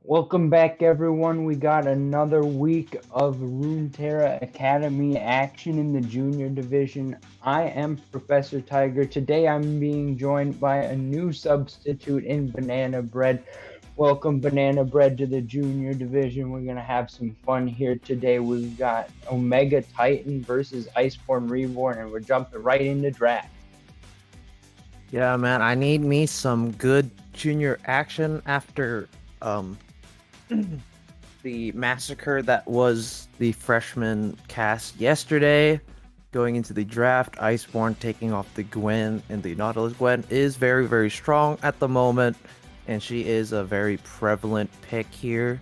Welcome back, everyone. We got another week of Runeterra Academy action in the junior division. I am Professor Tiger. Today I'm being joined by a new substitute in Banana Bread. Welcome, Banana Bread, to the junior division. We're going to have some fun here today. We've got Omega Titan versus Iceborn Reborn, and we're jumping right into draft. Yeah, man, I need me some good junior action after um the massacre that was the freshman cast yesterday. Going into the draft, Iceborn taking off the Gwen, and the Nautilus Gwen is very, very strong at the moment, and she is a very prevalent pick here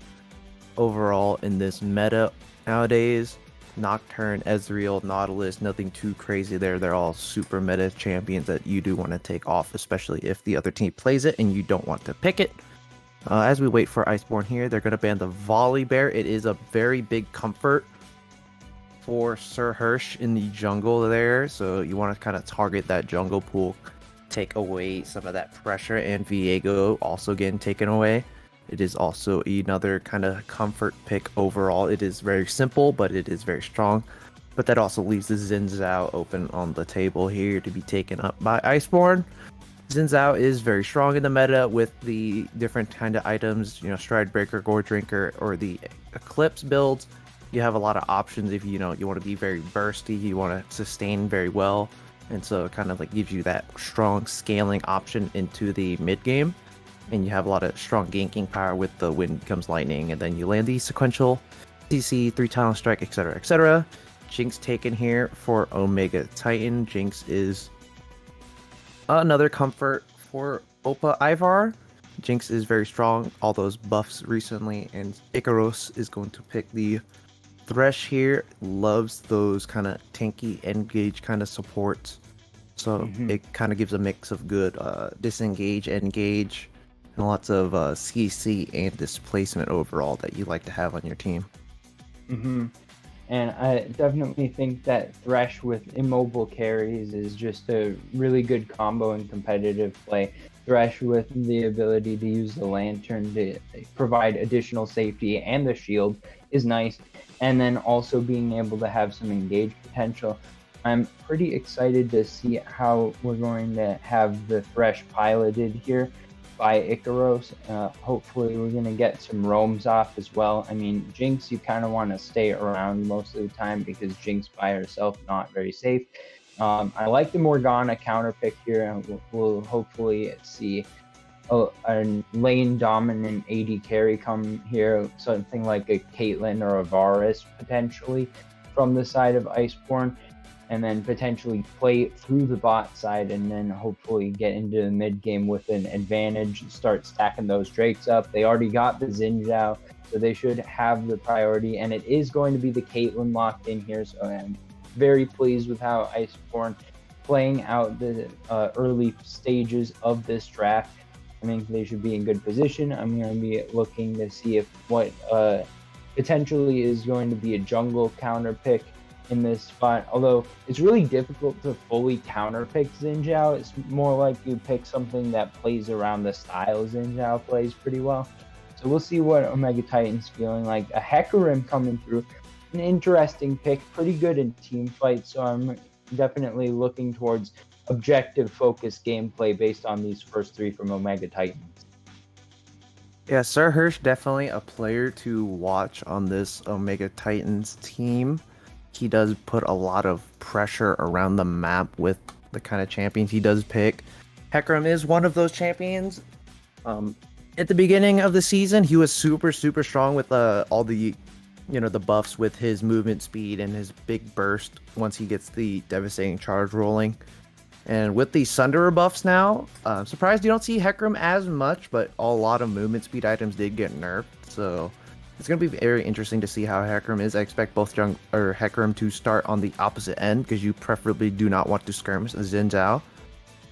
overall in this meta nowadays. Nocturne, Ezreal, Nautilus, nothing too crazy there. They're all super meta champions that you do want to take off, especially if the other team plays it and you don't want to pick it. As we wait for Iceborn here, they're going to ban the Volley Bear. It is a very big comfort for Sir Hirsch in the jungle there, so you want to kind of target that jungle pool, take away some of that pressure, and Viego also getting taken away. It is also another kind of comfort pick overall. It is very simple, but it is very strong. But that also leaves the Xin Zhao open on the table here to be taken up by Iceborn. Xin Zhao is very strong in the meta with the different kind of items, Stride Breaker, Gore Drinker, or the Eclipse builds. You have a lot of options if you want to be very bursty, you want to sustain very well, and so it kind of like gives you that strong scaling option into the mid game. And you have a lot of strong ganking power with the Wind Becomes Lightning, and then you land the sequential CC, 3 Talent Strike, etc., etc. Jinx taken here for Omega Titan. Jinx is another comfort for Oppa Ivar. Jinx is very strong, all those buffs recently, and Icaros is going to pick the Thresh here. Loves those kind of tanky engage kind of supports. So it kind of gives a mix of good disengage, engage, and lots of CC and displacement overall that you like to have on your team. And I definitely think that Thresh with immobile carries is just a really good combo in competitive play. Thresh with the ability to use the lantern to provide additional safety and the shield is nice. And then also being able to have some engage potential. I'm pretty excited to see how we're going to have the Thresh piloted here by Icaros. Hopefully we're going to get some roams off as well. I mean, Jinx, you kind of want to stay around most of the time because Jinx by herself, not very safe. I like the Morgana counter pick here, and we'll hopefully see a lane dominant AD carry come here, something like a Caitlyn or a Varus potentially from the side of Iceborn, and then potentially play through the bot side and then hopefully get into the mid game with an advantage and start stacking those Drakes up. They already got the Xin Zhao, so they should have the priority, and it is going to be the Caitlyn locked in here, so I'm very pleased with how Iceborn playing out the early stages of this draft. I think they should be in good position. I'm going to be looking to see if what potentially is going to be a jungle counter pick in this spot, although it's really difficult to fully counterpick Xin Zhao. It's more like you pick something that plays around the style Xin Zhao plays pretty well. So we'll see what Omega Titan's feeling like. A Hecarim coming through, an interesting pick, pretty good in team fights, so I'm definitely looking towards objective focused gameplay based on these first three from Omega Titans. Yeah, Sir Hirsch definitely a player to watch on this Omega Titans team. He does put a lot of pressure around the map with the kind of champions he does pick. Hecarim is one of those champions. At the beginning of the season, he was super, super strong with all the, the buffs with his movement speed and his big burst once he gets the devastating charge rolling. And with the Sunderer buffs now, I'm surprised you don't see Hecarim as much, but a lot of movement speed items did get nerfed, so it's going to be very interesting to see how Hecarim is. I expect both Hecarim to start on the opposite end because you preferably do not want to skirmish a Xin Zhao.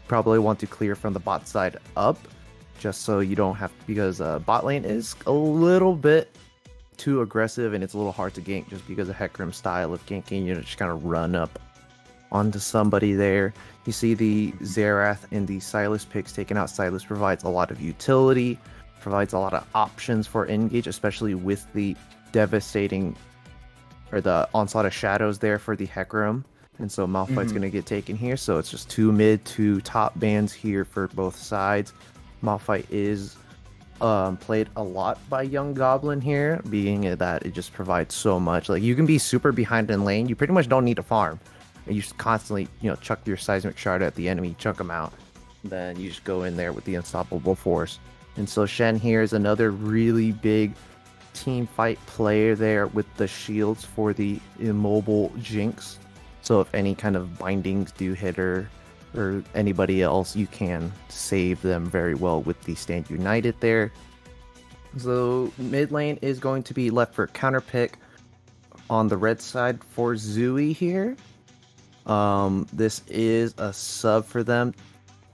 Probably want to clear from the bot side up just so you don't have, because bot lane is a little bit too aggressive and it's a little hard to gank just because of Hecarim's style of ganking. Just kind of run up onto somebody there. You see the Xerath and the Sylas picks taken out. Sylas provides a lot of utility provides a lot of options for engage, especially with the devastating or the onslaught of shadows there for the Hecarim. And so Malphite's Hmm. going to get taken here. So it's just 2 mid, 2 top bans here for both sides. Malphite is played a lot by Young Goblin here, being that it just provides so much. Like, you can be super behind in lane. You pretty much don't need to farm. And you just constantly, chuck your seismic shard at the enemy, chuck them out. Then you just go in there with the unstoppable force. And so Shen here is another really big team fight player there with the shields for the immobile Jinx. So if any kind of bindings do hit her or anybody else, you can save them very well with the Stand United there. So mid lane is going to be left for counter pick on the red side for Zooey here. This is a sub for them.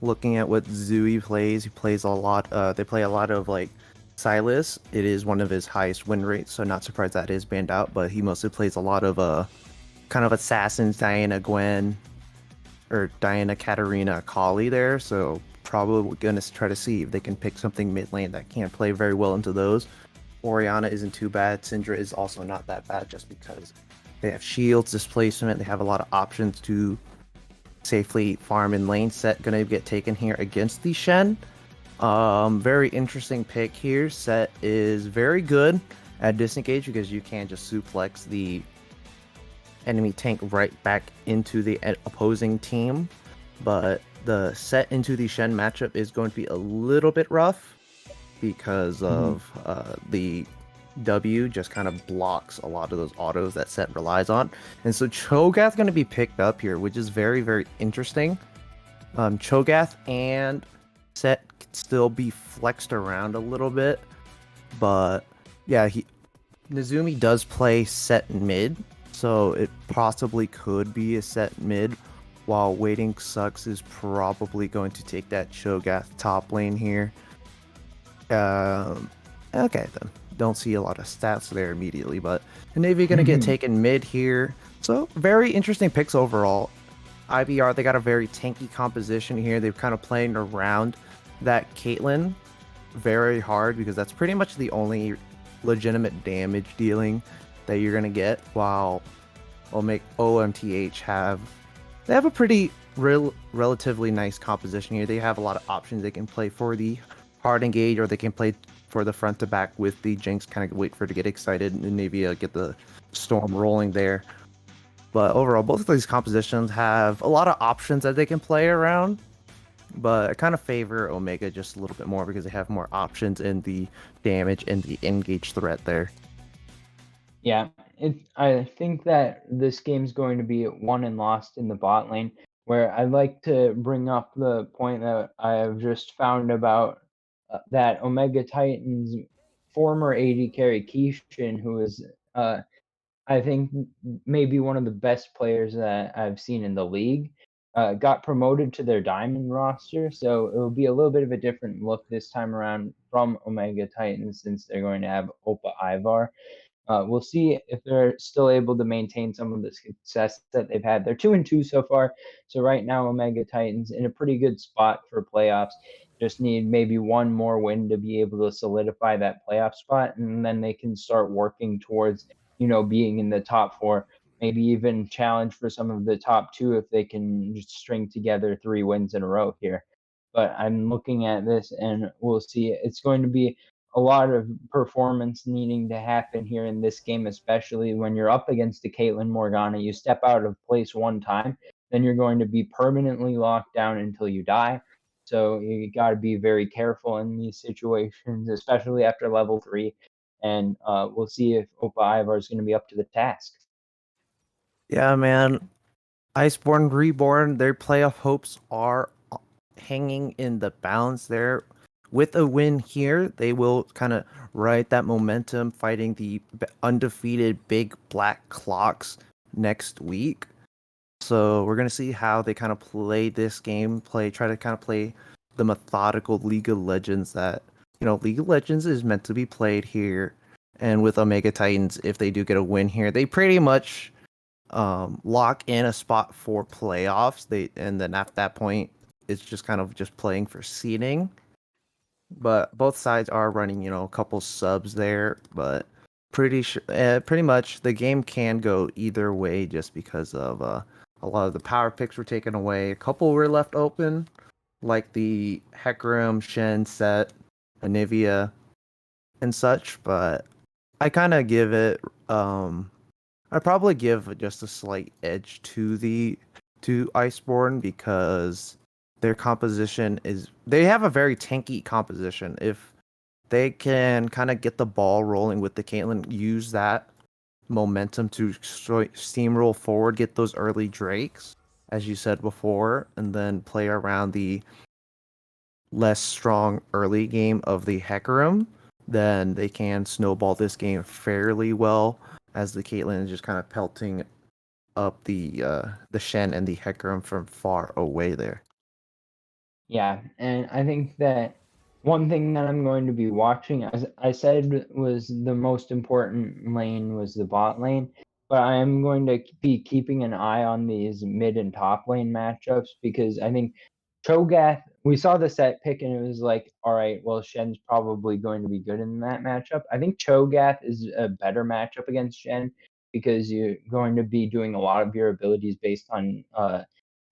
Looking at what Zooey plays, he plays a lot. They play a lot of like Silas. It is one of his highest win rates, so not surprised that is banned out. But he mostly plays a lot of kind of assassins, Diana Gwen or Diana Katarina Kali there. So probably gonna try to see if they can pick something mid lane that can play very well into those. Orianna isn't too bad. Syndra is also not that bad just because they have shields, displacement. They have a lot of options to safely farm in lane. Set gonna get taken here against the Shen. Very interesting pick here. Set is very good at disengage because you can just suplex the enemy tank right back into the opposing team. But the Set into the Shen matchup is going to be a little bit rough because of the W just kind of blocks a lot of those autos that Set relies on. And so Cho'Gath going to be picked up here, which is very, very interesting. Cho'Gath and Set can still be flexed around a little bit. But yeah, Nezumi does play Set mid, so it possibly could be a Set mid, while Waiting Sucks is probably going to take that Cho'Gath top lane here. Okay then. Don't see a lot of stats there immediately, but Navy gonna get taken mid here. So very interesting picks overall. IBR, they got a very tanky composition here. They're kind of playing around that Caitlyn very hard because that's pretty much the only legitimate damage dealing that you're gonna get. While OMTH they have a pretty relatively nice composition here. They have a lot of options. They can play for the hard engage, or they can play for the front to back with the Jinx, kind of wait for it to get excited and maybe get the storm rolling there. But overall, both of these compositions have a lot of options that they can play around. But I kind of favor Omega just a little bit more because they have more options in the damage and the engage threat there. Yeah, I think that this game's going to be won and lost in the bot lane, where I'd like to bring up the point that I have just found about that Omega Titan's former AD carry Keishan, who is, I think, maybe one of the best players that I've seen in the league, got promoted to their Diamond roster, so it'll be a little bit of a different look this time around from Omega Titans since they're going to have Opa Ivar. We'll see if they're still able to maintain some of the success that they've had. They're 2-2 so far, so right now Omega Titans in a pretty good spot for playoffs. Just need maybe one more win to be able to solidify that playoff spot, and then they can start working towards being in the top four. Maybe even challenge for some of the top two if they can just string together 3 wins in a row here. But I'm looking at this, and we'll see. It's going to be a lot of performance needing to happen here in this game, especially when you're up against a Caitlyn Morgana. You step out of place one time, then you're going to be permanently locked down until you die. So you got to be very careful in these situations, especially after level 3. And we'll see if Opa Ivar is going to be up to the task. Yeah, man. Iceborn, Reborn, their playoff hopes are hanging in the balance there. With a win here, they will kind of ride that momentum fighting the undefeated big black clocks next week. So we're going to see how they kind of play this game, try to kind of play the methodical League of Legends that, League of Legends is meant to be played here. And with Omega Titans, if they do get a win here, they pretty much lock in a spot for playoffs. And then at that point, it's just kind of just playing for seeding. but both sides are running, a couple subs there, but pretty much the game can go either way just because of a lot of the power picks were taken away. A couple were left open, like the Hecarim, Shen, Set, Anivia, and such, but I kind of give it I'd probably give just a slight edge to Iceborn because their composition is they have a very tanky composition. If they can kind of get the ball rolling with the Caitlyn, use that momentum to steamroll forward, get those early drakes, as you said before, and then play around the less strong early game of the Hecarim, then they can snowball this game fairly well as the Caitlyn is just kind of pelting up the Shen and the Hecarim from far away there. Yeah, and I think that one thing that I'm going to be watching, as I said, was the most important lane was the bot lane, but I am going to be keeping an eye on these mid and top lane matchups because I think Cho'Gath, we saw the set pick and it was like, all right, well, Shen's probably going to be good in that matchup. I think Cho'Gath is a better matchup against Shen because you're going to be doing a lot of your abilities based on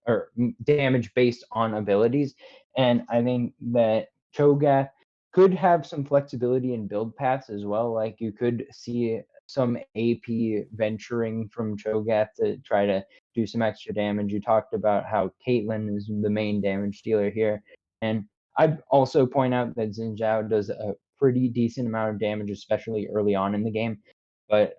or damage based on abilities. And I think that Cho'Gath could have some flexibility in build paths as well. Like you could see some AP venturing from Cho'Gath to try to do some extra damage. You talked about how Caitlyn is the main damage dealer here. And I'd also point out that Xin Zhao does a pretty decent amount of damage, especially early on in the game. But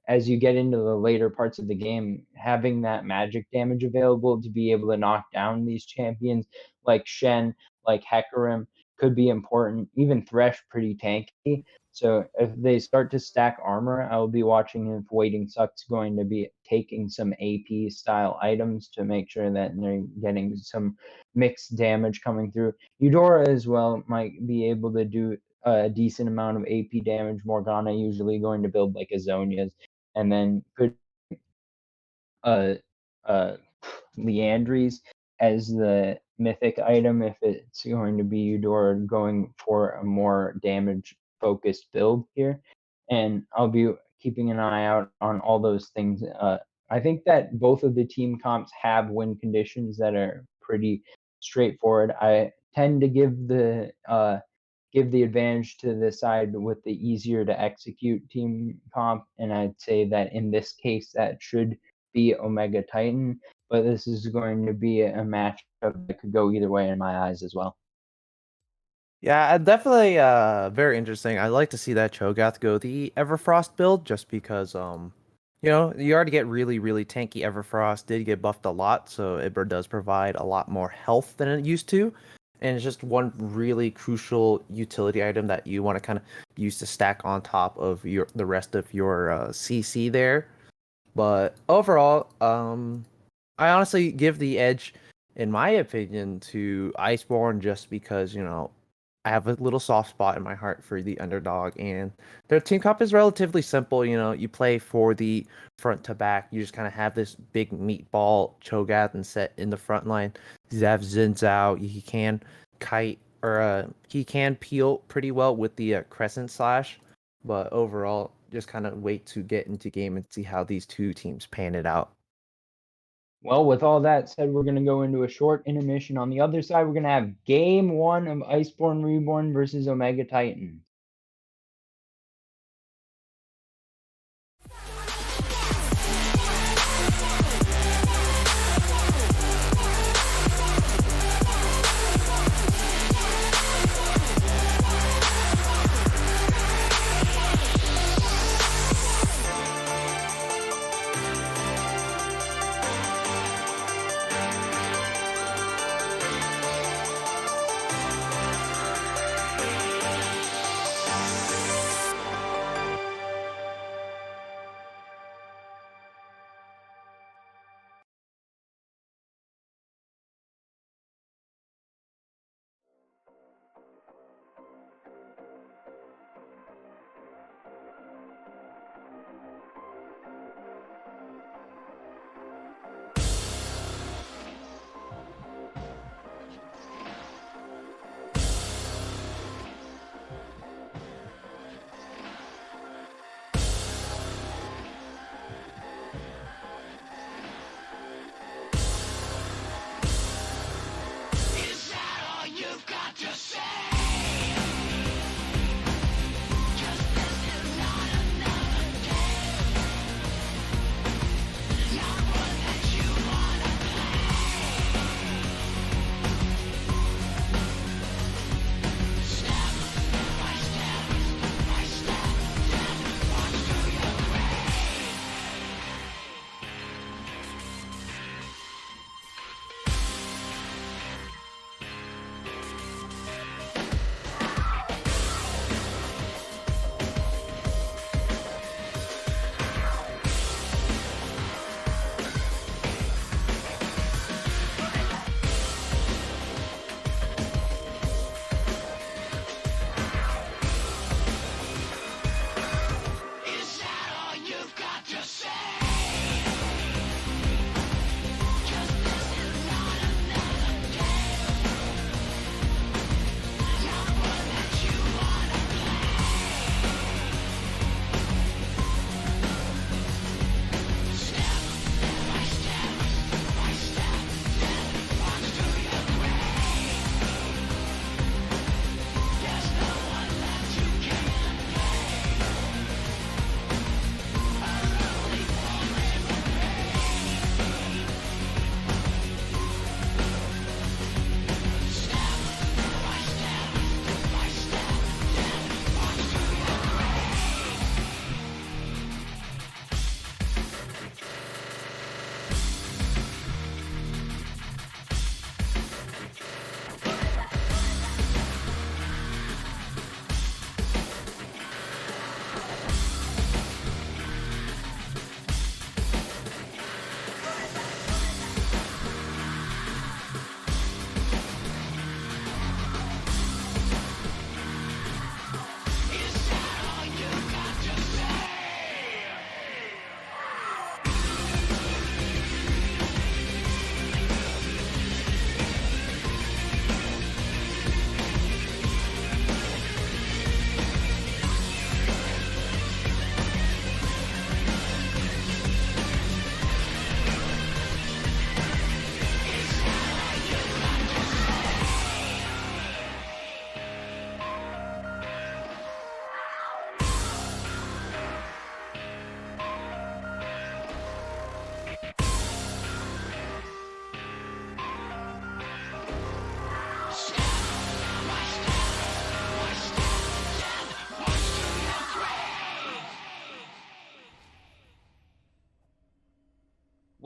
as you get into the later parts of the game, having that magic damage available to be able to knock down these champions like Shen, like Hecarim, could be important. Even Thresh, pretty tanky. So if they start to stack armor, I'll be watching if Waiting Suck's going to be taking some AP style items to make sure that they're getting some mixed damage coming through. Eudora as well might be able to do a decent amount of AP damage. Morgana usually going to build like a Zhonya's and then could uh uh Leandries as the mythic item if it's going to be Eudora going for a more damage focused build here. And I'll be keeping an eye out on all those things. I think that both of the team comps have win conditions that are pretty straightforward. I tend to give the advantage to the side with the easier to execute team comp, and I'd say that in this case that should be Omega Titan, but this is going to be a matchup that could go either way in my eyes as well. Yeah, definitely very interesting. I'd like to see that Cho'Gath go the Everfrost build just because you already get really tanky. Everfrost did get buffed a lot, so it does provide a lot more health than it used to. And it's just one really crucial utility item that you want to kind of use to stack on top of the rest of your CC there. But overall, I honestly give the edge, in my opinion, to Iceborn just because, I have a little soft spot in my heart for the underdog, and their team comp is relatively simple. You play for the front to back. You just kind of have this big meatball Cho'Gath and Set in the front line. You have Xin Zhao. He can kite or he can peel pretty well with the Crescent Slash, but overall, just kind of wait to get into game and see how these two teams pan it out. Well, with all that said, we're going to go into a short intermission. On the other side, we're going to have game one of Iceborn Reborn versus Omega Titan.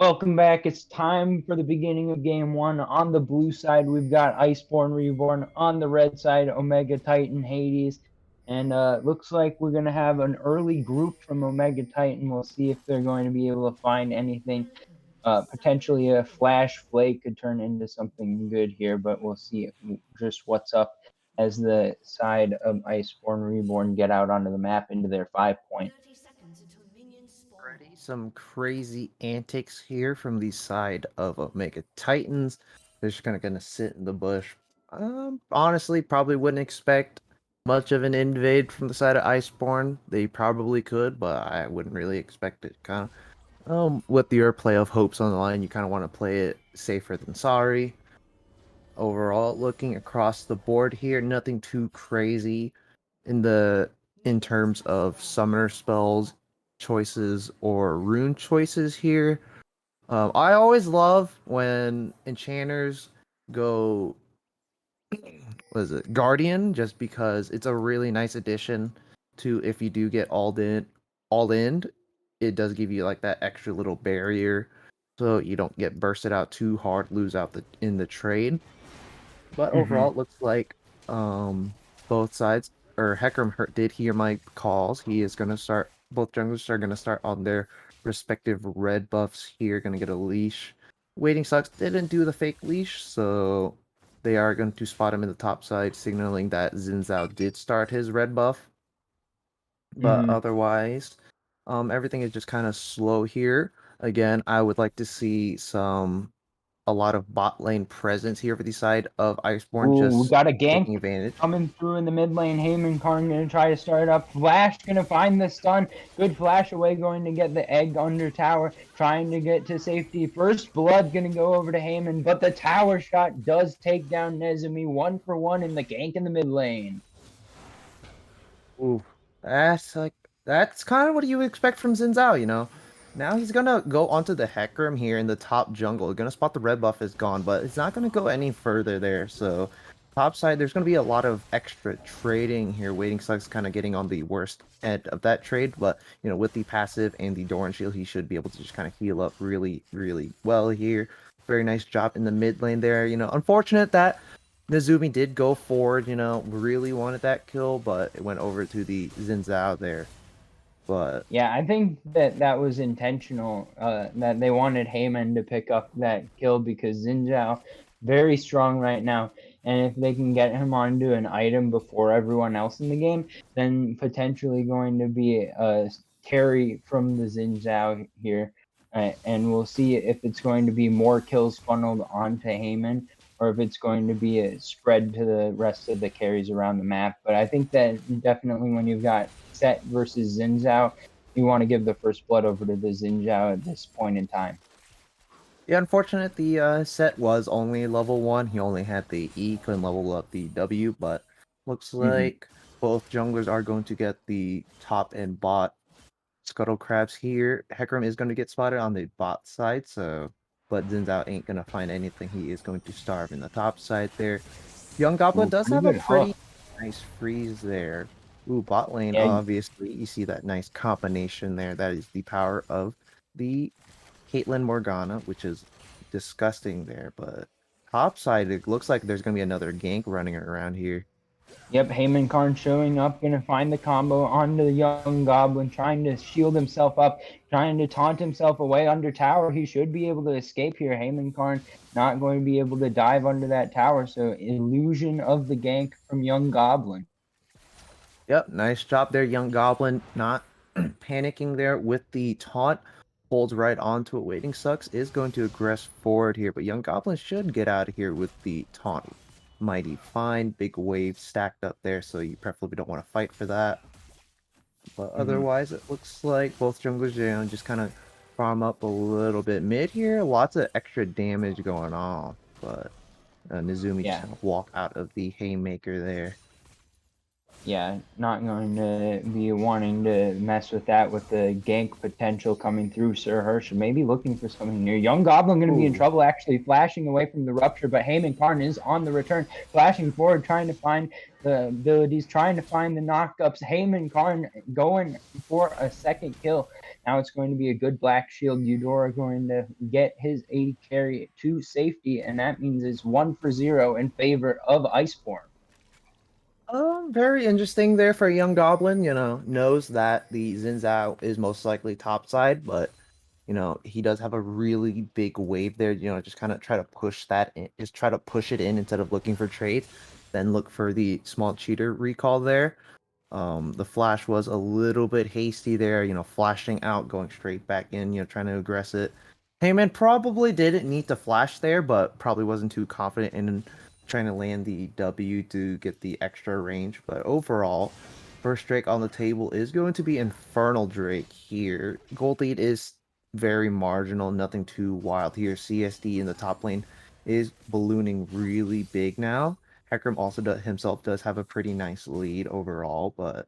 Welcome back. It's time for the beginning of game one. On the blue side, we've got Iceborn Reborn. On the red side, Omega Titan Hades. And looks like we're going to have an early group from Omega Titan. We'll see if they're going to be able to find anything. Potentially a flash flake could turn into something good here, but we'll see just what's up as the side of Iceborn Reborn get out onto the map into their 5-point. Already some crazy antics here from the side of Omega Titans. They're just kind of gonna sit in the bush. Honestly, probably wouldn't expect much of an invade from the side of Iceborn. They probably could, but I wouldn't really expect it. Kind of, with your play of hopes on the line, you kind of want to play it safer than sorry. Overall, looking across the board here, nothing too crazy in terms of summoner spells choices or rune choices here. I always love when enchanters go what is it, Guardian, just because it's a really nice addition to if you do get all in, it does give you like that extra little barrier so you don't get bursted out too hard, lose out in the trade. But overall, it looks like both sides or Hecarim did hear my calls. He is going to start. Both junglers are going to start on their respective red buffs here. Going to get a leash. Waiting Sucks didn't do the fake leash, so they are going to spot him in the top side, signaling that Xin Zhao did start his red buff. But otherwise, everything is just kind of slow here. Again, I would like to see a lot of bot lane presence here for the side of Iceborn, Ooh, we just got a taking gank advantage. coming through in the mid lane. Heyman Karn going to try to start up. Flash going to find the stun. Good flash away, going to get the egg under tower, trying to get to safety. First blood going to go over to Heyman, but the tower shot does take down Nezumi 1-for-1 in the gank in the mid lane. Ooh, that's kind of what you would expect from Xin Zhao, you know. Now he's gonna go onto the Hecarim here in the top jungle. Gonna spot the red buff is gone, but it's not gonna go any further there. So top side, there's gonna be a lot of extra trading here. Waiting Sucks kind of getting on the worst end of that trade, but you know, with the passive and the Doran shield, he should be able to just kind of heal up really, really well here. Very nice job in the mid lane there. You know, unfortunate that Nezumi did go forward, you know, really wanted that kill, but it went over to the Xin Zhao there. But yeah, I think that was intentional. That they wanted Heyman to pick up that kill because Xin Zhao very strong right now, and if they can get him onto an item before everyone else in the game, then potentially going to be a carry from the Xin Zhao here. And we'll see if it's going to be more kills funneled onto Heyman or if it's going to be a spread to the rest of the carries around the map. But I think that definitely when you've got Set versus Xin Zhao, you want to give the first blood over to the Xin Zhao at this point in time. yeah, unfortunate the Set was only level 1. He only had the E, couldn't level up the W, but looks like both junglers are going to get the top and bot Scuttle Crabs here. Hecarim is going to get spotted on the bot side, but Xin Zhao ain't going to find anything. He is going to starve in the top side there. Young Goblin does have a pretty nice freeze there. Ooh, bot lane, Yeah. obviously. You see that nice combination there. That is the power of the Caitlyn Morgana, which is disgusting there. But top side, it looks like there's going to be another gank running around here. Yep, Heyman Karn showing up, going to find the combo onto the Young Goblin, trying to shield himself up, trying to taunt himself away under tower. He should be able to escape here. Heyman Karn not going to be able to dive under that tower, so illusion of the gank from Young Goblin. Yep, nice job there, Young Goblin. Not panicking there with the taunt. Holds right onto it. Waiting Sucks is going to aggress forward here, but Young Goblin should get out of here with the taunt. Mighty fine. Big wave stacked up there, so you preferably don't want to fight for that. But otherwise, it looks like both junglers, you know, just kind of farm up a little bit mid here. Lots of extra damage going on, but Nezumi just kind of walk out of the haymaker there. Yeah, not going to be wanting to mess with that with the gank potential coming through Sir Hirsch. Maybe looking for something new. Young Goblin going to be in trouble, actually flashing away from the rupture, but Heyman Karn is on the return, flashing forward, trying to find the abilities, trying to find the knockups. Heyman Karn going for a second kill. Now it's going to be a good black shield. Eudora going to get his AD carry to safety, and that means it's 1-0 in favor of Iceborn. Very interesting there for a young goblin, knows that the Xin Zhao is most likely topside, but he does have a really big wave there, just kind of try to push that in, just try to push it in instead of looking for trade, then look for the small cheater recall there. The flash was a little bit hasty there, flashing out, going straight back in, trying to aggress it. Heyman probably didn't need to flash there, but probably wasn't too confident in trying to land the W to get the extra range. But overall, first Drake on the table is going to be Infernal Drake here. Gold lead is very marginal, nothing too wild here. CSD in the top lane is ballooning really big now. Hecarim also himself does have a pretty nice lead overall, but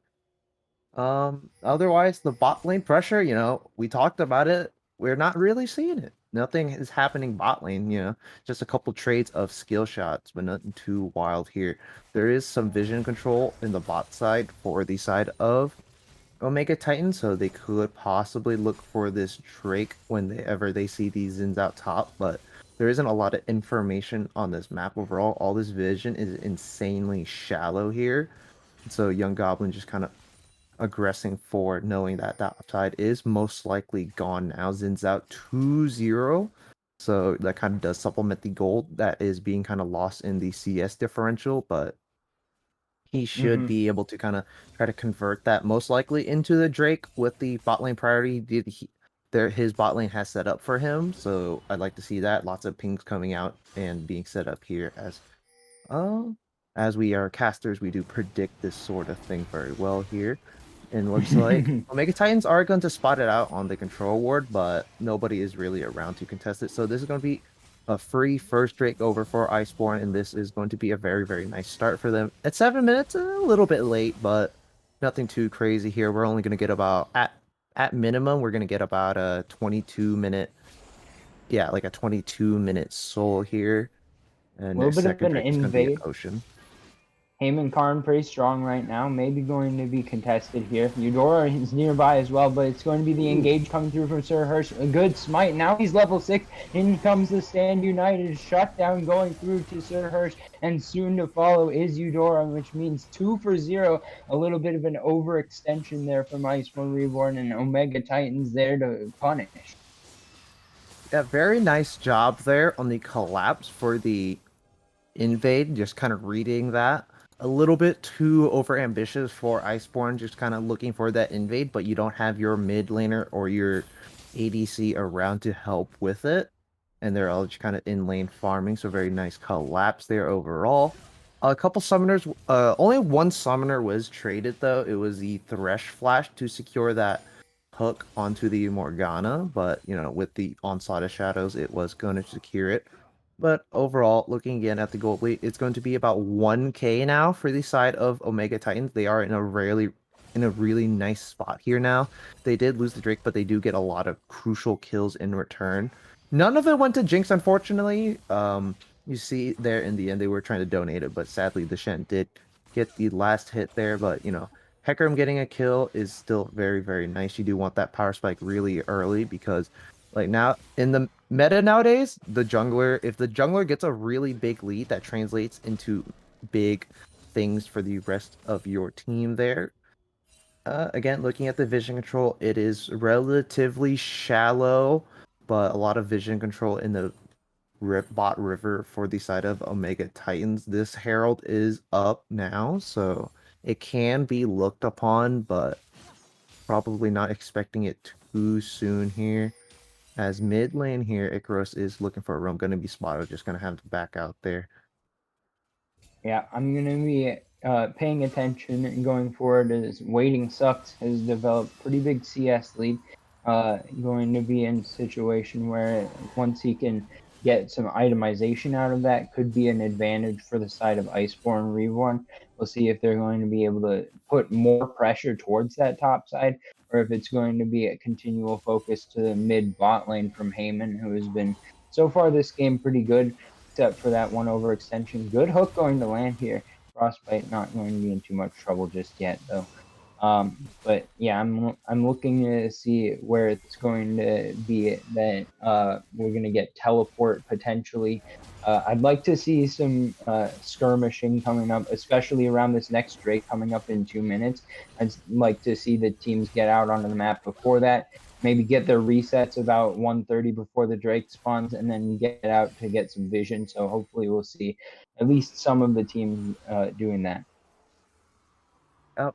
otherwise the bot lane pressure, we talked about it. We're not really seeing it. Nothing is happening bot lane, just a couple trades of skill shots, but nothing too wild here. There is some vision control in the bot side for the side of Omega Titan, so they could possibly look for this Drake whenever they see these Zins out top, but there isn't a lot of information on this map overall. All this vision is insanely shallow here. So Young Goblin just kind of aggressing forward, knowing that that upside is most likely gone now. Zin's out 2-0. So that kind of does supplement the gold that is being kind of lost in the CS differential, but he should be able to kind of try to convert that most likely into the Drake with the bot lane priority his bot lane has set up for him. So I'd like to see that. Lots of pings coming out and being set up here as we are casters, we do predict this sort of thing very well here. And looks like Omega Titans are going to spot it out on the control ward, but nobody is really around to contest it. So this is going to be a free first Drake over for Iceborn, and this is going to be a very, very nice start for them. At 7 minutes, a little bit late, but nothing too crazy here. We're only going to get about, at minimum, we're going to get about a 22-minute, yeah, like a 22-minute soul here. And A their little bit of second an Drake is going to be an invade. Ocean. Heyman Karn pretty strong right now, maybe going to be contested here. Eudora is nearby as well, but it's going to be the engage coming through from Sir Hirsch. A good smite. Now he's level 6. In comes the Stand United. Shutdown going through to Sir Hirsch. And soon to follow is Eudora, which means 2-0. A little bit of an overextension there from Iceborn, Reborn, and Omega Titans there to punish. Yeah, very nice job there on the collapse for the invade. Just kind of reading that. A little bit too overambitious for Iceborn, just kind of looking for that invade, but you don't have your mid laner or your ADC around to help with it. And they're all just kind of in lane farming, so very nice collapse there overall. A couple summoners, only one summoner was traded though. It was the Thresh Flash to secure that hook onto the Morgana, but with the Onslaught of Shadows, it was going to secure it. But overall, looking again at the gold lead, it's going to be about 1k now for the side of Omega Titans. They are in a really nice spot here now. They did lose the Drake, but they do get a lot of crucial kills in return. None of it went to Jinx, unfortunately. You see there in the end, they were trying to donate it, but sadly the Shen did get the last hit there. But Hecarim getting a kill is still very, very nice. You do want that power spike really early because like now in the meta nowadays, if the jungler gets a really big lead, that translates into big things for the rest of your team there. Again, looking at the vision control, it is relatively shallow, but a lot of vision control in the bot river for the side of Omega Titans. This Herald is up now, so it can be looked upon, but probably not expecting it too soon here. As mid lane here, Icarus is looking for a roam, going to be spotted, just going to have to back out there. Yeah, I'm going to be paying attention and going forward as Waiting Sucks has developed pretty big CS lead. Going to be in a situation where once he can get some itemization out of that, could be an advantage for the side of Iceborn Reborn. We'll see if they're going to be able to put more pressure towards that top side, or if it's going to be a continual focus to the mid bot lane from Heyman, who has been so far this game pretty good, except for that one overextension. Good hook going to land here. Frostbite not going to be in too much trouble just yet, though. But yeah, I'm looking to see where it's going to be that we're going to get teleport potentially. I'd like to see some skirmishing coming up, especially around this next Drake coming up in 2 minutes. I'd like to see the teams get out onto the map before that, maybe get their resets about 1:30 before the Drake spawns, and then get out to get some vision. So hopefully we'll see at least some of the teams doing that.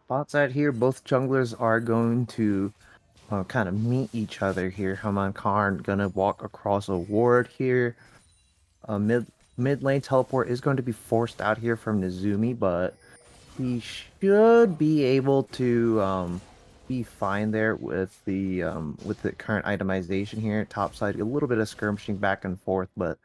Bot side here, both junglers are going to kind of meet each other here. Haman Karn gonna walk across a ward here. Mid lane teleport is going to be forced out here from Nezumi, but he should be able to be fine there with the current itemization here. Top side, a little bit of skirmishing back and forth, but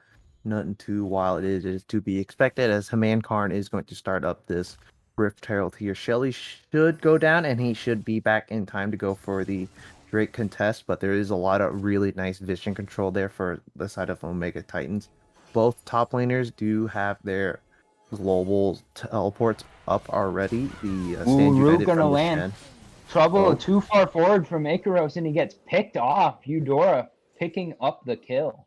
nothing too wild. It is to be expected as Haman Karn is going to start up this Rift Herald here. Shelly should go down and he should be back in time to go for the Drake contest, but there is a lot of really nice vision control there for the side of Omega Titans. Both top laners do have their global teleports up already. The Ooh, Stand Root United gonna from the land. Shen. Trouble Oh, too far forward from Icaros, and he gets picked off. Eudora picking up the kill.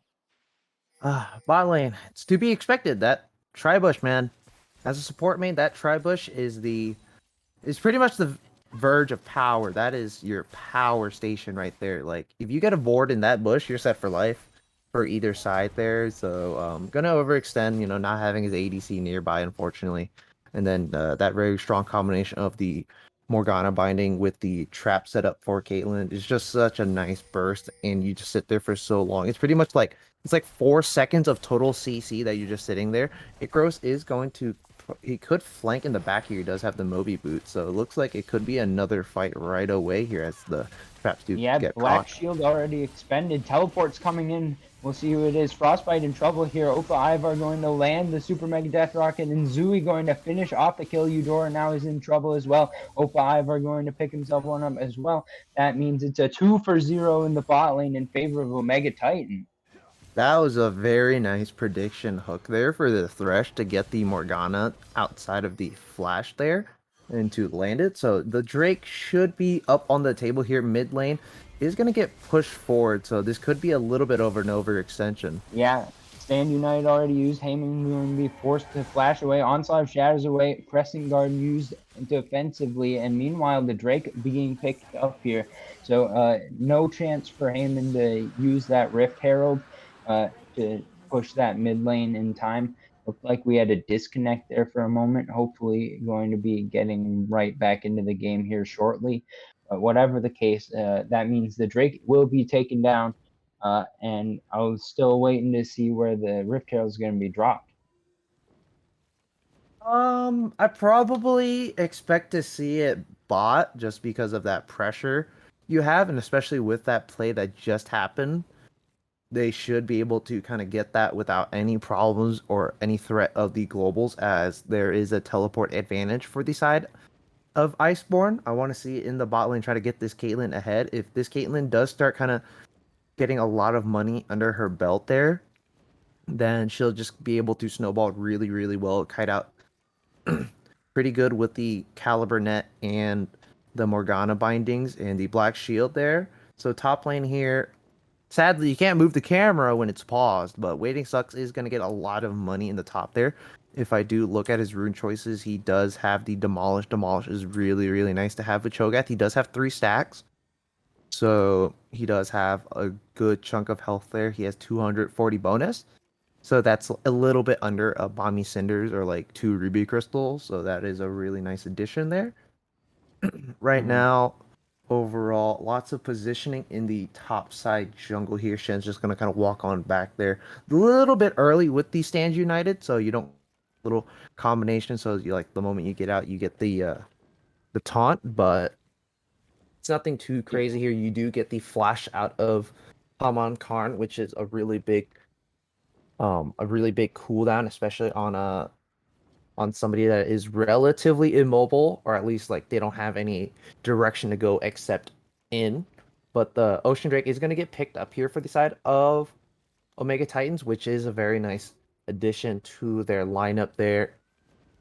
bot lane. It's to be expected. That Tribush, man. As a support main, that Tribush is pretty much the verge of power. That is your power station right there. Like if you get a board in that bush, you're set for life for either side there. So gonna overextend, not having his ADC nearby, unfortunately. And then that very strong combination of the Morgana binding with the trap set up for Caitlyn is just such a nice burst, and you just sit there for so long. It's pretty much like it's like 4 seconds of total CC that you're just sitting there. Ikros is going to he could flank in the back here. He does have the Moby boot, so it looks like it could be another fight right away here as the traps do Yeah, get Black caught. Shield already expended. Teleport's coming in. We'll see who it is. Frostbite in trouble here. Opa Ivar going to land the Super Mega Death Rocket, and Zui going to finish off the kill. Eudora now is in trouble as well. Opa Ivar going to pick himself one up as well. That means it's a 2-for-0 in the bot lane in favor of Omega Titan. That was a very nice prediction hook there for the Thresh to get the Morgana outside of the flash there and to land it. So the Drake should be up on the table here mid lane. Is going to get pushed forward, so this could be a little bit over an overextension. Yeah, Stand United already used. Heyman going to be forced to flash away. Onslaught of Shadows away. Pressing Guard used defensively. And meanwhile, the Drake being picked up here. So no chance for Heyman to use that Rift Herald to push that mid lane in time. Looked like we had a disconnect there for a moment. Hopefully, going to be getting right back into the game here shortly. But whatever the case, that means the Drake will be taken down. And I was still waiting to see where the Rift Herald is going to be dropped. I probably expect to see it bot just because of that pressure you have, and especially with that play that just happened, they should be able to kind of get that without any problems or any threat of the globals, as there is a teleport advantage for the side of Iceborn. I want to see in the bot lane try to get this Caitlyn ahead. If this Caitlyn does start kind of getting a lot of money under her belt there, then she'll just be able to snowball really, really well, kite out pretty good with the Caliber Net and the Morgana bindings and the Black Shield there. So top lane here, sadly you can't move the camera when it's paused, but Waiting Sucks is going to get a lot of money in the top there. If I do look at his rune choices, he does have the Demolish. Demolish is really, really nice to have with Cho'Gath. He does have 3 stacks. So he does have a good chunk of health there. He has 240 bonus. So that's a little bit under a Balmy Cinders or like 2 Ruby Crystals. So that is a really nice addition there. Right Mm-hmm. now, overall, lots of positioning in the top side jungle here. Shen's just going to kind of walk on back there. A little bit early with the Stands United, so you don't little combination. So you like the moment you get out, you get the taunt, but it's nothing too crazy here. You do get the flash out of Haman Karn, which is a really big cooldown, especially on somebody that is relatively immobile, or at least like they don't have any direction to go except in. But the Ocean Drake is going to get picked up here for the side of Omega Titans, which is a very nice addition to their lineup there.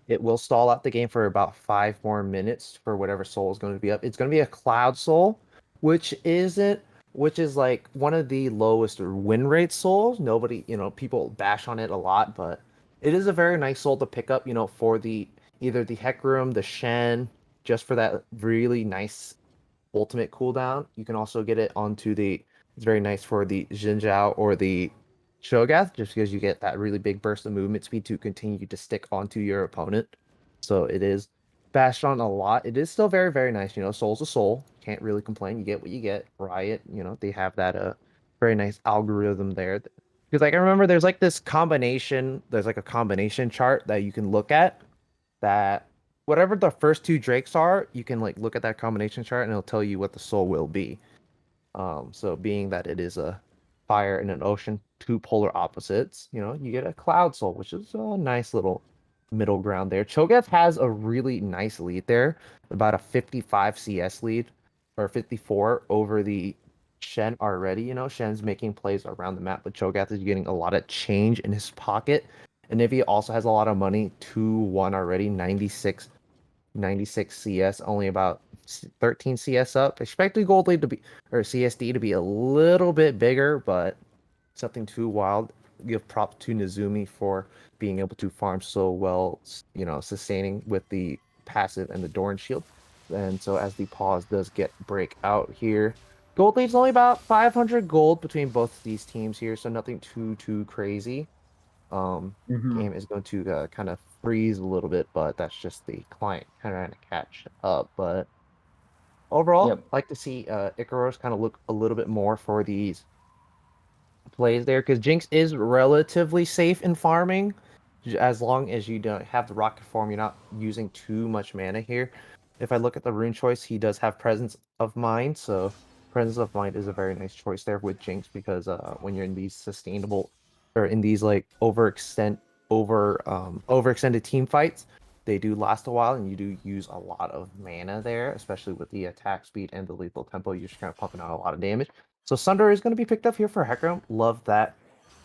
it will stall out the game for about 5 more minutes for whatever soul is going to be up. It's going to be a cloud soul, which isn't, which is like one of the lowest win rate souls. Nobody, people bash on it a lot, but it is a very nice soul to pick up, for the either the Hecarim, the Shen, just for that really nice ultimate cooldown. You can also get it onto the. It's very nice for the Jinzhao or the Shogath, just because you get that really big burst of movement speed to continue to stick onto your opponent. So it is bashed on a lot. It is still very, very nice. Soul's a soul. Can't really complain. You get what you get. Riot, they have that very nice algorithm there. Because like I remember there's like this combination, there's like a combination chart that you can look at that whatever the first two Drakes are, you can like look at that combination chart and it'll tell you what the soul will be. So being that it is a fire and an ocean, two polar opposites, you get a cloud soul, which is a nice little middle ground there. Cho'Gath has a really nice lead there, about a 55 CS lead or 54 over the Shen already. Shen's making plays around the map, but Cho'Gath is getting a lot of change in his pocket. And if he also has a lot of money, 2-1 already, 96 CS, only about 13 CS up. Expect the gold lead to be, or CSD to be a little bit bigger, but something too wild. Give props to Nezumi for being able to farm so well, sustaining with the passive and the Doran shield. And so as the pause does get break out here, gold lead's only about 500 gold between both these teams here, so nothing too crazy. Hmm. Game is going to kind of freeze a little bit, but that's just the client kind of trying to catch up. But overall, Yep. like to see Icaros kind of look a little bit more for these plays there because Jinx is relatively safe in farming as long as you don't have the rocket form. You're not using too much mana here. If I look at the rune choice, he does have presence of mind, so presence of mind is a very nice choice there with Jinx because when you're in these sustainable or in these like overextended team fights, they do last a while and you do use a lot of mana there, especially with the attack speed and the lethal tempo. You're just kind of pumping out a lot of damage. So Sunder is going to be picked up here for Hecarim. Love that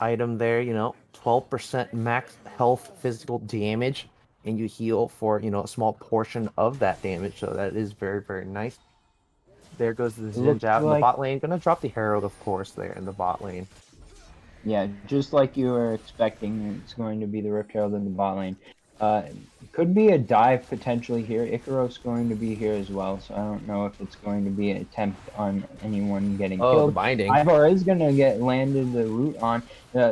item there. 12% max health physical damage, and you heal for a small portion of that damage. So that is very very nice. There goes the It Zinj looks out in the like, bot lane. Gonna drop the Herald, of course, there in the bot lane. yeah, just like you were expecting, it's going to be the Rift Herald in the bot lane. It could be a dive potentially here. Icaros going to be here as well, so I don't know if it's going to be an attempt on anyone getting Oh, the killed. binding. Ivar is going to get landed the root on.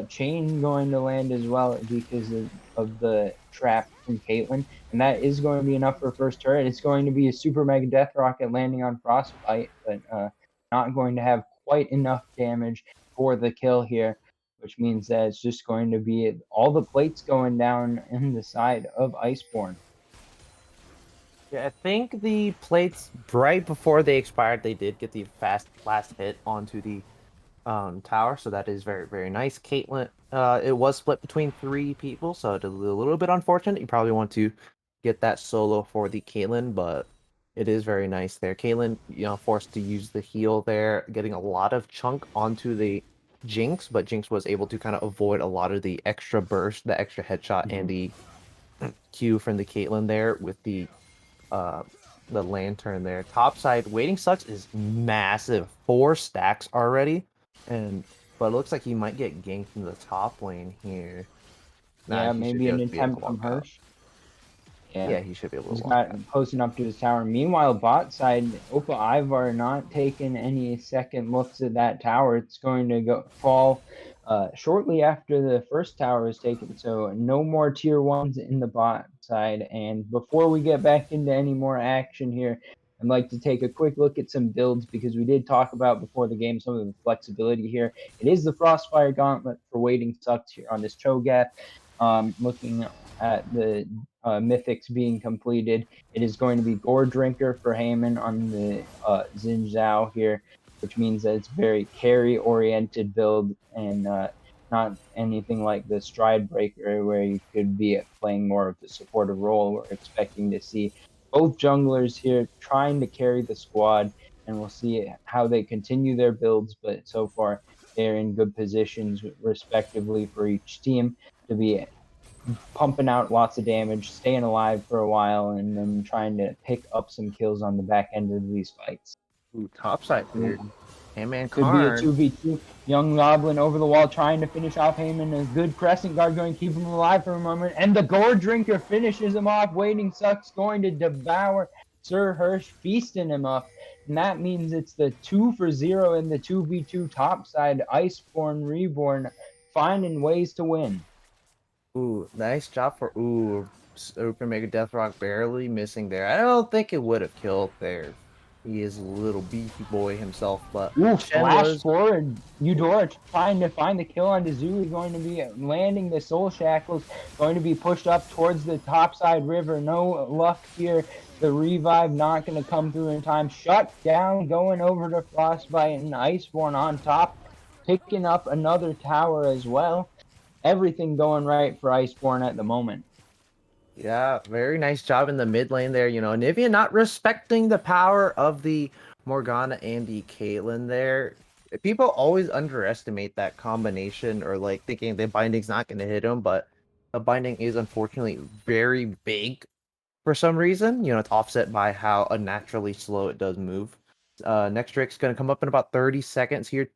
Chain going to land as well because of the trap from Caitlyn, and that is going to be enough for first turret. It's going to be a super mega death rocket landing on Frostbite, but not going to have quite enough damage for the kill here, which means that it's just going to be all the plates going down in the side of Iceborn. Yeah, I think the plates right before they expired, they did get the fast last hit onto the tower, so that is very very nice. Caitlyn, it was split between three people, so it's a little bit unfortunate. You probably want to get that solo for the Caitlyn, but it is very nice there. Caitlyn, forced to use the heal there, getting a lot of chunk onto the Jinx, but Jinx was able to kind of avoid a lot of the extra burst, the extra headshot, and Mhm. the Q from the Caitlyn there with uh the lantern there. Top side waiting sucks is massive. 4 stacks already. And but it looks like he might get ganked in the top lane here. Nah, Yeah, he should maybe be able an to attempt from walk out. Hirsch. Yeah, Yeah, he should be able to he's walk got out. posting up to his tower. Meanwhile, bot side, Opa Ivar not taking any second looks at that tower. It's going to go fall shortly after the first tower is taken. So no more tier ones in the bot side. And before we get back into any more action here, I'd like to take a quick look at some builds because we did talk about before the game some of the flexibility here. It is the Frostfire Gauntlet for waiting sucks here on this Cho'Gath. Looking at the mythics being completed, it is going to be Gore Drinker for Heyman on the Xin Zhao here, which means that it's very carry oriented build and not anything like the Stride Breaker where you could be playing more of the supportive role. We're expecting to see both junglers here trying to carry the squad, and we'll see how they continue their builds. But so far, they're in good positions, respectively, for each team to be pumping out lots of damage, staying alive for a while, and then trying to pick up some kills on the back end of these fights. Ooh, top side here. Heyman Could be a Karn. 2v2. Young Goblin over the wall trying to finish off Heyman. A good crescent guard going to keep him alive for a moment. And the Gore Drinker finishes him off. Waiting Sucks going to devour Sir Hirsch, feasting him up. And that means it's the 2-for-0 in the 2v2 top side. Iceborn, Reborn finding ways to win. Ooh, nice job for Super Mega Deathrock barely missing there. I don't think it would have killed there. He is a little beefy boy himself, but Ooh, Shen flash was forward. Eudora trying to find the kill on Zui, going to be landing the Soul Shackles, going to be pushed up towards the topside river. No luck here. The revive not going to come through in time. Shut down, going over to Frostbite and Iceborn on top, picking up another tower as well. Everything going right for Iceborn at the moment. Yeah, very nice job in the mid lane there. You know, Nivea not respecting the power of the Morgana and the Caitlyn there. People always underestimate that combination or like thinking the binding's not going to hit him, but the binding is unfortunately very big for some reason. You know, it's offset by how unnaturally slow it does move. Next Drake's going to come up in about 30 seconds here.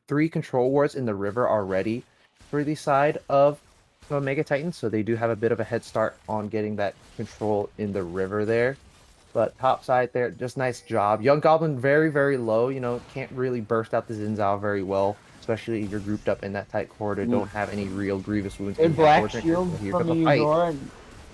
3 control wards in the river already for the side of Mega Titans, so they do have a bit of a head start on getting that control in the river there. But top side there, just nice job. Young Goblin very, very low. You know, can't really burst out the Zinzao very well, especially if you're grouped up in that tight corridor. Don't have any real grievous wounds. Good black shield from Eudora.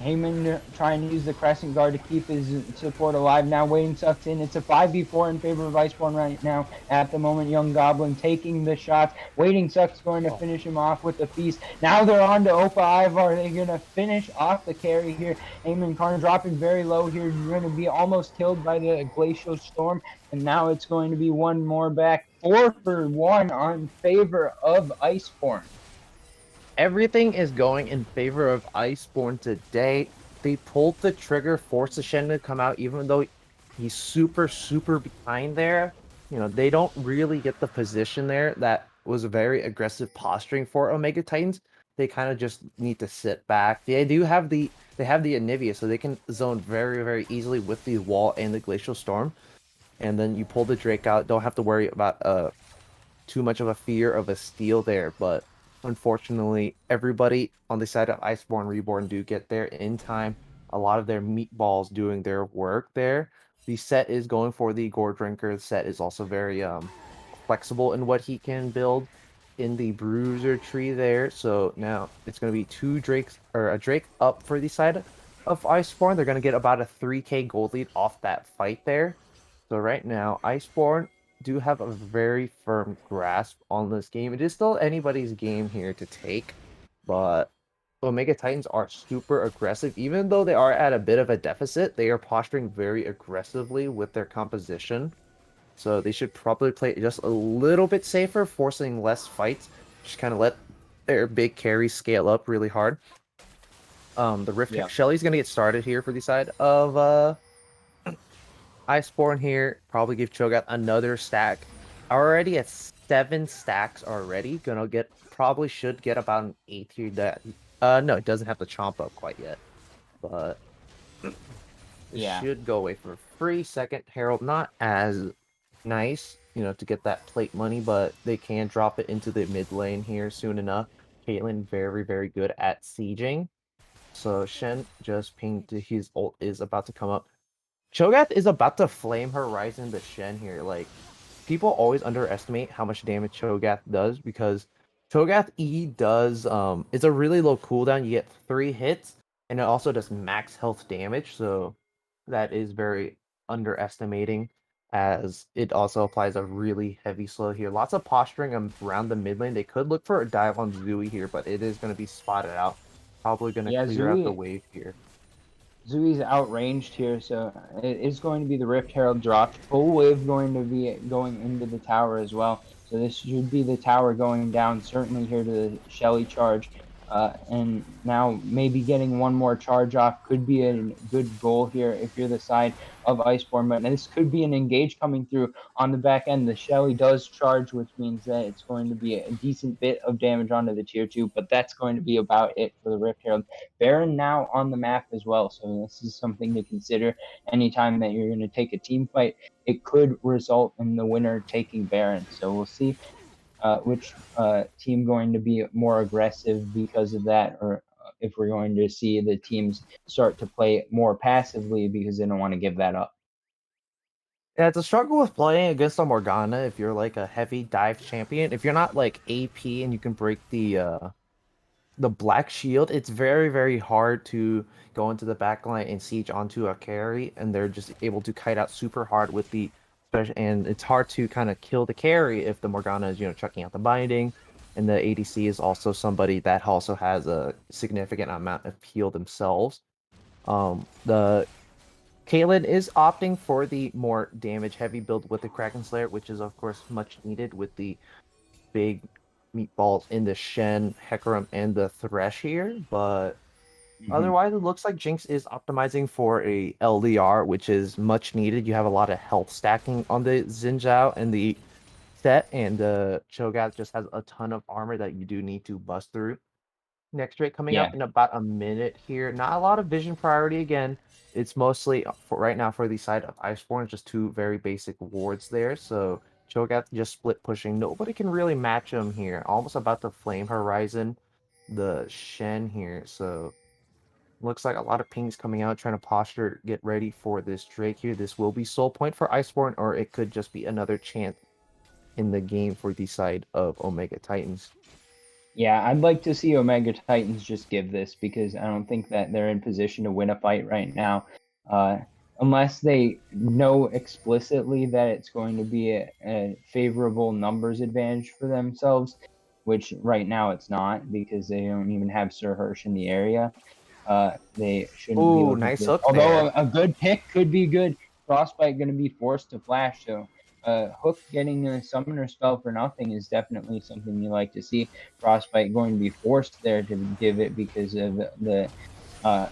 Heyman trying to use the Crescent Guard to keep his support alive. Now Wayne sucks in. It's a 5v4 in favor of Iceborn right now. At the moment, Young Goblin taking the shots. Waiting Sucks going to finish him off with the feast. Now they're on to Opa Ivar. They're going to finish off the carry here. Heyman Karn dropping very low here. You're going to be almost killed by the Glacial Storm. And now it's going to be one more back. 4-for-1 on favor of Iceborn. Everything is going in favor of Iceborn today. They pulled the trigger, forced the Shen to come out, even though he's super, super behind there. You know, they don't really get the position there. That was a very aggressive posturing for Omega Titans. They kind of just need to sit back. They have the Anivia, so they can zone very, very easily with the wall and the Glacial Storm. And then you pull the Drake out. Don't have to worry about too much of a fear of a steal there, but unfortunately, everybody on the side of Iceborn Reborn do get there in time. A lot of their meatballs doing their work there. The set is going for the Gore Drinker. The set is also very flexible in what he can build in the Bruiser tree there. So now it's going to be 2 Drakes, or a Drake up for the side of Iceborn. They're going to get about a 3k gold lead off that fight there. So right now, Iceborn do have a very firm grasp on this game. It is still anybody's game here to take, but Omega Titans are super aggressive. Even though they are at a bit of a deficit, they are posturing very aggressively with their composition. So they should probably play just a little bit safer, forcing less fights. Just kind of let their big carries scale up really hard. The Rift Shelly's going to get started here for the side of Iceborn here, probably give Cho'Gath another stack. Already at 7 stacks already. Probably should get about an 8 here. No, it doesn't have the chomp up quite yet. But should go away for free. Second Herald, not as nice, you know, to get that plate money, but they can drop it into the mid lane here soon enough. Caitlyn very, very good at sieging. So Shen just pinged, his ult is about to come up. Cho'Gath is about to flame Horizon the Shen here. Like, people always underestimate how much damage Cho'Gath does, because Cho'Gath E does, it's a really low cooldown. You get 3 hits, and it also does max health damage, so that is very underestimating, as it also applies a really heavy slow here. Lots of posturing around the mid lane. They could look for a dive on Zui here, but it is going to be spotted out. Probably going to clear out the wave here. Zui's outranged here, so it is going to be the Rift Herald dropped. Full wave going to be going into the tower as well. So this should be the tower going down, certainly here to the Shelly charge. And now maybe getting one more charge off could be a good goal here if you're the side of Iceborn. But this could be an engage coming through on the back end. The Shelly does charge, which means that it's going to be a decent bit of damage onto the tier 2, but that's going to be about it for the Rift Herald. Baron now on the map as well, so this is something to consider anytime that you're going to take a team fight. It could result in the winner taking Baron, so we'll see which team going to be more aggressive because of that, or if we're going to see the teams start to play more passively because they don't want to give that up. Yeah, it's a struggle with playing against a Morgana if you're like a heavy dive champion. If you're not like AP and you can break the black shield, it's very, very hard to go into the backline and siege onto a carry, and they're just able to kite out super hard with the and it's hard to kind of kill the carry if the Morgana is, chucking out the binding, and the ADC is also somebody that also has a significant amount of heal themselves. The Caitlyn is opting for the more damage heavy build with the Kraken Slayer, which is of course much needed with the big meatballs in the Shen, Hecarim, and the Thresh here, but otherwise it looks like Jinx is optimizing for a LDR, which is much needed. You have a lot of health stacking on the Xin Zhao and the set, and the Cho'Gath just has a ton of armor that you do need to bust through. Next rate coming Yeah. up in about a minute here. Not a lot of vision priority again. It's mostly for right now for the side of Iceborn, just two very basic wards there. So Cho'Gath just split pushing. Nobody can really match him here. Almost about to flame Horizon the Shen here. So looks like a lot of pings coming out, trying to posture, get ready for this Drake here. This will be soul point for Iceborn, or it could just be another chance in the game for the side of Omega Titans. Yeah, I'd like to see Omega Titans just give this because I don't think that they're in position to win a fight right now. Unless they know explicitly that it's going to be a favorable numbers advantage for themselves, which right now it's not because they don't even have Sir Hirsch in the area. They shouldn't be Ooh, looking nice for this. hook Although there. a good pick could be good. Frostbite going to be forced to flash, so Hook getting a summoner spell for nothing is definitely something you like to see. Frostbite going to be forced there to give it because of uh,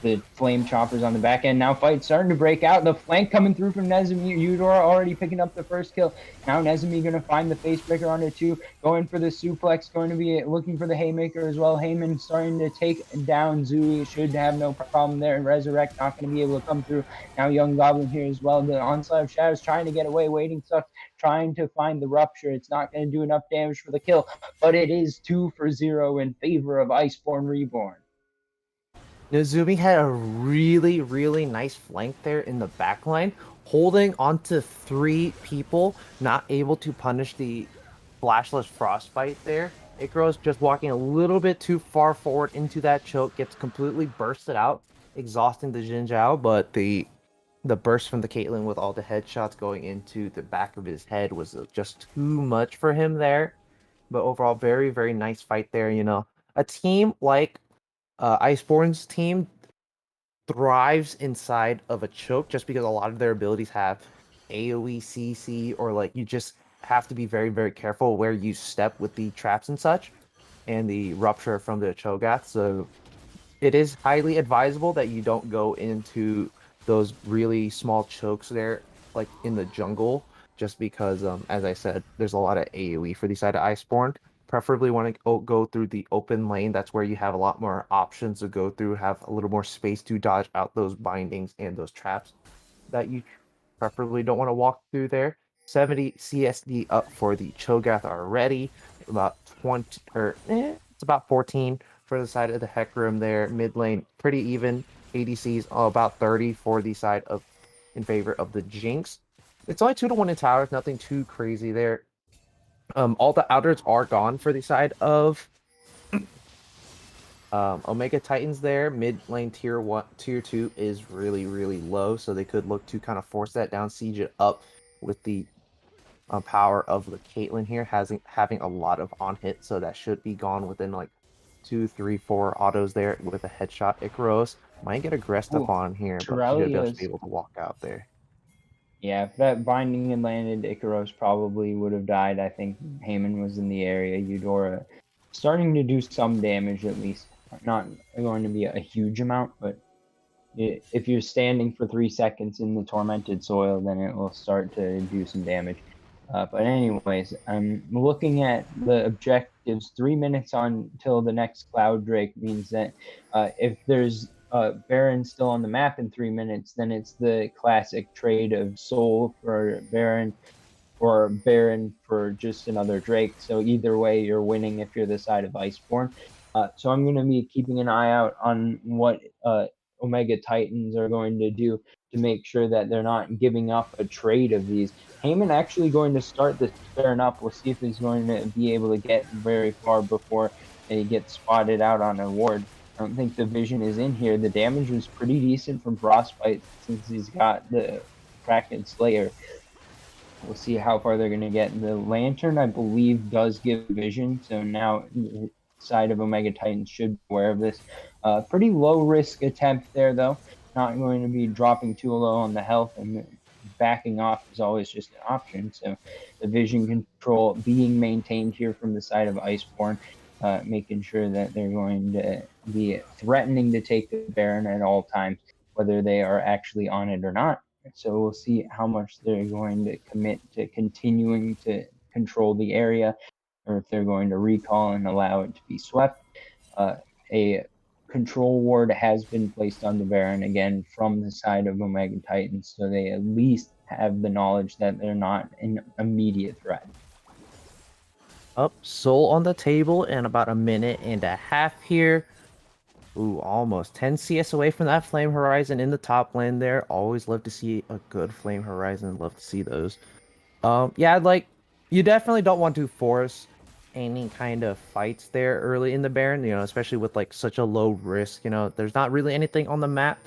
the flame choppers on the back end. Now fight starting to break out. The flank coming through from Nezumi. Eudora already picking up the first kill. Now Nezumi going to find the face breaker on it too. Going for the suplex. Going to be looking for the haymaker as well. Heyman starting to take down Zui. Should have no problem there. And Resurrect not going to be able to come through. Now Young Goblin here as well. The onslaught of shadows trying to get away. Waiting stuff. Trying to find the rupture. It's not going to do enough damage for the kill. But it is 2-0 in favor of Iceborn Reborn. Nozumi had a really, really nice flank there in the backline, holding onto three people, not able to punish the flashless frostbite there. Ikaros just walking a little bit too far forward into that choke, gets completely bursted out, exhausting the Xin Zhao, but the burst from the Caitlyn with all the headshots going into the back of his head was just too much for him there. But overall, very, very nice fight there, A team like Iceborn's team thrives inside of a choke just because a lot of their abilities have AoE, CC, or like you just have to be very, very careful where you step with the traps and such, and the rupture from the Cho'Gath. So it is highly advisable that you don't go into those really small chokes there, like in the jungle, just because, as I said, there's a lot of AoE for the side of Iceborn. Preferably want to go through the open lane. That's where you have a lot more options to go through, have a little more space to dodge out those bindings and those traps that you preferably don't want to walk through there. 70 CSD up for the Cho'Gath already. About 20, or it's about 14 for the side of the Hecarim there. Mid lane, pretty even. ADCs about 30 for the side of in favor of the Jinx. It's only 2-1 in towers, nothing too crazy there. All the outers are gone for the side of Omega Titans there. Mid lane tier 1, tier 2 is really, really low, so they could look to kind of force that down, siege it up with the power of the Caitlyn here, having a lot of on hit, so that should be gone within like 2, 3, 4 autos there with a headshot. Ikaros might get aggressed Ooh, upon here, but should just be Shirelia's. able to walk out there. Yeah, if that binding had landed, Icaros probably would have died. I think Heyman was in the area. Eudora starting to do some damage at least. Not going to be a huge amount, but if you're standing for 3 seconds in the tormented soil, then it will start to do some damage. But anyways, I'm looking at the objectives. 3 minutes until the next Cloud Drake means that if there's Baron still on the map in 3 minutes, then it's the classic trade of Soul for Baron or Baron for just another Drake. So either way, you're winning if you're the side of Iceborn. So I'm going to be keeping an eye out on what Omega Titans are going to do to make sure that they're not giving up a trade of these. Heyman actually going to start this Baron up. We'll see if he's going to be able to get very far before he gets spotted out on a ward. I don't think the vision is in here. The damage was pretty decent from Frostbite since he's got the Kraken Slayer. We'll see how far they're going to get. The Lantern, I believe, does give vision, so now the side of Omega Titans should be aware of this. Pretty low-risk attempt there, though. Not going to be dropping too low on the health, and backing off is always just an option. So the vision control being maintained here from the side of Iceborn, making sure that they're going to be threatening to take the Baron at all times, whether they are actually on it or not. So we'll see how much they're going to commit to continuing to control the area, or if they're going to recall and allow it to be swept. A control ward has been placed on the Baron again from the side of Omega Titans, so they at least have the knowledge that they're not an immediate threat. Up, Soul on the table and about a minute and a half here. Ooh, almost 10 CS away from that Flame Horizon in the top lane there. Always love to see a good Flame Horizon. Love to see those. Yeah, like, you definitely don't want to force any kind of fights there early in the Baron, especially with, like, such a low risk. There's not really anything on the map.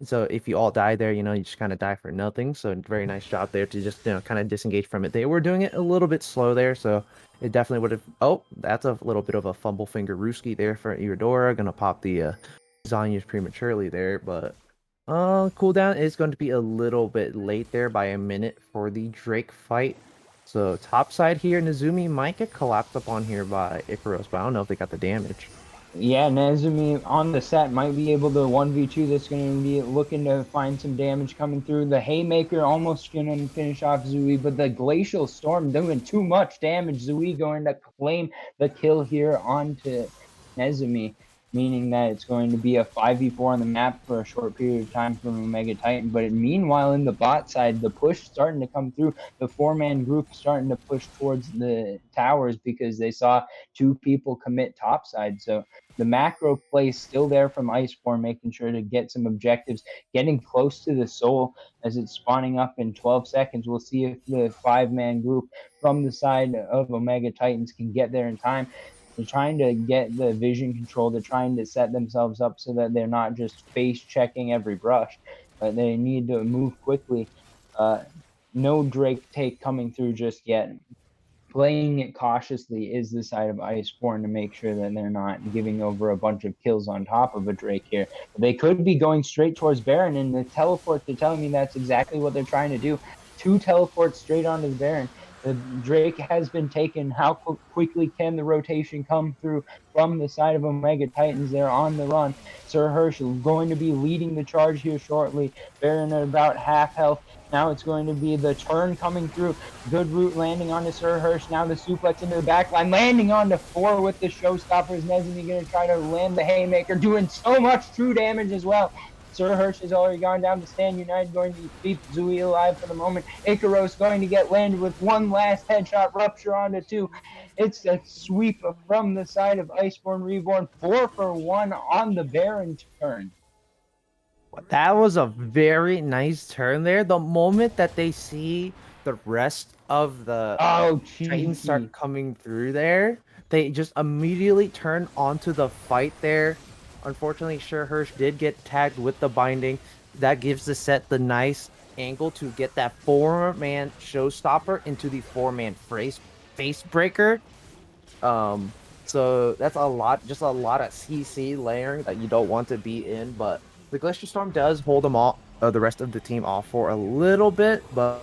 So if you all die there, you just kind of die for nothing. So very nice job there to just, kind of disengage from it. They were doing it a little bit slow there, so it definitely would have... Oh, that's a little bit of a fumble finger Rooski there for Iridora. Gonna pop the Zanya's prematurely there, but cooldown is going to be a little bit late there by a minute for the Drake fight. So top side here, Nezumi might get collapsed upon here by Icaros, but I don't know if they got the damage. Yeah, Nezumi on the set might be able to 1v2. That's going to be looking to find some damage coming through. The Haymaker almost going to finish off Zui, but the Glacial Storm doing too much damage. Zui going to claim the kill here onto Nezumi, meaning that it's going to be a 5v4 on the map for a short period of time from Omega Titan. But meanwhile, in the bot side, the push starting to come through. The 4-man group starting to push towards the towers because they saw 2 people commit topside. So the macro play still there from Iceborn, making sure to get some objectives, getting close to the soul as it's spawning up in 12 seconds. We'll see if the 5-man group from the side of Omega Titans can get there in time. They're trying to get the vision control. They're trying to set themselves up so that they're not just face checking every brush, but they need to move quickly. No Drake take coming through just yet. Playing it cautiously is the side of Iceborn to make sure that they're not giving over a bunch of kills on top of a Drake here. But they could be going straight towards Baron, and the teleports, they're telling me that's exactly what they're trying to do. 2 teleports straight onto the Baron. The Drake has been taken. How quickly can the rotation come through from the side of Omega Titans? They're on the run. Sir Hirsch going to be leading the charge here shortly. Baron at about half health. Now it's going to be the turn coming through. Good route landing onto Sir Hirsch. Now the suplex into the backline. Landing onto 4 with the showstoppers. Nezumi going to try to land the Haymaker. Doing so much true damage as well. Sir Hirsch has already gone down to Stand United, going to keep Zui alive for the moment. Icaros going to get landed with one last headshot, rupture onto 2. It's a sweep from the side of Iceborn Reborn, 4 for 1 on the Baron turn. That was a very nice turn there. The moment that they see the rest of the Titans start coming through there, they just immediately turn onto the fight there. Unfortunately, Sir Hirsch did get tagged with the binding. That gives the set the nice angle to get that 4-man showstopper into the 4-man face breaker. So that's just a lot of CC layering that you don't want to be in, but the Glacier Storm does hold them all, the rest of the team off for a little bit, but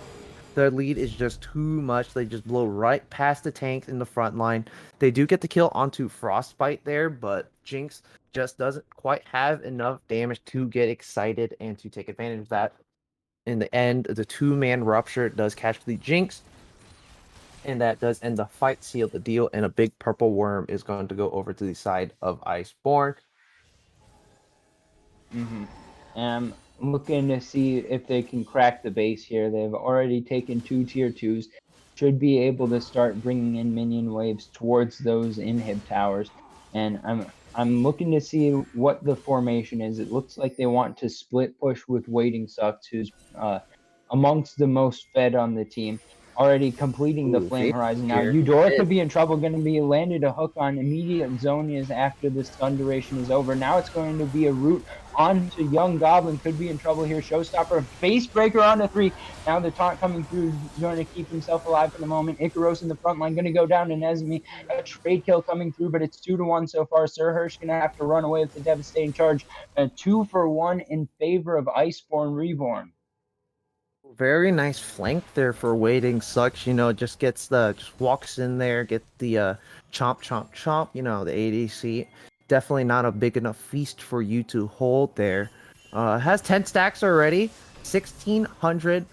Their lead is just too much. They just blow right past the tanks in the front line. They do get the kill onto Frostbite there, but Jinx just doesn't quite have enough damage to get excited and to take advantage of that. In the end, the two-man rupture does catch the Jinx, and that does end the fight, seal the deal, and a big purple worm is going to go over to the side of Iceborn. Mm-hmm. I'm looking to see if they can crack the base here. They've already taken 2 tier 2s. Should be able to start bringing in minion waves towards those inhib towers. And I'm looking to see what the formation is. It looks like they want to split push with Waiting Sucks, who's amongst the most fed on the team, already completing the Ooh, Flame Phoenix Horizon. Now, here. Eudora could be in trouble, going to be landed a hook on immediate Zonias after the stun duration is over. Now it's going to be a root onto Young Goblin, could be in trouble here. Showstopper, face breaker onto 3. Now the taunt coming through, going to keep himself alive for the moment. Icaros in the front line, going to go down to Nezmi. A trade kill coming through, but it's 2-1 so far. Sir Hirsch going to have to run away with the devastating charge. 2-for-1 in favor of Iceborn Reborn. Very nice flank there for Waiting Sucks. Just just walks in there, get the chomp chomp chomp, the ADC. Definitely not a big enough feast for you to hold there. Has 10 stacks already, 1600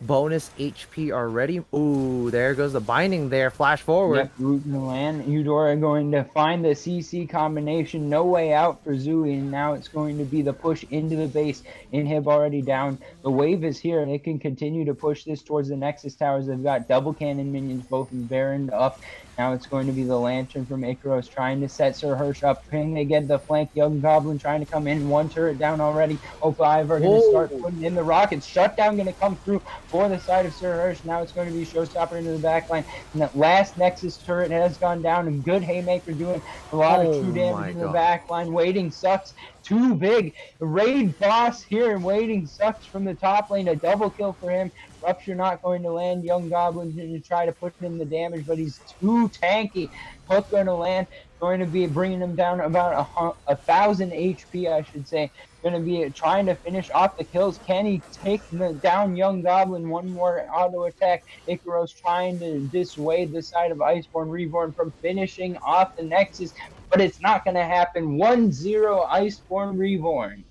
bonus HP already. Ooh, there goes the binding there. Flash forward. Yep, root in the land. Eudora going to find the CC combination. No way out for Zui, and now it's going to be the push into the base. Inhib already down. The wave is here. They can continue to push this towards the Nexus towers. They've got double cannon minions, both in Baron up. Now it's going to be the Lantern from Icaros trying to set Sir Hirsch up. Can they get the flank? Young Goblin trying to come in. One turret down already. O5 are going to start putting in the rockets. Shutdown going to come through for the side of Sir Hirsch. Now it's going to be Showstopper into the backline. And that last Nexus turret has gone down. And good Haymaker doing a lot of true damage in the back line. Waiting Sucks. Too big. Raid boss here and Waiting Sucks from the top lane. A double kill for him. Rupture not going to land. Young Goblin to try to put in the damage, but he's too tanky. Hook going to land. Going to be bringing him down about 1,000 HP, I should say. Going to be trying to finish off the kills. Can he take down Young Goblin? One more auto attack. Icaros trying to dissuade the side of Iceborn Reborn from finishing off the Nexus, but it's not going to happen. 1-0 Iceborn Reborn.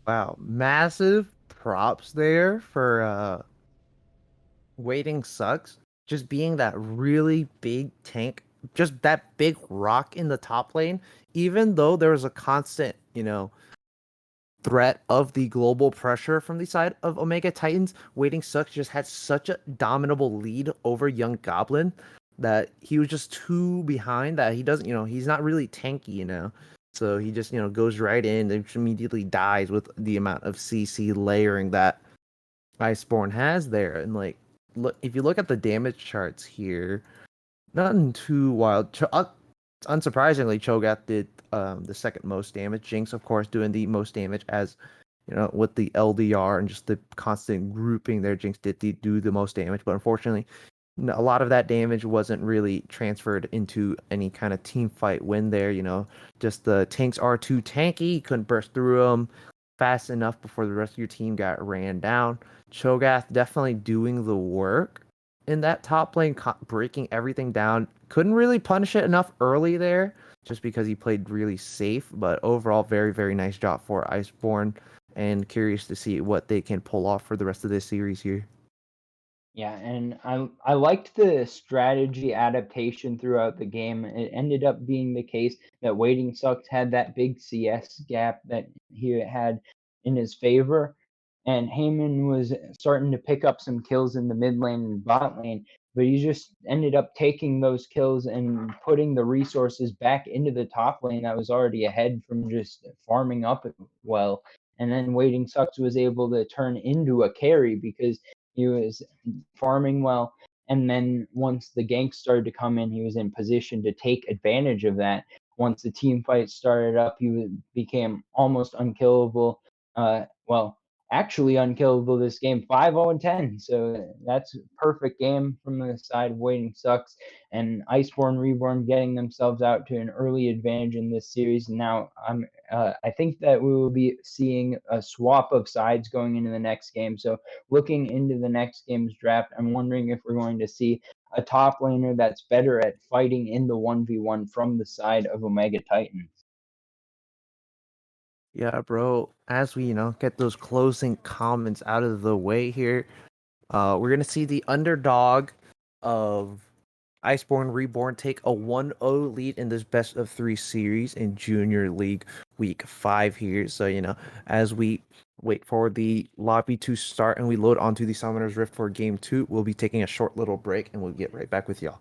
Wow, massive props there for Waiting Sucks. Just being that really big tank, just that big rock in the top lane, even though there was a constant, threat of the global pressure from the side of Omega Titans, Waiting Sucks just had such a dominable lead over Young Goblin that he was just too behind that he doesn't, he's not really tanky. So he just, goes right in and immediately dies with the amount of CC layering that Iceborn has there. And look, if you look at the damage charts here, nothing too wild. Unsurprisingly, Cho'Gath did the second most damage. Jinx, of course, doing the most damage as with the LDR and just the constant grouping there. Jinx did do the most damage, but unfortunately, a lot of that damage wasn't really transferred into any kind of team fight win there. Just the tanks are too tanky. You couldn't burst through them fast enough before the rest of your team got ran down. Cho'Gath definitely doing the work in that top lane, breaking everything down. Couldn't really punish it enough early there, just because he played really safe. But overall, very, very nice job for Iceborn, and curious to see what they can pull off for the rest of this series here. Yeah, and I liked the strategy adaptation throughout the game. It ended up being the case that Waiting Sucks had that big CS gap that he had in his favor, and Heyman was starting to pick up some kills in the mid lane and bot lane, but he just ended up taking those kills and putting the resources back into the top lane that was already ahead from just farming up well. And then Waiting Sucks was able to turn into a carry because he was farming well. And then once the ganks started to come in, he was in position to take advantage of that. Once the team fight started up, became almost unkillable. Well, actually unkillable this game, 5-0-10. So that's a perfect game from the side of Waiting Sucks. And Iceborn Reborn getting themselves out to an early advantage in this series. Now I think that we will be seeing a swap of sides going into the next game. So looking into the next game's draft, I'm wondering if we're going to see a top laner that's better at fighting in the 1v1 from the side of Omega Titans. Yeah, bro. As we, get those closing comments out of the way here, we're gonna see the underdog of Iceborn Reborn take a 1-0 lead in this best of 3 series in Junior League Week 5 here. So, as we wait for the lobby to start and we load onto the Summoner's Rift for Game 2, we'll be taking a short little break and we'll get right back with y'all.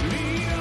Lead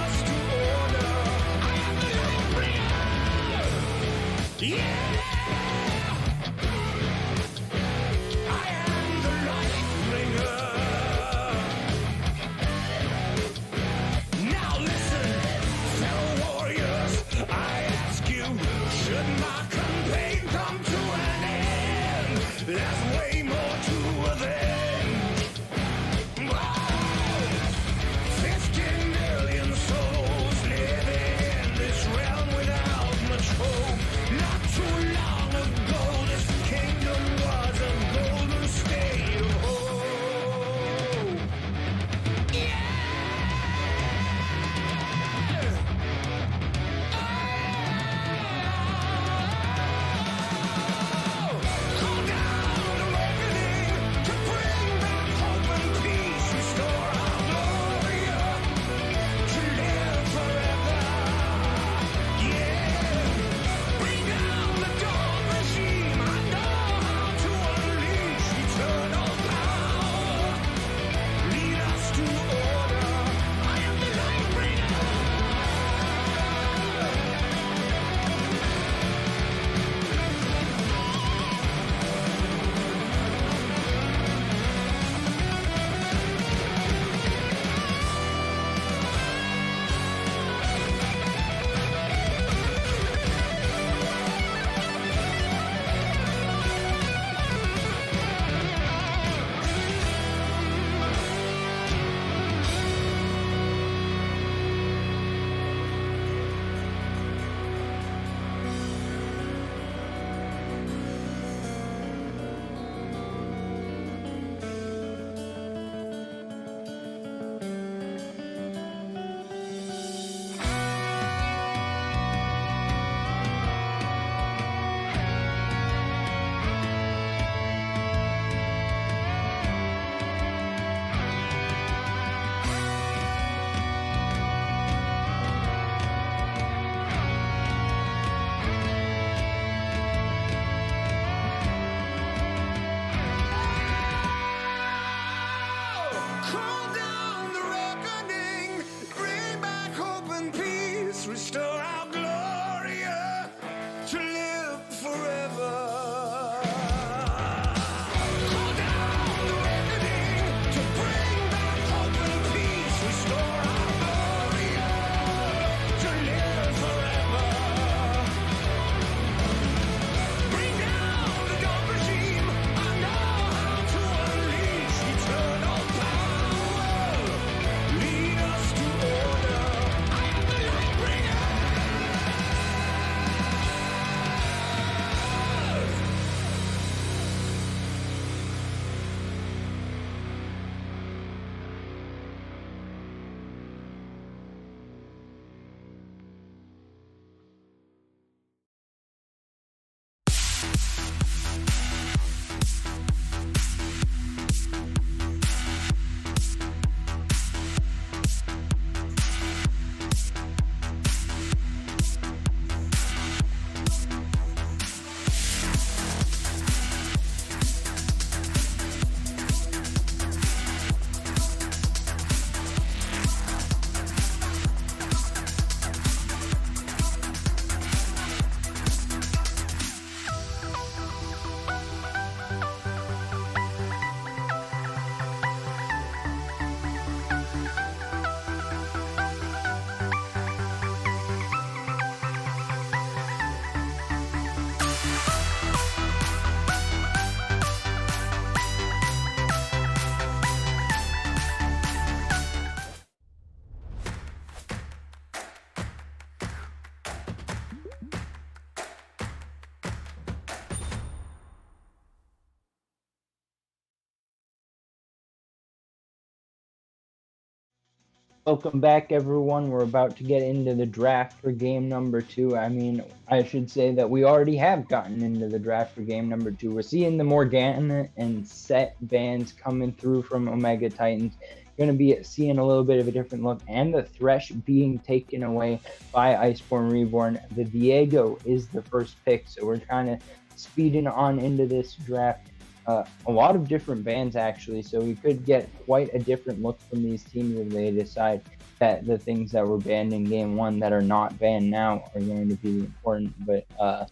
Welcome back, everyone. We're about to get into the draft for game number 2. I mean, I should say that we already have gotten into the draft for game number 2. We're seeing the Morgana and Set bands coming through from Omega Titans. Going to be seeing a little bit of a different look, and the Thresh being taken away by Iceborn Reborn. The Viego is the first pick, so we're kind of speeding on into this draft. A lot of different bans, actually, so we could get quite a different look from these teams if they decide that the things that were banned in game 1 that are not banned now are going to be important. But I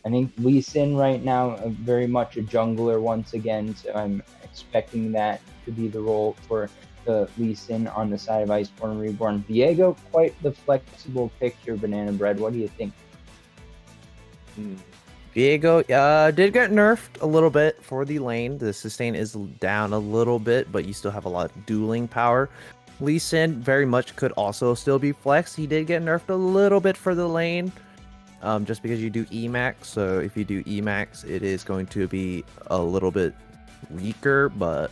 think Lee Sin right now, very much a jungler once again, so I'm expecting that to be the role for the Lee Sin on the side of Iceborn Reborn. Viego, quite the flexible pick here, Banana Bread. What do you think? Viego did get nerfed a little bit for the lane. The sustain is down a little bit, but you still have a lot of dueling power. Lee Sin very much could also still be flexed. He did get nerfed a little bit for the lane, just because you do Emax. So if you do Emax, it is going to be a little bit weaker. But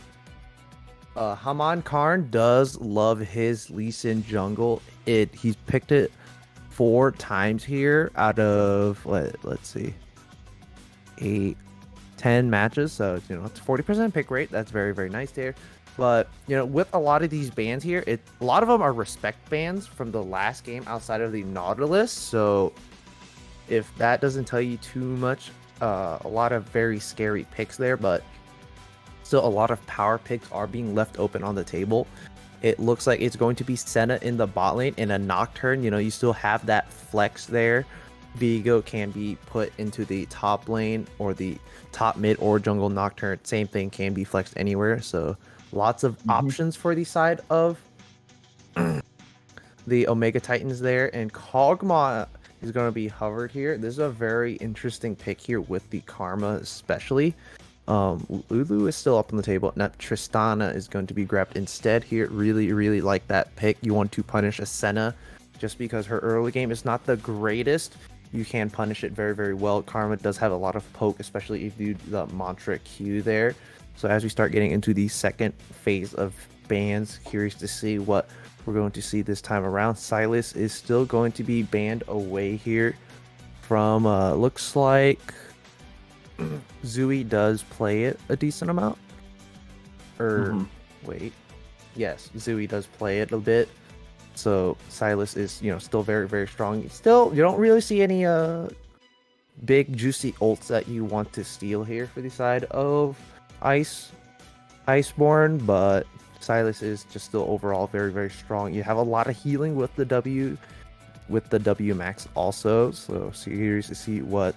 Haman Karn does love his Lee Sin jungle. He's picked it 4 times here out of let's see. 10 matches, so it's 40% pick rate. That's very, very nice there. But with a lot of these bans here, a lot of them are respect bans from the last game outside of the Nautilus. So if that doesn't tell you too much, a lot of very scary picks there, but still a lot of power picks are being left open on the table. It looks like it's going to be Senna in the bot lane in a Nocturne. You still have that flex there. Viego can be put into the top lane or the top mid or jungle Nocturne. Same thing, can be flexed anywhere. So lots of options for the side of the Omega Titans there. And Kog'Maw is going to be hovered here. This is a very interesting pick here with the Karma especially. Lulu is still up on the table. Now Tristana is going to be grabbed instead here. Really, really like that pick. You want to punish a Senna just because her early game is not the greatest. You can punish it very, very well. Karma does have a lot of poke, especially if you do the mantra Q there. So as we start getting into the second phase of bans, curious to see what we're going to see this time around. Silas is still going to be banned away here from, looks like Zooey does play it a decent amount. Wait. Yes, Zooey does play it a bit. So Silas is, still very, very strong. Still, you don't really see any big juicy ults that you want to steal here for the side of Iceborn, but Silas is just still overall very, very strong. You have a lot of healing with the W max also. So curious to see what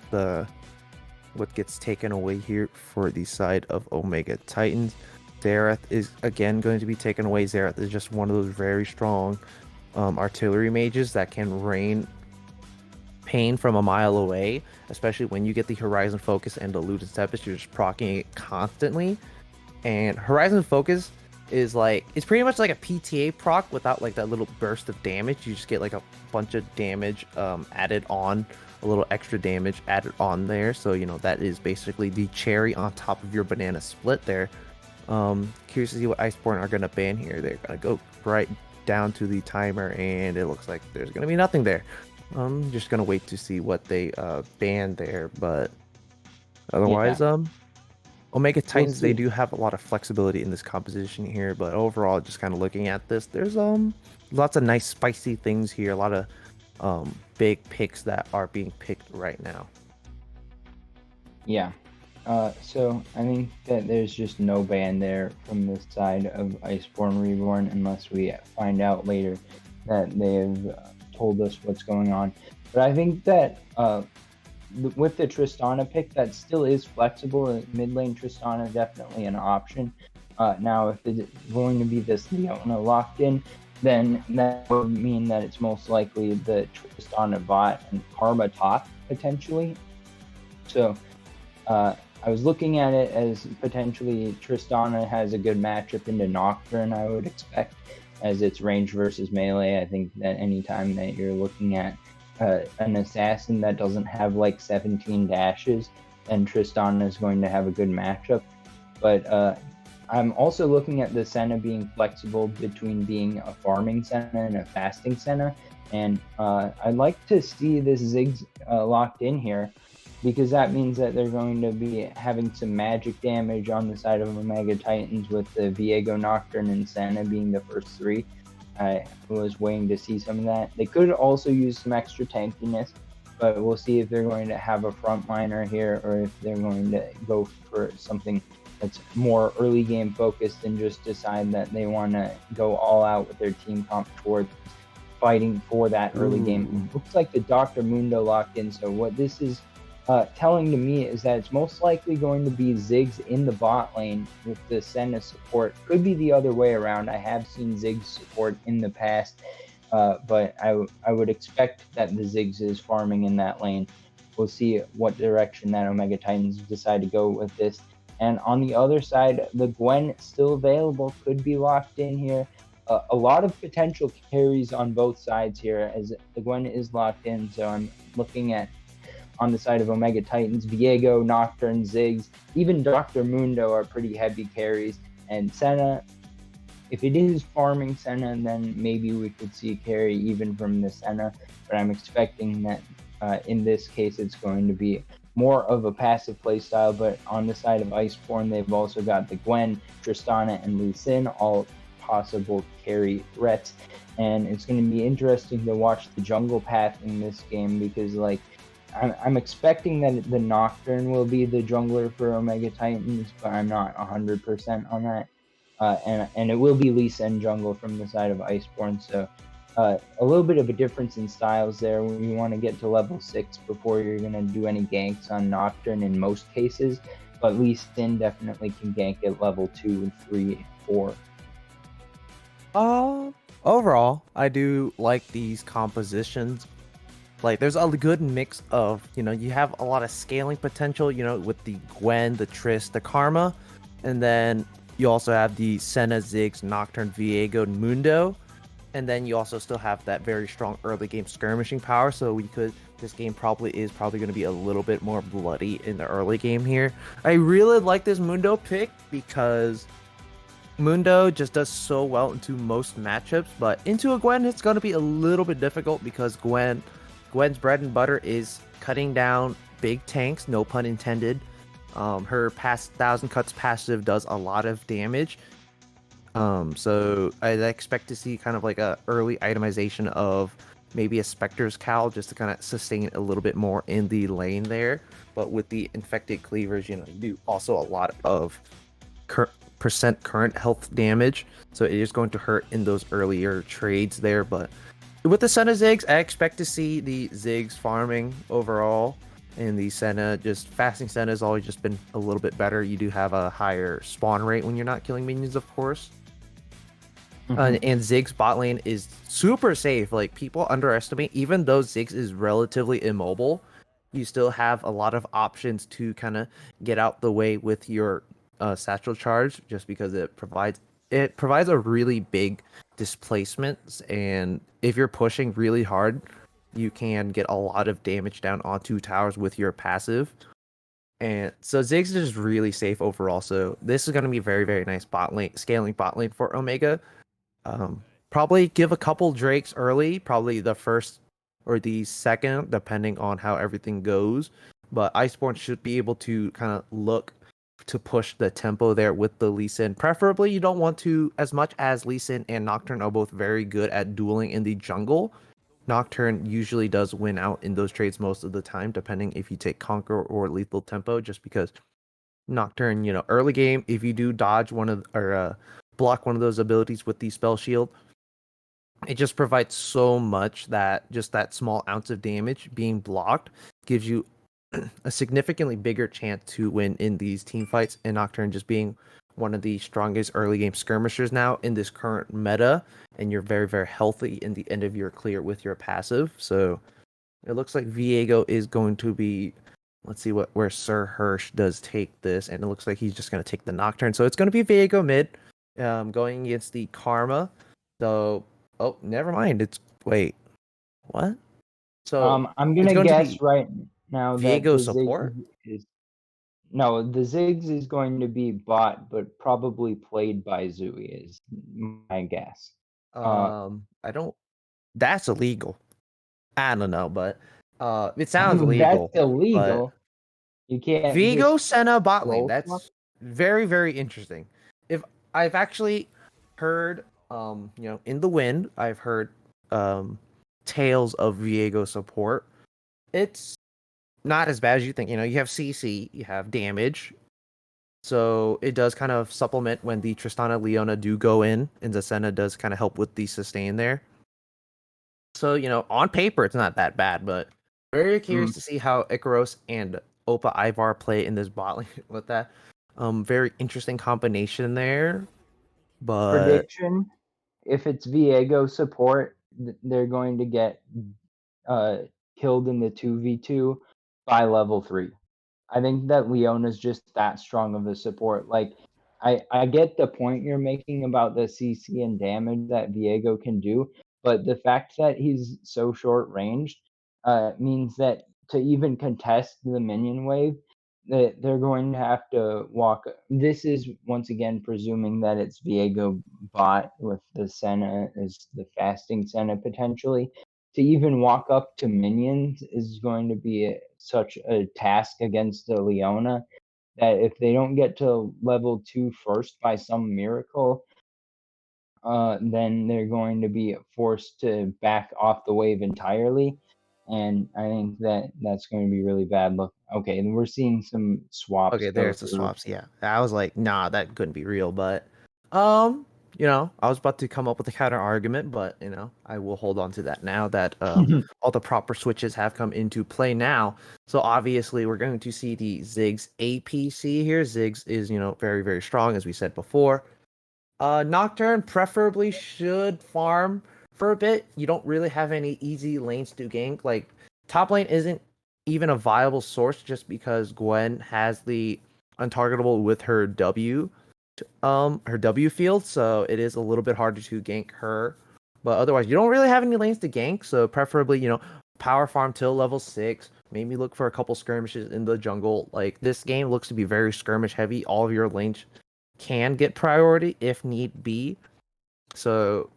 gets taken away here for the side of Omega Titans. Xerath is again going to be taken away. Xerath is just one of those very strong artillery mages that can rain pain from a mile away, especially when you get the Horizon Focus and the Looted Tempest. You're just proccing it constantly, and Horizon Focus is it's pretty much like a PTA proc without that little burst of damage. You just get a bunch of damage added on, a little extra damage added on there. So that is basically the cherry on top of your banana split there. Curious to see what Iceborn are going to ban here. They're going to go right down to the timer, and it looks like there's going to be nothing there. I'm just going to wait to see what they ban there, but otherwise, Omega Titans, they do have a lot of flexibility in this composition here, but overall, just kind of looking at this, there's lots of nice spicy things here, a lot of big picks that are being picked right now. Yeah. So I think that there's just no ban there from the side of Iceborn Reborn unless we find out later that they have told us what's going on. But I think that with the Tristana pick, that still is flexible. Mid lane Tristana is definitely an option. Now, if it's going to be this Leona locked in, then that would mean that it's most likely the Tristana bot and Karma top potentially. So I was looking at it as potentially Tristana has a good matchup into Nocturne, I would expect, as it's range versus melee. I think that anytime that you're looking at an assassin that doesn't have 17 dashes, then Tristana is going to have a good matchup. But I'm also looking at the Senna being flexible between being a farming Senna and a fasting Senna. And I'd like to see this Ziggs locked in here, because that means that they're going to be having some magic damage on the side of Omega Titans, with the Viego, Nocturne, and Senna being the first three. I was waiting to see some of that. They could also use some extra tankiness, but we'll see if they're going to have a frontliner here, or if they're going to go for something that's more early game focused and just decide that they want to go all out with their team comp towards fighting for that early game. Looks like the Dr. Mundo locked in. So what this is telling to me is that it's most likely going to be Ziggs in the bot lane with the Senna support. Could be the other way around. I have seen Ziggs support in the past, but I would expect that the Ziggs is farming in that lane. We'll see what direction that Omega Titans decide to go with this. And on the other side, the Gwen still available, could be locked in here. A lot of potential carries on both sides here, as the Gwen is locked in. So I'm looking at, on the side of Omega Titans, Viego, Nocturne, Ziggs, even Dr. Mundo are pretty heavy carries. And Senna, if it is farming Senna, then maybe we could see carry even from the Senna. But I'm expecting that in this case, it's going to be more of a passive playstyle. But on the side of Iceborn, they've also got the Gwen, Tristana, and Lee Sin, all possible carry threats. And it's going to be interesting to watch the jungle path in this game, because like I'm expecting that the Nocturne will be the jungler for Omega Titans, but I'm not 100% on that. And it will be Lisa and jungle from the side of Iceborn. So a little bit of a difference in styles there. When you want to get to level 6 before you're going to do any ganks on Nocturne in most cases, but Lee Sin definitely can gank at level 2, 3, 4. Overall, I do like these compositions. Like, there's a good mix of, you have a lot of scaling potential, with the Gwen, the Triss, the Karma, and then you also have the Senna, Ziggs, Nocturne, Viego, and Mundo, and then you also still have that very strong early game skirmishing power. So this game probably going to be a little bit more bloody in the early game here. I really like this Mundo pick because Mundo just does so well into most matchups, but into a Gwen, it's going to be a little bit difficult because Gwen's bread and butter is cutting down big tanks, no pun intended. Her past 1,000 cuts passive does a lot of damage. So I expect to see kind of like a early itemization of maybe a Spectre's Cowl just to kind of sustain it a little bit more in the lane there. But with the infected cleavers, you do also a lot of percent current health damage. So it is going to hurt in those earlier trades there. But with the Senna Ziggs, I expect to see the Ziggs farming overall. And the Senna, just fasting Senna has always just been a little bit better. You do have a higher spawn rate when you're not killing minions, of course. And Ziggs bot lane is super safe. Like, people underestimate, even though Ziggs is relatively immobile, you still have a lot of options to kind of get out the way with your satchel charge, just because it provides a really big displacement. And if you're pushing really hard, you can get a lot of damage down onto towers with your passive. And so Ziggs is just really safe overall. So this is going to be very, very nice scaling bot lane for Omega. Probably give a couple Drakes early, probably the first or the second, depending on how everything goes. But Iceborn should be able to kind of look to push the tempo there with the Lee Sin. Preferably, you don't want to, as much as Lee Sin and Nocturne are both very good at dueling in the jungle. Nocturne usually does win out in those trades most of the time, depending if you take Conquer or Lethal Tempo, just because Nocturne, early game, if you do dodge block one of those abilities with the spell shield, it just provides so much that just that small ounce of damage being blocked gives you a significantly bigger chance to win in these team fights. And Nocturne just being one of the strongest early game skirmishers now in this current meta, and you're very, very healthy in the end of your clear with your passive. So it looks like Viego is going to be, let's see where Sir Hirsch does take this, and it looks like he's just going to take the Nocturne. So it's going to be Viego mid, going against the Karma. So, oh, never mind. Wait, what? So I'm gonna guess right now that Viego the support? Ziggs is No, the Ziggs is going to be bought, but probably played by Zooey is my guess. I don't. That's illegal. I don't know, but it sounds That's illegal. But illegal. You can't just Vigo Senna bot lane. role swap. That's very, very interesting. If I've actually heard, in the wind, I've heard tales of Viego support. It's not as bad as you think. You have CC, you have damage, so it does kind of supplement when the Tristana Leona do go in, and the Senna does kind of help with the sustain there. So, on paper, it's not that bad, but very curious Mm. to see how Ikaros and Opa Ivar play in this bot lane with that. Very interesting combination there, but Prediction: if it's Viego support, they're going to get uh, killed in the 2v2 by level 3. I think that Leona's just that strong of a support. Like, I get the point you're making about the CC and damage that Viego can do, but the fact that he's so short ranged means that to even contest the minion wave, that they're going to have to walk. This is once again presuming that it's Viego bot with the Senna as the fasting Senna potentially. To even walk up to minions is going to be such a task against the Leona that if they don't get to level 2 first by some miracle, then they're going to be forced to back off the wave entirely. And I think that that's going to be really bad. Look, okay, and we're seeing some swaps okay, go there's the through. swaps. Yeah, I was like, nah, that couldn't be real. But, I was about to come up with a counter argument, but I will hold on to that now that all the proper switches have come into play now. So obviously, we're going to see the Ziggs APC here. Ziggs is very, very strong, as we said before. Nocturne preferably should farm for a bit. You don't really have any easy lanes to gank. Like, top lane isn't even a viable source just because Gwen has the untargetable with her W field, so it is a little bit harder to gank her. But otherwise, you don't really have any lanes to gank, so preferably, power farm till level 6. Maybe look for a couple skirmishes in the jungle. Like, this game looks to be very skirmish heavy. All of your lanes can get priority if need be. So,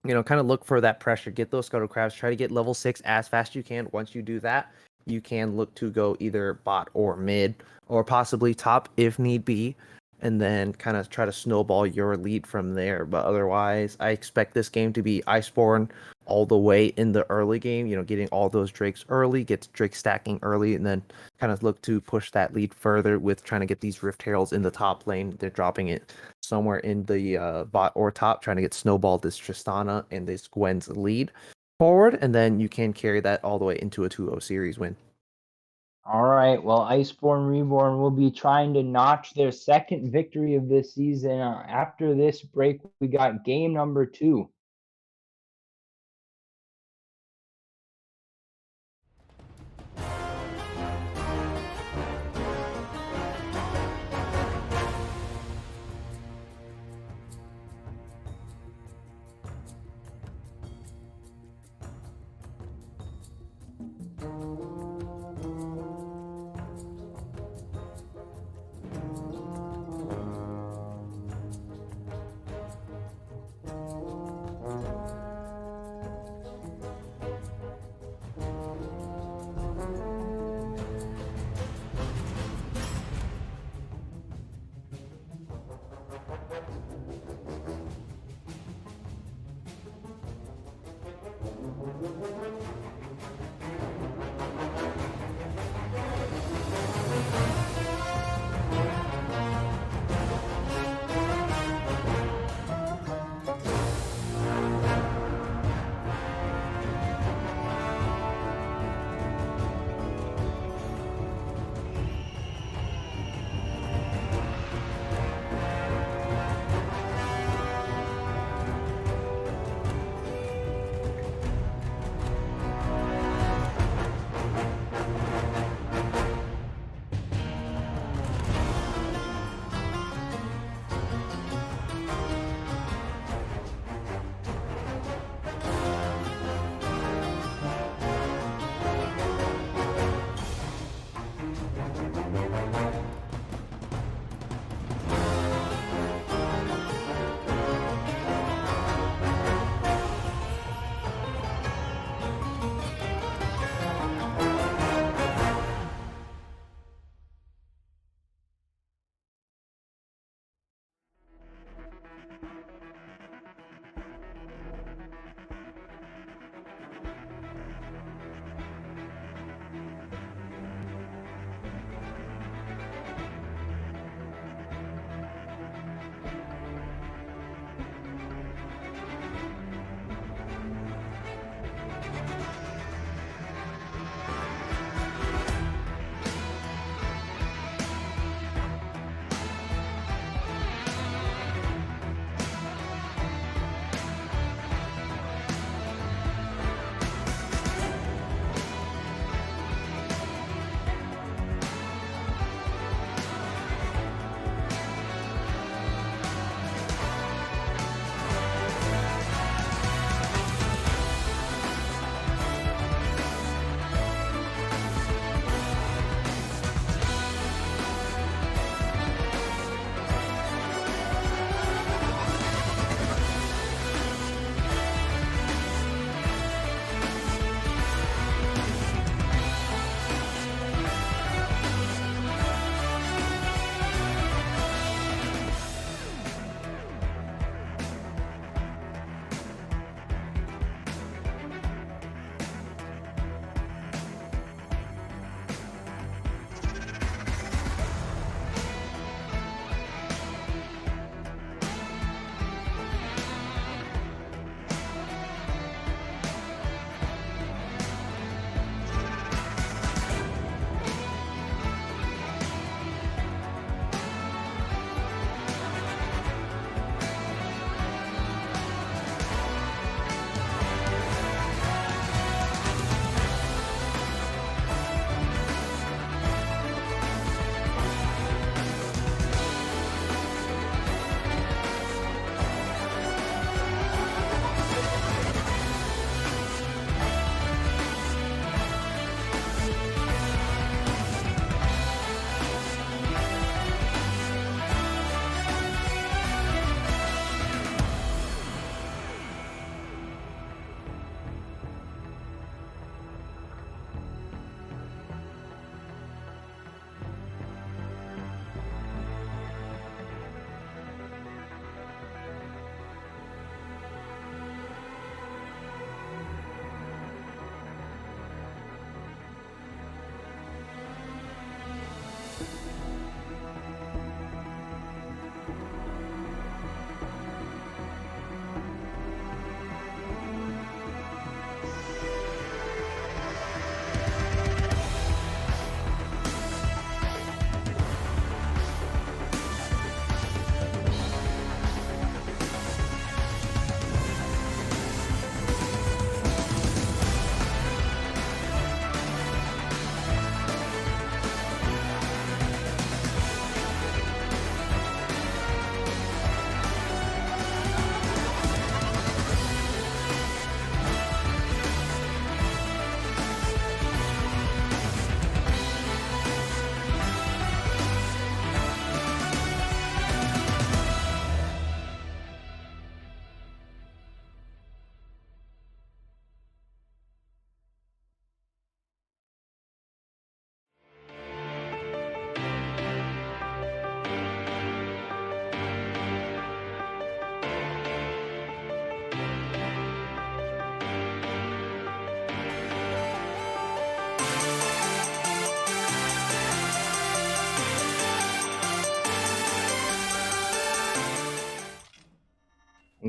kind of look for that pressure. Get those scuttle crabs. Try to get level 6 as fast as you can. Once you do that, you can look to go either bot or mid, or possibly top if need be, and then kind of try to snowball your lead from there. But otherwise, I expect this game to be Iceborn all the way in the early game. Getting all those Drakes early, get Drake stacking early, and then kind of look to push that lead further with trying to get these Rift Heralds in the top lane. They're dropping it somewhere in the bot or top, trying to get snowballed this Tristana and this Gwen's lead forward, and then you can carry that all the way into a 2-0 series win. All right. Well, Iceborn Reborn will be trying to notch their second victory of this season. After this break, we got game number 2.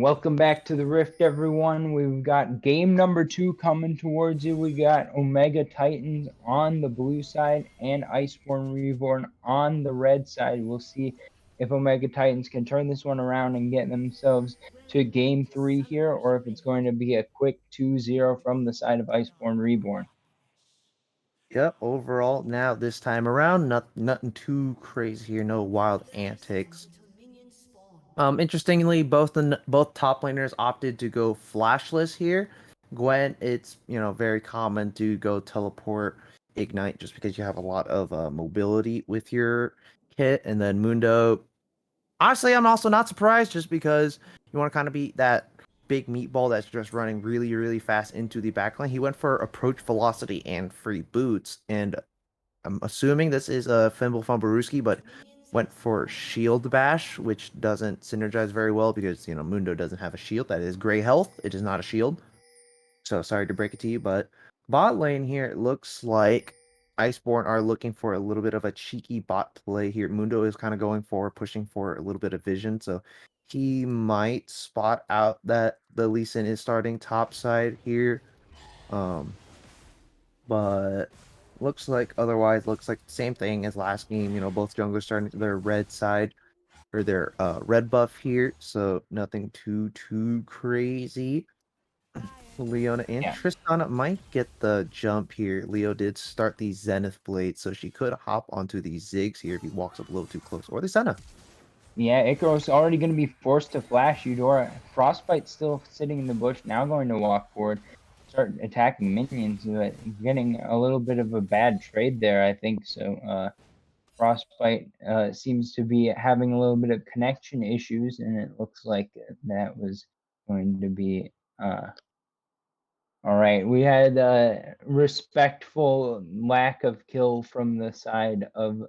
Welcome back to the Rift, everyone. We've got game number 2 coming towards you. We got Omega Titans on the blue side and Iceborn Reborn on the red side. We'll see if Omega Titans can turn this one around and get themselves to game 3 here, or if it's going to be a quick 2-0 from the side of Iceborn Reborn. Yep, overall, now this time around, nothing too crazy here, no wild antics. Interestingly, both top laners opted to go flashless here. Gwen, it's very common to go teleport ignite just because you have a lot of mobility with your kit, and then Mundo. Honestly, I'm also not surprised just because you want to kind of be that big meatball that's just running really, really fast into the backline. He went for approach velocity and free boots, and I'm assuming this is a Fimble Fumbaruski, but went for shield bash, which doesn't synergize very well because Mundo doesn't have a shield. That is gray health. It is not a shield. So sorry to break it to you, but bot lane here, it looks like Iceborn are looking for a little bit of a cheeky bot play here. Mundo is kind of going for pushing for a little bit of vision, so he might spot out that the Lee Sin is starting top side here. But looks like the same thing as last game. Both junglers starting to their red side or their red buff here, so nothing too crazy. Leona and Yeah. Tristana might get the jump here. Leo did start the Zenith Blade, so she could hop onto the Ziggs here if he walks up a little too close, or the Senna. Yeah, Icaros already going to be forced to flash Eudora. Frostbite still sitting in the bush, now going to walk forward, start attacking minions, but getting a little bit of a bad trade there, I think. So Frostbite seems to be having a little bit of connection issues, and it looks like that was going to be all right. We had a respectful lack of kill from the side of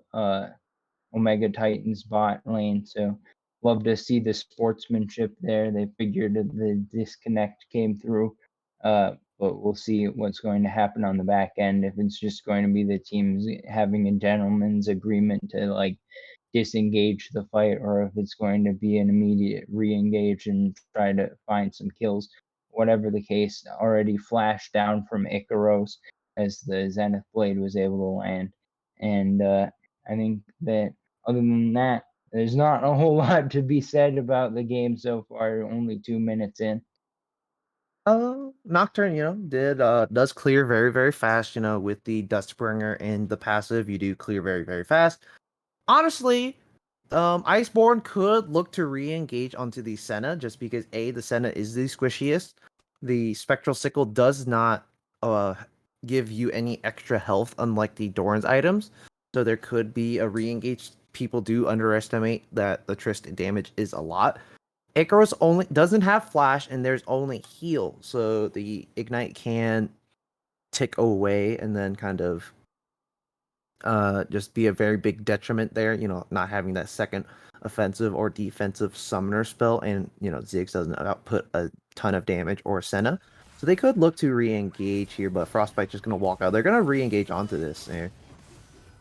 Omega Titans bot lane. So love to see the sportsmanship there. They figured that the disconnect came through. But we'll see what's going to happen on the back end. If it's just going to be the teams having a gentleman's agreement to like disengage the fight, or if it's going to be an immediate re-engage and try to find some kills. Whatever the case, already flashed down from Icaros as the Zenith Blade was able to land. And I think that other than that, there's not a whole lot to be said about the game so far. Only 2 minutes in. Nocturne, does clear very, very fast, with the Dustbringer and the passive, you do clear very, very fast. Honestly, Iceborn could look to re-engage onto the Senna just because the Senna is the squishiest. The Spectral Sickle does not give you any extra health, unlike the Doran's items. So there could be a re-engage. People do underestimate that the Trist damage is a lot. Icarus only doesn't have flash, and there's only heal, so the ignite can tick away and then kind of just be a very big detriment there, not having that second offensive or defensive summoner spell, and Ziggs doesn't output a ton of damage, or Senna. So they could look to re-engage here, but Frostbite's just gonna walk out. They're gonna re-engage onto this there.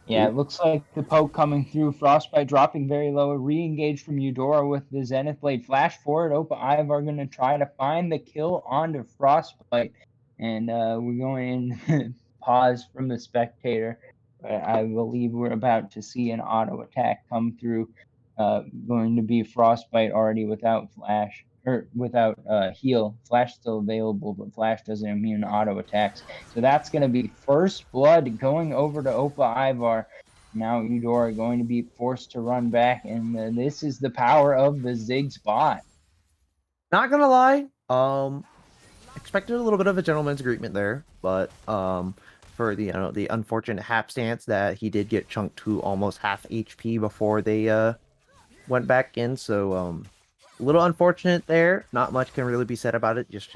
Yeah, it looks like the poke coming through. Frostbite dropping very low. Re-engage from Eudora with the Zenith Blade. Flash forward. Opa Ive are going to try to find the kill onto Frostbite. And we're going in pause from the spectator. But I believe we're about to see an auto attack come through. Going to be Frostbite already without flash. Or without heal. Flash still available, but Flash doesn't immune auto attacks. So that's going to be first blood going over to Opa Ivar. Now Eudora going to be forced to run back, and this is the power of the Ziggs bot. Not gonna lie, expected a little bit of a gentleman's agreement there, but for the unfortunate hapstance that he did get chunked to almost half HP before they went back in, so a little unfortunate there. Not much can really be said about it, just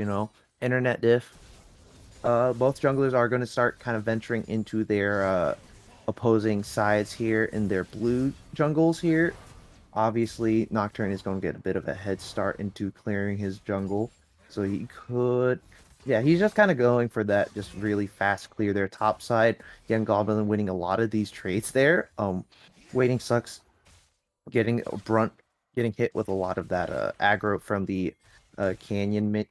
internet diff. Both junglers are going to start kind of venturing into their opposing sides here in their blue jungles here. Obviously, Nocturne is going to get a bit of a head start into clearing his jungle, so he could. Yeah, he's just kind of going for that just really fast clear there top side. Young Goblin winning a lot of these trades there. Waiting sucks, getting hit with a lot of that aggro from the cannon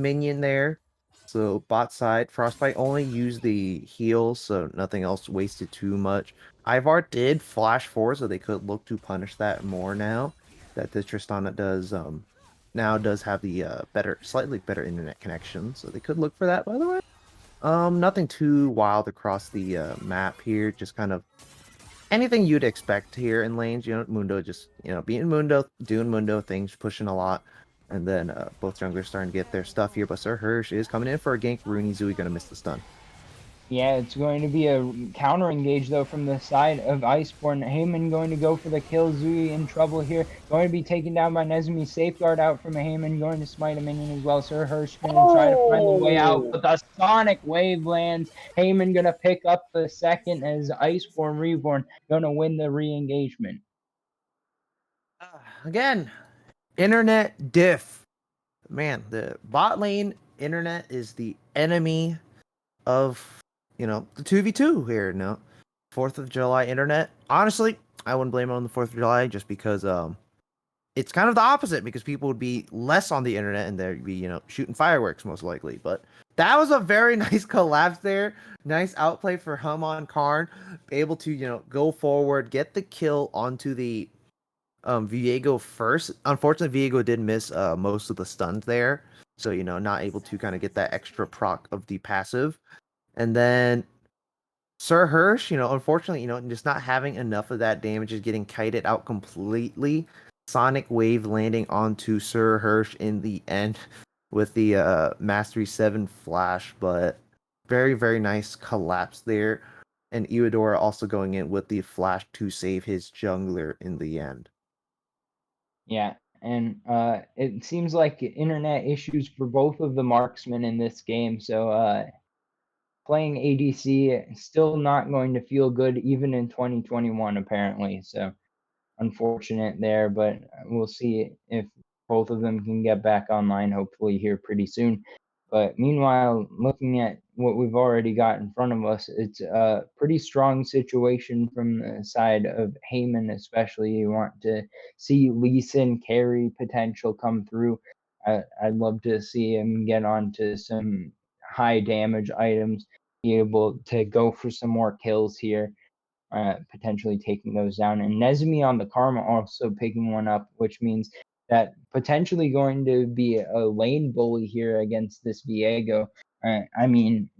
minion there. So bot side, Frostbite only used the heal, so nothing else wasted too much. Ivar did flash forward, so they could look to punish that more now that the Tristana does have the slightly better internet connection, so they could look for that. By the way, nothing too wild across the map here, just kind of anything you'd expect here in lanes. Mundo just being Mundo, doing Mundo things, pushing a lot. And then both junglers starting to get their stuff here, but Sir Hirsch is coming in for a gank. Rooney Zooey gonna miss the stun. Yeah, it's going to be a counter engage though from the side of Iceborn. Heyman going to go for the kill. Zui in trouble here. Going to be taken down by Nezumi. Safeguard out from Heyman. Going to smite a minion as well. Sir Hirsch going to try to find the way out, but the Sonic Wave lands. Heyman going to pick up the second as Iceborn Reborn going to win the re-engagement. Again, internet diff. Man, the bot lane internet is the enemy of the 2v2 here. No, 4th of July internet. Honestly, I wouldn't blame it on the 4th of July just because it's kind of the opposite because people would be less on the internet and they'd be shooting fireworks most likely. But that was a very nice collapse there. Nice outplay for Humon Karn, able to go forward, get the kill onto the Viego first. Unfortunately, Viego did miss most of the stuns there, so not able to kind of get that extra proc of the passive. And then Sir Hirsch, unfortunately, just not having enough of that damage is getting kited out completely. Sonic Wave landing onto Sir Hirsch in the end with the Mastery 7 flash, but very, very nice collapse there. And Eudora also going in with the flash to save his jungler in the end. Yeah, and it seems like internet issues for both of the marksmen in this game. So playing ADC still not going to feel good even in 2021 apparently. So unfortunate there, but we'll see if both of them can get back online hopefully here pretty soon. But meanwhile, looking at what we've already got in front of us, it's a pretty strong situation from the side of Heyman, especially. You want to see Lee Sin carry potential come through. I'd love to see him get onto some high damage items, be able to go for some more kills here, potentially taking those down. And Nezumi on the Karma also picking one up, which means that potentially going to be a lane bully here against this Viego. I mean,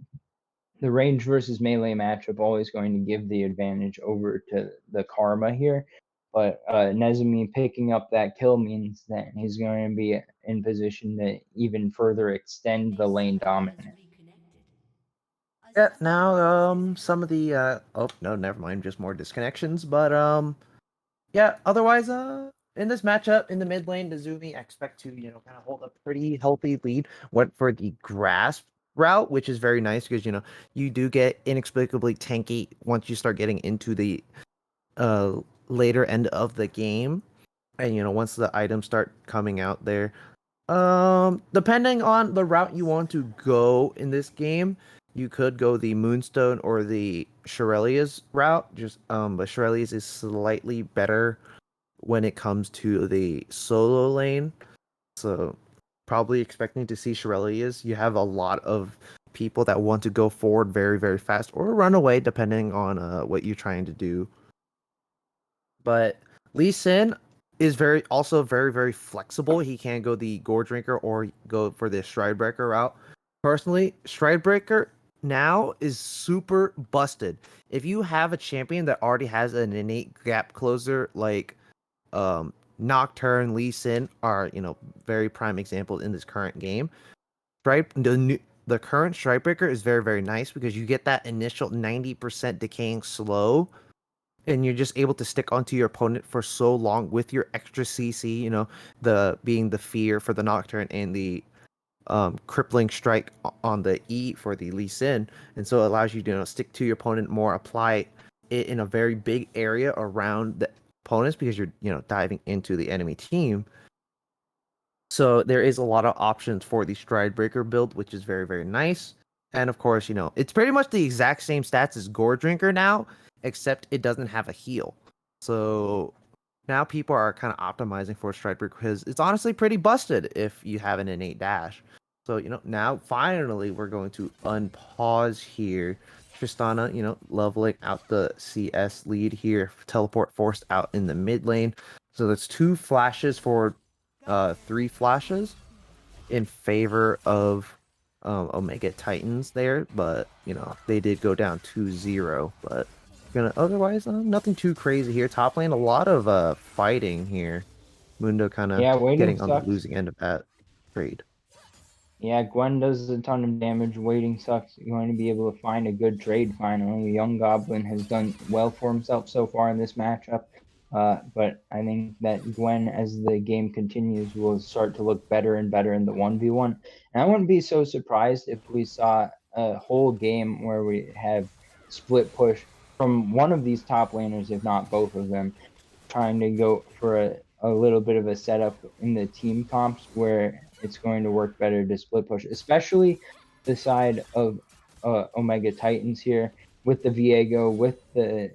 the range versus melee matchup always going to give the advantage over to the Karma here. But Nezumi picking up that kill means that he's going to be in position to even further extend the lane dominance. Yeah, now some of the oh no, never mind, just more disconnections. But yeah, otherwise in this matchup in the mid lane, the Zumi I expect to kind of hold a pretty healthy lead. Went for the grasp route, which is very nice because you do get inexplicably tanky once you start getting into the later end of the game, and once the items start coming out there. Depending on the route you want to go in this game, you could go the Moonstone or the Shirelia's route. But Shirelia's is slightly better when it comes to the solo lane. So probably expecting to see Shirelia's. You have a lot of people that want to go forward very, very fast or run away depending on what you're trying to do. But Lee Sin is also very, very flexible. He can go the Gore Drinker or go for the Stride Breaker route. Personally, Stride Breaker now is super busted. If you have a champion that already has an innate gap closer like Nocturne, Lee Sin are very prime examples in this current game. The current Stride Breaker is very, very nice because you get that initial 90% decaying slow and you're just able to stick onto your opponent for so long with your extra CC, the being the fear for the Nocturne and the crippling strike on the E for the Lee Sin. And so it allows you to stick to your opponent more, apply it in a very big area around the opponents because you're diving into the enemy team. So there is a lot of options for the Stride Breaker build, which is very, very nice. And of course, it's pretty much the exact same stats as Gore Drinker now, except it doesn't have a heal. So now people are kind of optimizing for Striper because it's honestly pretty busted if you have an innate dash. So, now finally we're going to unpause here. Tristana, leveling out the CS lead here. Teleport forced out in the mid lane. So that's 2 flashes for 3 flashes in favor of Omega Titans there, but they did go down 2-0. But otherwise nothing too crazy here. Top lane, a lot of fighting here. Mundo kind of Yeah, waiting getting on the sucks. losing end of that trade. Yeah, Gwen does a ton of damage. Waiting sucks. You're going to be able to find a good trade finally. Young Goblin has done well for himself so far in this matchup. But I think that Gwen, as the game continues, will start to look better and better in the 1v1. And I wouldn't be so surprised if we saw a whole game where we have split push from one of these top laners, if not both of them, trying to go for a little bit of a setup in the team comps where it's going to work better to split push, especially the side of Omega Titans here with the Viego, with the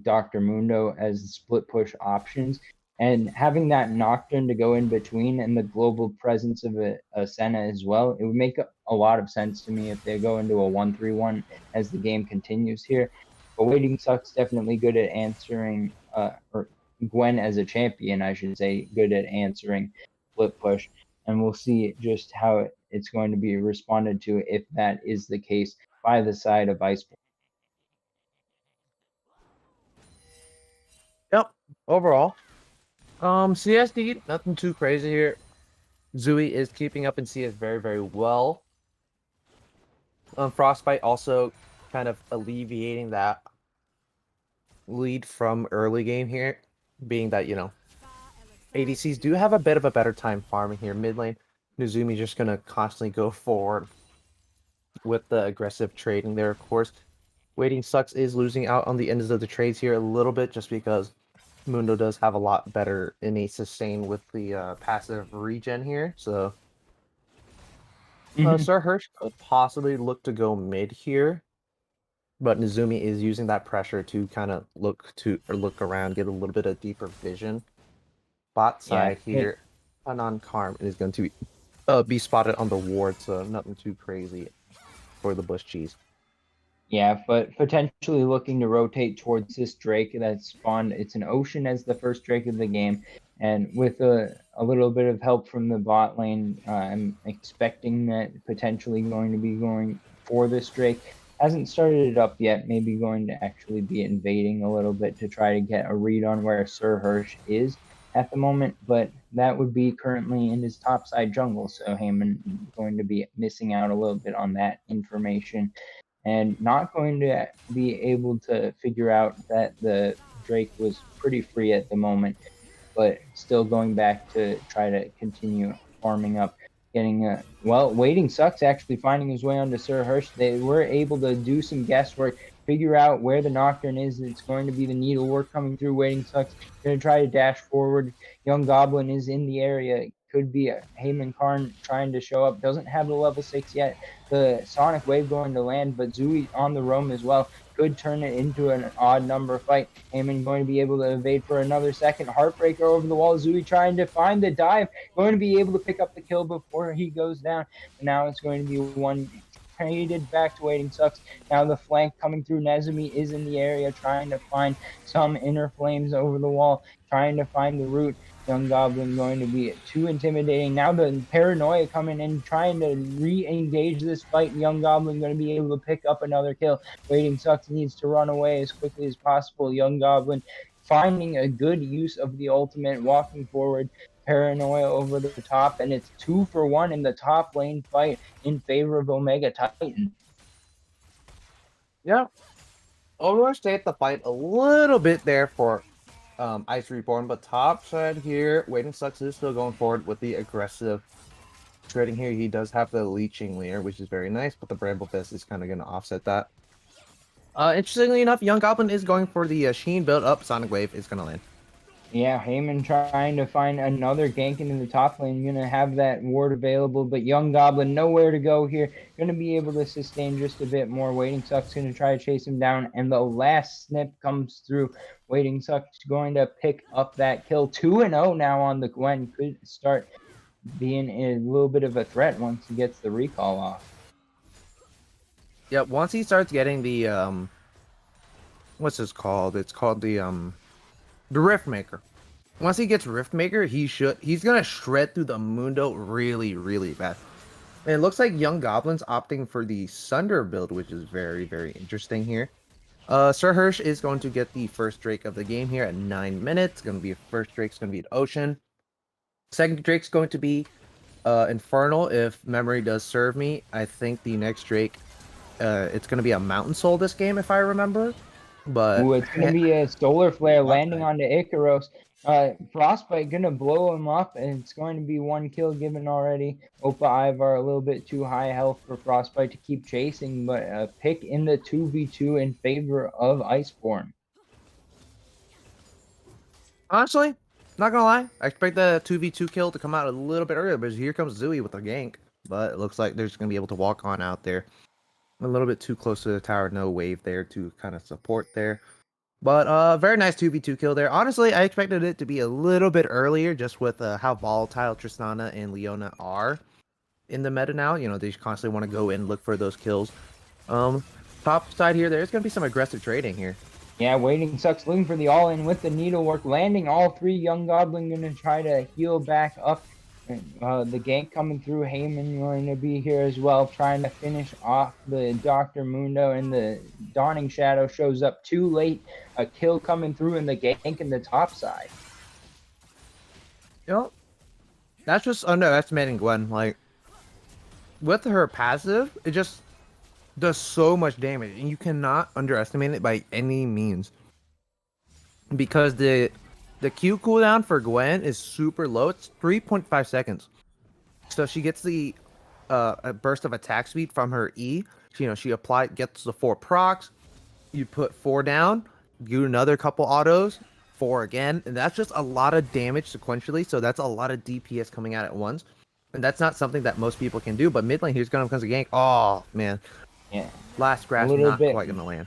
Dr. Mundo as split push options. And having that Nocturne to go in between and the global presence of a Senna as well, it would make a lot of sense to me if they go into a 1-3-1 as the game continues here. But Waiting Sucks definitely good at answering, or Gwen as a champion, I should say, good at answering flip push. And we'll see just how it's going to be responded to if that is the case by the side of Iceborn. Yep. Overall, CSD, nothing too crazy here. Zui is keeping up in CS very, very well. Frostbite also kind of alleviating that lead from early game here, being that, ADCs do have a bit of a better time farming here. Mid lane, Nuzumi just going to constantly go forward with the aggressive trading there, of course. Waiting Sucks is losing out on the ends of the trades here a little bit just because Mundo does have a lot better innate sustain with the passive regen here. So Sir Hirsch could possibly look to go mid here, but Nizumi is using that pressure to kind of look around, get a little bit of deeper vision. Bot Yeah, side here, Anon Karm is going to be spotted on the ward, so nothing too crazy for the Bush Cheese. yeah, but potentially looking to rotate towards this Drake that spawned. It's an Ocean as the first Drake of the game, and with a little bit of help from the bot lane, I'm expecting that potentially going to be going for this Drake. Hasn't started it up yet. Maybe going to actually be invading a little bit to try to get a read on where Sir Hirsch is at the moment, but that would be currently in his topside jungle. So Heyman going to be missing out a little bit on that information and not going to be able to figure out that the Drake was pretty free at the moment, but still going back to try to continue farming up, getting Waiting Sucks actually finding his way onto Sir Hirsch. They were able to do some guesswork, figure out where the Nocturne is. It's going to be the needlework coming through. Waiting Sucks going to try to dash forward. Young Goblin is in the area. Could be a Heyman Karn trying to show up. Doesn't have the level 6 yet. The Sonic Wave going to land, but Zui on the roam as well. Could turn it into an odd number fight. Heyman going to be able to evade for another second. Heartbreaker over the wall. Zui trying to find the dive. Going to be able to pick up the kill before he goes down. And now it's going to be one traded back to Waiting Sucks. Now the flank coming through. Nezumi is in the area trying to find some inner flames over the wall. Trying to find the root. Young Goblin going to be too intimidating. Now the paranoia coming in, trying to re-engage this fight. Young Goblin going to be able to pick up another kill. Waiting Sucks needs to run away as quickly as possible. Young Goblin finding a good use of the ultimate, walking forward. Paranoia over the top, and it's 2-for-1 in the top lane fight in favor of Omega Titan. Yeah. Overall, stay at the fight a little bit there for Ice Reborn, but top side here, Waiting Sucks is still going forward with the aggressive trading here. He does have the leeching layer, which is very nice, but the Bramble Fist is kind of going to offset that. Interestingly enough, Young Goblin is going for the Sheen build up. Sonic Wave is going to land. Yeah, Heyman trying to find another gank into the top lane. Gonna have that ward available, but Young Goblin nowhere to go here. Gonna be able to sustain just a bit more. Waiting Suck's gonna try to chase him down, and the last snip comes through. Waiting Suck's going to pick up that kill. 2-0 now on the Gwen. Could start being a little bit of a threat once he gets the recall off. Yep, once he starts getting the what's this called? It's called the Rift Maker. Once he gets Rift Maker, he's gonna shred through the Mundo really, really bad. And it looks like Young Goblin's opting for the Sunder build, which is very, very interesting here. Sir Hirsch is going to get the first Drake of the game here at 9 minutes. Going to be a first Drake's going to be an Ocean. Second Drake's going to be Infernal, if memory does serve me. I think the next Drake, it's going to be a Mountain Soul this game, if I remember. But Ooh, it's gonna be a solar flare landing onto Icaros. Frostbite gonna blow him up, and it's going to be one kill given already. Opa Ivar a little bit too high health for Frostbite to keep chasing, but a pick in the 2v2 in favor of Iceborn. honestly, not gonna lie, I expect the 2v2 kill to come out a little bit earlier, but here comes Zooey with a gank. But it looks like they're just gonna be able to walk on out there. A little bit too close to the tower, no wave there to kind of support there. But very nice 2v2 kill there. Honestly, I expected it to be a little bit earlier just with how volatile Tristana and Leona are in the meta now. You know, they constantly want to go in and look for those kills. Top side here, there's going to be some aggressive trading here. Yeah, Waiting Sucks looking for the all-in with the needlework, landing all three. Young Goblin gonna try to heal back up. The gank coming through. Heyman going to be here as well, trying to finish off the Dr. Mundo, and the Dawning Shadow shows up too late. A kill coming through in the gank in the top side. You know, that's just underestimating Gwen. Like, with her passive, it just does so much damage, and you cannot underestimate it by any means. Because the Q cooldown for Gwen is super low. It's 3.5 seconds. So she gets the a burst of attack speed from her E. She gets the 4 procs. You put 4 down, do another couple autos, 4 again, and that's just a lot of damage sequentially. So that's a lot of DPS coming out at once, and that's not something that most people can do. But mid lane, here's gonna comes a gank. Oh man, Yeah, last grass not quite gonna land.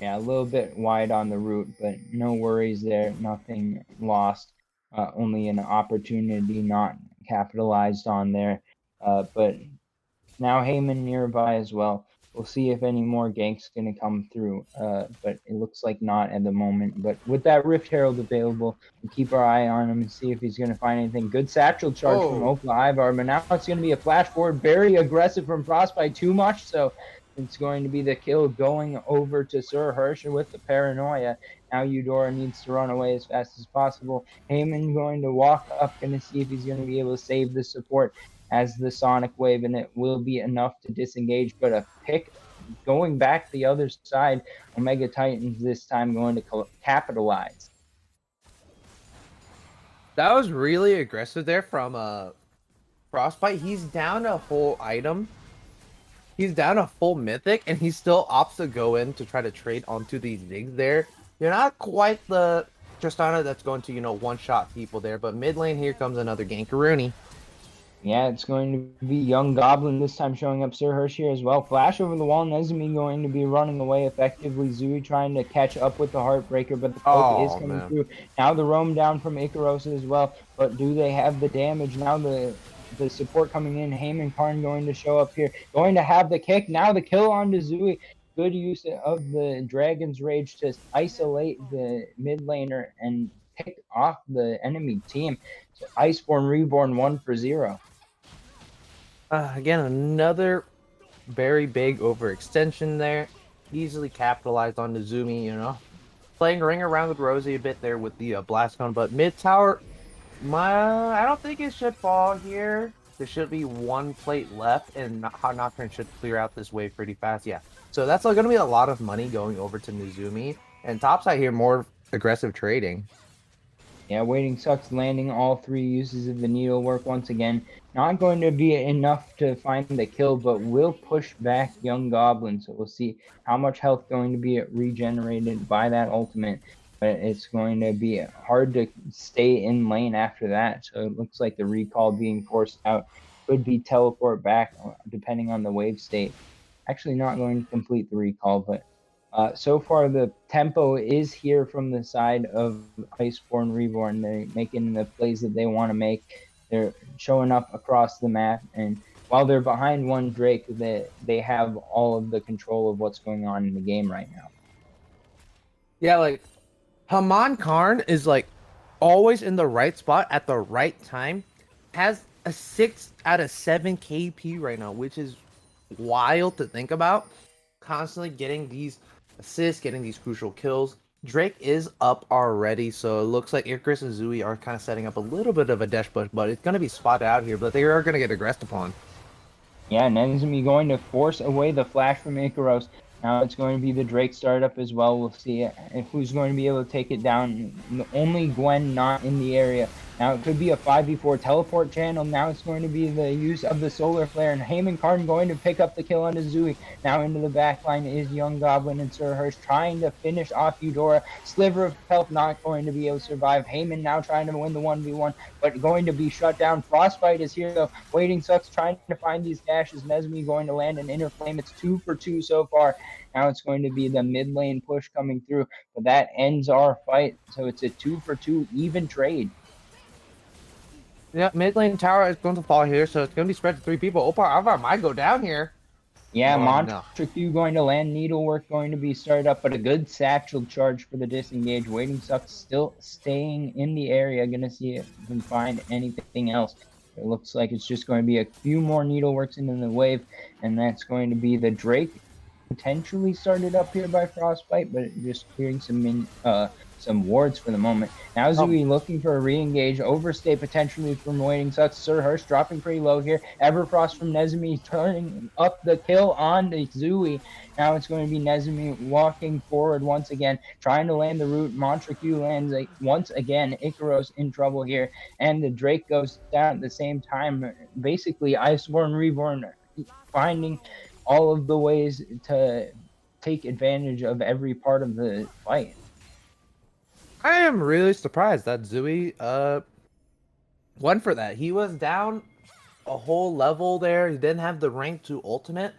Yeah, a little bit wide on the route, but no worries there. Nothing lost. Only an opportunity not capitalized on there. But now Heyman nearby as well. We'll see if any more ganks going to come through. But it looks like not at the moment. But with that Rift Herald available, we'll keep our eye on him and see if he's going to find anything. Good satchel charge from Opa Ivar, but now it's going to be a flash forward. Very aggressive from Frostbite, too much so. It's going to be the kill going over to Sir Hirsch with the paranoia. Now Eudora needs to run away as fast as possible. Heyman going to walk up, going to see if he's going to be able to save the support as the Sonic Wave, and it will be enough to disengage. But a pick going back the other side. Omega Titans this time going to capitalize. That was really aggressive there from Frostbite. He's down a whole item. He's down a full mythic, and he still opts to go in to try to trade onto these Ziggs there. You're not quite the Tristana that's going to, one-shot people there, but mid lane, here comes another Gankaroonie. Yeah, it's going to be Young Goblin this time showing up. Sir Hirsch here as well. Flash over the wall. Nezumi going to be running away effectively. Zooey trying to catch up with the Heartbreaker, but the poke is coming through. Now the roam down from Icaros as well, but do they have the damage? Now the support coming in. Heyman Karn going to show up here. Going to have the kick. Now the kill onto Zooey. Good use of the Dragon's Rage to isolate the mid laner and pick off the enemy team. So Iceborn Reborn 1-0. Again, another very big overextension there. Easily capitalized on Nezumi, Playing ring around with Rosie a bit there with the blast cone, but mid tower, I don't think it should fall here. There should be one plate left, and Nocturne should clear out this wave pretty fast. Yeah, so that's going to be a lot of money going over to Nezumi. And topside here, more aggressive trading. Yeah, Waiting Sucks landing all 3 uses of the needlework once again. Not going to be enough to find the kill, but will push back Young Goblin. So we'll see how much health going to be regenerated by that ultimate. it's going to be hard to stay in lane after that. So it looks like the recall being forced out could be teleport back depending on the wave state. Actually, not going to complete the recall, but so far the tempo is here from the side of Iceborn Reborn. They're making the plays that they want to make. They're showing up across the map, and while they're behind one Drake, they have all of the control of what's going on in the game right now. Yeah, like Haman Karn is like always in the right spot at the right time. Has a 6 out of 7 KP right now, which is wild to think about. Constantly getting these assists, getting these crucial kills. Drake is up already, so it looks like Icarus and Zui are kind of setting up a little bit of a dash push, but it's going to be spotted out here, but they are going to get aggressed upon. Yeah, Nenzumi going to force away the flash from Icaros. Now it's going to be the Drake startup as well. We'll see who's going to be able to take it down. Only Gwen not in the area. Now it could be a 5v4 teleport channel. Now it's going to be the use of the solar flare. And Heyman Karn going to pick up the kill on Zui. Now into the backline is Young Goblin and Sir Hirsch trying to finish off Eudora. Sliver of health not going to be able to survive. Heyman now trying to win the 1v1, but going to be shut down. Frostbite is here though. Waiting Sucks trying to find these dashes. Nezmi going to land an inner flame. It's 2 for 2 so far. Now it's going to be the mid lane push coming through, but that ends our fight. So it's a 2 for 2 even trade. Yeah, mid lane tower is going to fall here, so it's going to be spread to 3 people. Opar Alvar might go down here. Yeah, Mantra Q going to land, Needlework going to be started up, but a good satchel charge for the disengage. Waiting Sucks still staying in the area. Gonna see if we can find anything else. It looks like it's just going to be a few more Needleworks into the wave, and that's going to be the Drake potentially started up here by Frostbite, but just clearing some wards for the moment. Now Zui looking for a re-engage, overstay potentially from Waiting Sucks. Sir Hirsch dropping pretty low here. Everfrost from Nezumi turning up the kill on the Zui. Now it's going to be Nezumi walking forward once again, trying to land the root. Mantra Q lands once again. Icaros in trouble here, and the Drake goes down at the same time. Basically, Iceborn Reborn finding all of the ways to take advantage of every part of the fight. I am really surprised that Zui went for that. He was down a whole level there. He didn't have the rank 2 ultimate.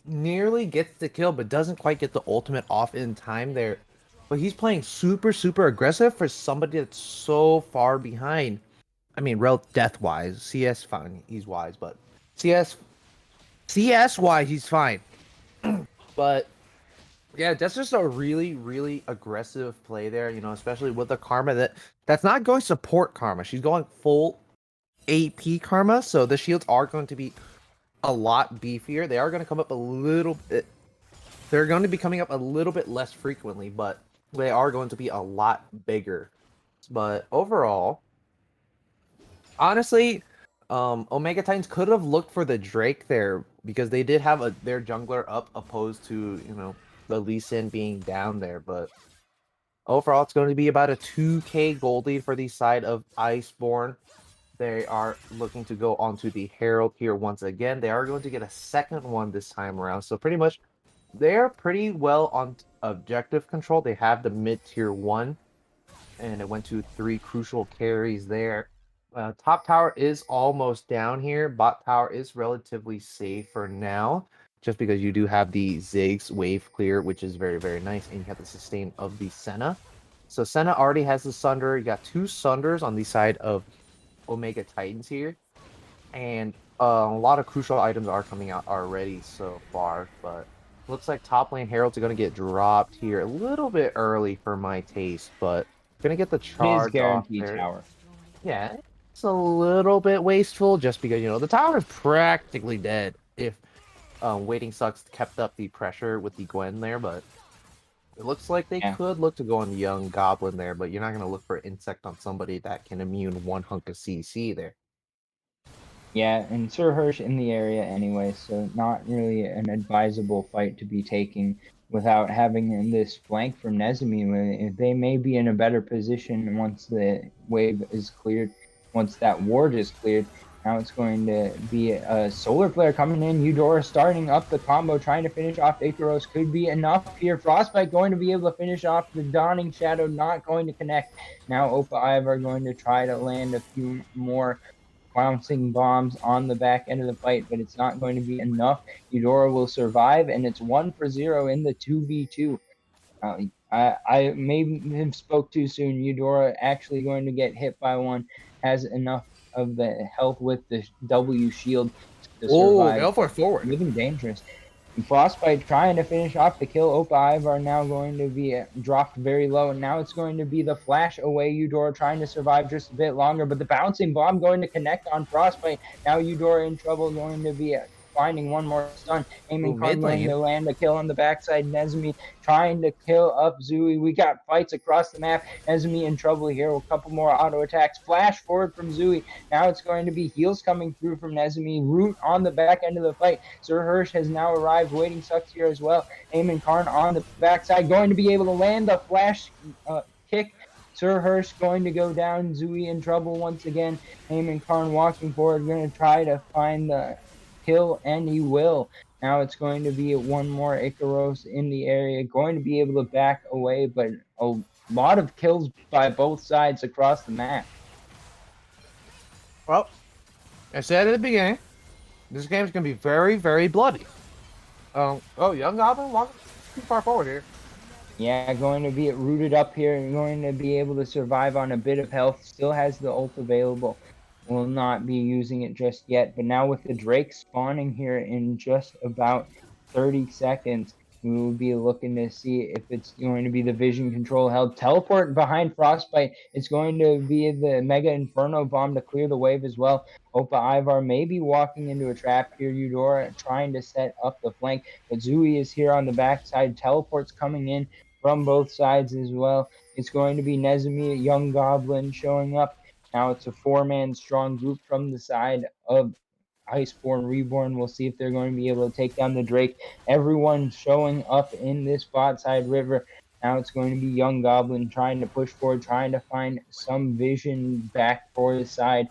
Nearly gets the kill, but doesn't quite get the ultimate off in time there. But he's playing super, super aggressive for somebody that's so far behind. I mean, death-wise. CS, fine, he's wise, but CS-wise, he's fine. But yeah, that's just a really, really aggressive play there, you know, especially with the Karma that's not going support Karma. She's going full AP Karma, so the shields are going to be a lot beefier. They are going to come up a little bit. They're going to be coming up a little bit less frequently, but they are going to be a lot bigger. But overall, honestly, Omega Titans could have looked for the Drake there because they did have their jungler up opposed to, you know, the Lee Sin being down there. But overall, it's going to be about a 2k gold lead for the side of Iceborn. They are looking to go onto the Herald here once again. They are going to get a second one this time around. So pretty much, they are pretty well on objective control. They have the mid-tier 1, and it went to 3 crucial carries there. Top tower is almost down here. Bot tower is relatively safe for now, just because you do have the Ziggs wave clear, which is very, very nice, and you have the sustain of the Senna. So Senna already has the Sunder. You got 2 Sunders on the side of Omega Titans here, and a lot of crucial items are coming out already so far, but looks like top lane Heralds are going to get dropped here a little bit early for my taste, but going to get the charge It is guaranteed off there. tower. Yeah, it's a little bit wasteful just because, you know, the tower is practically dead if Waiting Sucks kept up the pressure with the Gwen there, but it looks like they could look to go on Young Goblin there, but you're not going to look for Insect on somebody that can immune 1 hunk of CC there. Yeah, and Sir Hirsch in the area anyway, so not really an advisable fight to be taking without having this flank from Nezumi. They may be in a better position once the wave is cleared, once that ward is cleared. Now it's going to be a solar flare coming in. Eudora starting up the combo, trying to finish off Icaros. Could be enough here. Frostbite going to be able to finish off the Dawning Shadow, not going to connect. Now Opa Ive are going to try to land a few more bouncing bombs on the back end of the fight, but it's not going to be enough. Eudora will survive, and it's 1-0 in the 2v2. I maybe have spoke too soon. Eudora actually going to get hit by one, has enough of the health with the W shield to Oh, survive. go for it forward. Looking dangerous. And Frostbite trying to finish off the kill. Opa Ive are now going to be dropped very low, and now it's going to be the flash away Eudora trying to survive just a bit longer, but the bouncing bomb going to connect on Frostbite. Now Eudora in trouble, going to be finding one more stun. Aiming Karn going to land a kill on the backside. Nezumi trying to kill up Zui. We got fights across the map. Nezumi in trouble here. A couple more auto attacks. Flash forward from Zui. Now it's going to be heals coming through from Nezumi. Root on the back end of the fight. Sir Hirsch has now arrived. Waiting sucks here as well. Aiming Karn on the backside. Going to be able to land the flash kick. Sir Hirsch going to go down. Zui in trouble once again. Aiming Karn walking forward. Going to try to find the kill, and he will. Now it's going to be one more Icaros in the area, going to be able to back away, but a lot of kills by both sides across the map. Well, I said at the beginning, this game's gonna be very, very bloody. Oh, Young Goblin walking too far forward here. Yeah, going to be rooted up here and going to be able to survive on a bit of health. Still has the ult available. Will not be using it just yet, but now with the Drake spawning here in just about 30 seconds, we will be looking to see if it's going to be the vision control held. Teleport behind Frostbite. It's going to be the Mega Inferno bomb to clear the wave as well. Opa Ivar may be walking into a trap here. Eudora trying to set up the flank, but Zui is here on the backside. Teleport's coming in from both sides as well. It's going to be Nezumi, a young goblin, showing up. Now it's a 4-man strong group from the side of Iceborn, Reborn. We'll see if they're going to be able to take down the Drake. Everyone showing up in this bot side river. Now it's going to be Young Goblin trying to push forward, trying to find some vision back for his side.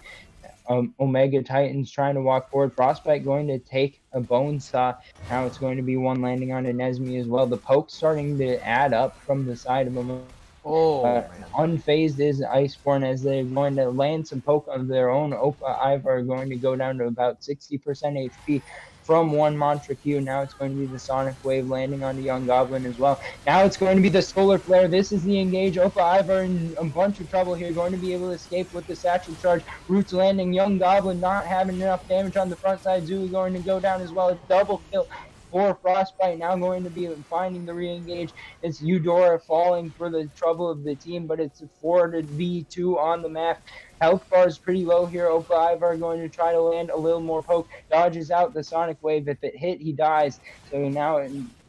Omega Titans trying to walk forward. Frostbite going to take a bone saw. Now it's going to be one landing on Nezmi as well. The poke starting to add up from the side of Omega. Unfazed is Iceborn as they're going to land some poke of their own. Opa Ivar are going to go down to about 60% HP from one Mantra Q. Now it's going to be the Sonic Wave landing on the Young Goblin as well. Now it's going to be the Solar Flare. This is the engage. Opa Ivar in a bunch of trouble here. Going to be able to escape with the Satchel Charge. Roots landing. Young Goblin not having enough damage on the front side. Zui going to go down as well. A double kill for Frostbite. Now going to be finding the re-engage. It's Eudora falling for the trouble of the team, but it's 4-v2 on the map. Health bar is pretty low here. Opa Ivar going to try to land a little more poke. Dodges out the Sonic Wave. If it hit, he dies. So now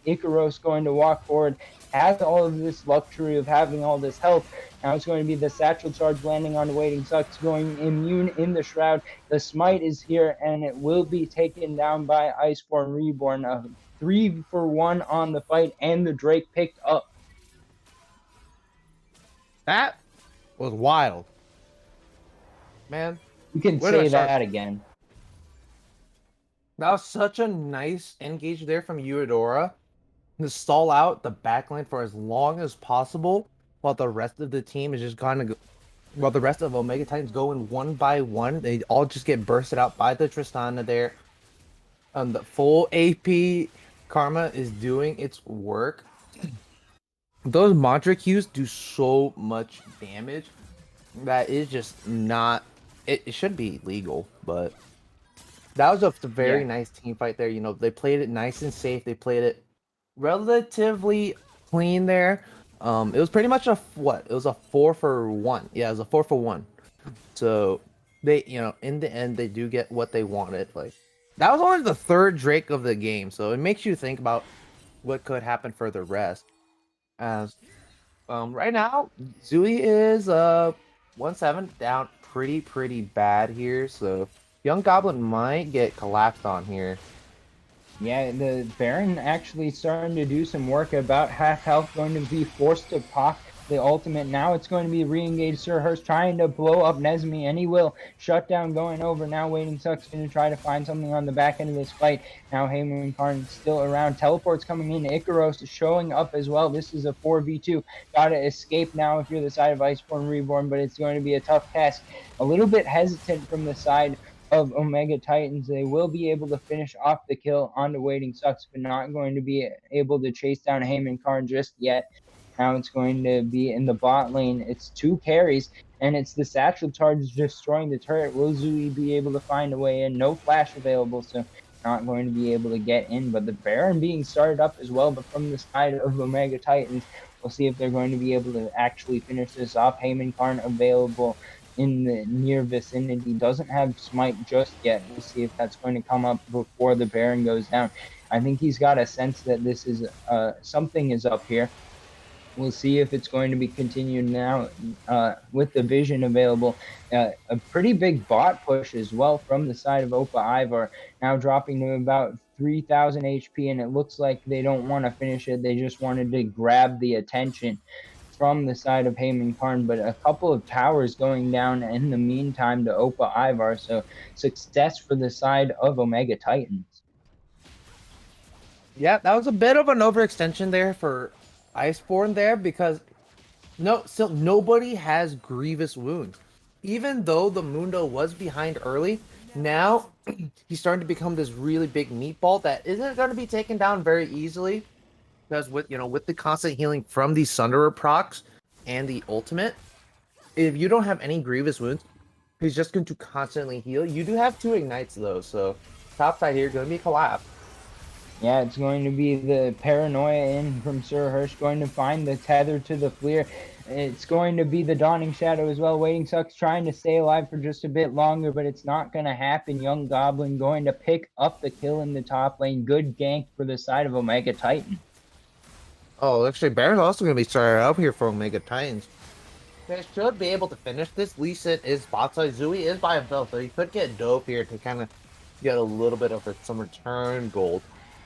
Icaros going to walk forward. Has all of this luxury of having all this health. Now it's going to be the Satchel Charge landing on the Waiting Sucks, going immune in the Shroud. The Smite is here, and it will be taken down by Iceborn Reborn. A 3-for-1 on the fight, and the Drake picked up. That was wild. Man. You can say that again. That was such a nice engage there from Eudora to stall out the backline for as long as possible while the rest of the team is just kind of while the rest of Omega Titans go in one by one. They all just get bursted out by the Tristana there. The full AP Karma is doing its work. Those Mantra Qs do so much damage that is just not. It should be legal, but that was a very nice team fight there. You know, they played it nice and safe. They played it relatively clean there. It was pretty much a what? It was a 4-for-1. Yeah, it was a 4-for-1. So they, you know, in the end, they do get what they wanted. Like that was only the third Drake of the game, so it makes you think about what could happen for the rest. As right now, Zui is 1-7 down pretty bad here, so Young Goblin might get collapsed on here. Yeah, the Baron actually starting to do some work. About half health, going to be forced to pop the ultimate. Now it's going to be re-engaged Sir Hurst trying to blow up Nezmi, and he will. Shutdown going over. Now Waiting Suck's going to try to find something on the back end of this fight. Now Heyman Karn still around. Teleport's coming in. Icaros is showing up as well. This is a 4v2. Gotta escape now if you're the side of Iceborn Reborn, but it's going to be a tough task. A little bit hesitant from the side of Omega Titans. They will be able to finish off the kill onto Waiting Sucks, but not going to be able to chase down Heyman Karn just yet. Now it's going to be in the bot lane. It's 2 carries, and it's the satchel charge destroying the turret. Will Zui be able to find a way in? No flash available, so not going to be able to get in. But the Baron being started up as well, but from the side of Omega Titans. We'll see if they're going to be able to actually finish this off. Heyman Karn available in the near vicinity. Doesn't have smite just yet. We'll see if that's going to come up before the Baron goes down. I think he's got a sense that this is something is up here. We'll see if it's going to be continued now with the vision available. A pretty big bot push as well from the side of Opa Ivar, now dropping to about 3,000 HP, and it looks like they don't want to finish it. They just wanted to grab the attention from the side of Heyman Karn, but a couple of towers going down in the meantime to Opa Ivar, so success for the side of Omega Titans. Yeah, that was a bit of an overextension there for Iceborn there because still nobody has grievous wounds. Even though the Mundo was behind early, now he's starting to become this really big meatball that isn't going to be taken down very easily because with the constant healing from the Sunderer procs and the ultimate, if you don't have any grievous wounds, he's just going to constantly heal. You do have 2 ignites though, so top side here going to be collapse. Yeah, it's going to be the paranoia in from Sir Hirsch, going to find the tether to the Fleer. It's going to be the Dawning Shadow as well. Waiting Sucks trying to stay alive for just a bit longer, but it's not going to happen. Young Goblin going to pick up the kill in the top lane. Good gank for the side of Omega Titan. Oh, actually, Baron's also going to be started up here for Omega Titans. They should be able to finish this. Lee Sin is bot side. Zui is by himself, so he could get Dope here to kind of get a little bit of some return gold.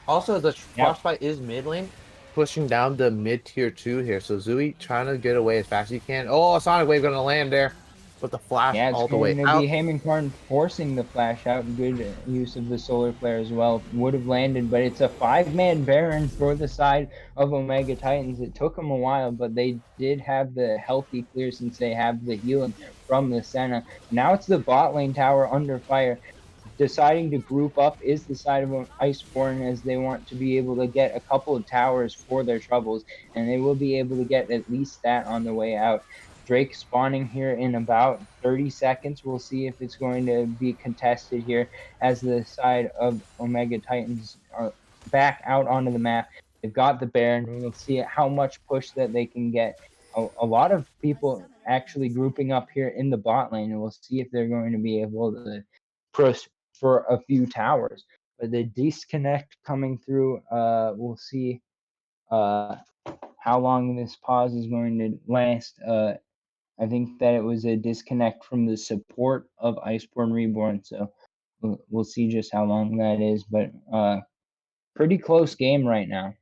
Also, the Frostbite is mid lane, pushing down the mid tier 2 here. So Zui trying to get away as fast as he can. Oh, Sonic Wave going to land there with the flash all the way out. Yeah, it's going to be Heyman Karn forcing the flash out. Good use of the solar flare as well. Would have landed, but it's a 5-man Baron for the side of Omega Titans. It took them a while, but they did have the healthy clear since they have the healing from the Senna. Now it's the bot lane tower under fire. Deciding to group up is the side of Iceborn, as they want to be able to get a couple of towers for their troubles, and they will be able to get at least that on the way out. Drake spawning here in about 30 seconds. We'll see if it's going to be contested here as the side of Omega Titans are back out onto the map. They've got the Baron. We'll see how much push that they can get. A lot of people actually grouping up here in the bot lane, and we'll see if they're going to be able to push for a few towers. But the disconnect coming through, we'll see how long this pause is going to last. I think that it was a disconnect from the support of Iceborn Reborn, so we'll see just how long that is. But pretty close game right now.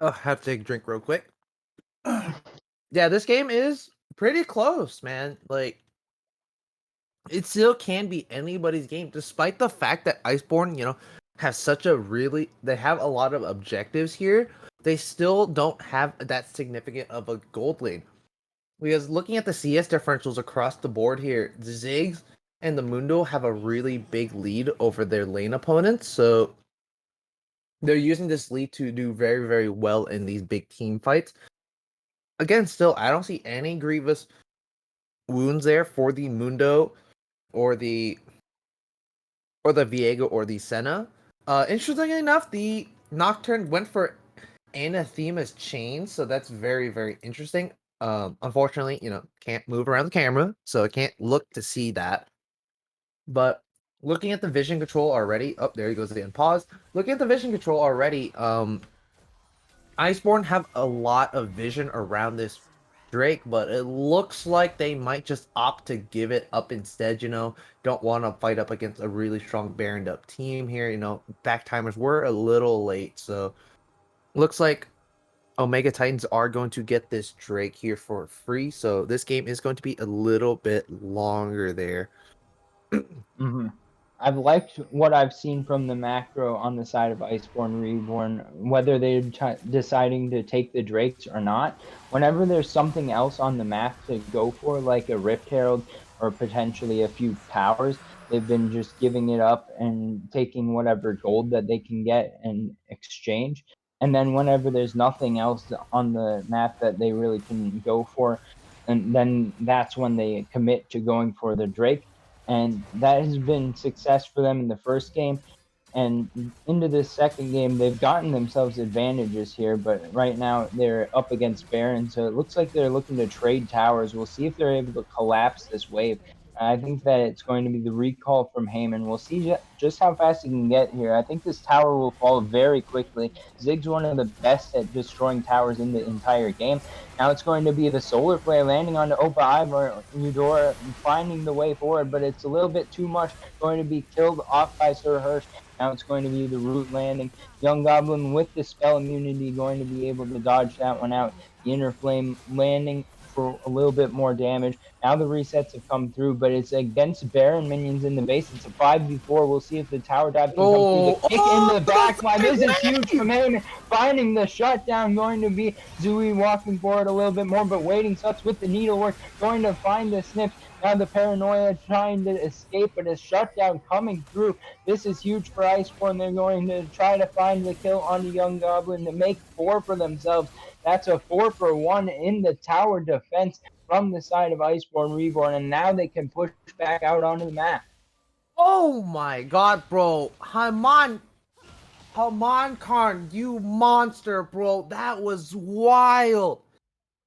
Oh, I have to take a drink real quick. Yeah, this game is pretty close, man. Like, it still can be anybody's game, despite the fact that Iceborn, has they have a lot of objectives here. They still don't have that significant of a gold lane. Because looking at the CS differentials across the board here, the Ziggs and the Mundo have a really big lead over their lane opponents. So they're using this lead to do very, very well in these big team fights. Again, still, I don't see any grievous wounds there for the Mundo or the Viego or the Senna. Interestingly enough, the Nocturne went for Anathema's chain, so that's very, very interesting. Unfortunately, can't move around the camera, so I can't look to see that. But looking at the vision control already, there he goes again. Pause. Looking at the vision control already, Iceborn have a lot of vision around this Drake, but it looks like they might just opt to give it up instead, don't want to fight up against a really strong Baroned up team here, back timers were a little late, so looks like Omega Titans are going to get this Drake here for free, so this game is going to be a little bit longer there. Hmm. I've liked what I've seen from the macro on the side of Iceborn Reborn, whether they're deciding to take the Drakes or not. Whenever there's something else on the map to go for, like a Rift Herald or potentially a few towers, they've been just giving it up and taking whatever gold that they can get in exchange. And then whenever there's nothing else on the map that they really can go for, and then that's when they commit to going for the Drake, and that has been success for them in the first game. And into this second game, they've gotten themselves advantages here, but right now they're up against Baron, so it looks like they're looking to trade towers. We'll see if they're able to collapse this wave. I think that it's going to be the recall from Heyman. We'll see just how fast he can get here. I think this tower will fall very quickly. Zig's one of the best at destroying towers in the entire game. Now it's going to be the solar flare landing on Opa Ivar, Eudora finding the way forward, but it's a little bit too much. Going to be killed off by Sir Hirsch. Now it's going to be the root landing. Young Goblin with the spell immunity going to be able to dodge that one out. The inner flame landing for a little bit more damage. Now the resets have come through, but it's against Baron minions in the base. It's a 5v4. We'll see if the tower dive can come through. The kick in the back line. This is huge from Heyman. Finding the shutdown. Going to be Zui walking forward a little bit more, but waiting sucks with the needlework. Going to find the snips. Now the paranoia trying to escape, but a shutdown coming through. This is huge for Iceborn. They're going to try to find the kill on the Young Goblin to make 4 for themselves. That's a 4-for-1 in the tower defense from the side of Iceborn Reborn, and now they can push back out onto the map. Oh my god, bro. Haman Khan, you monster, bro. That was wild.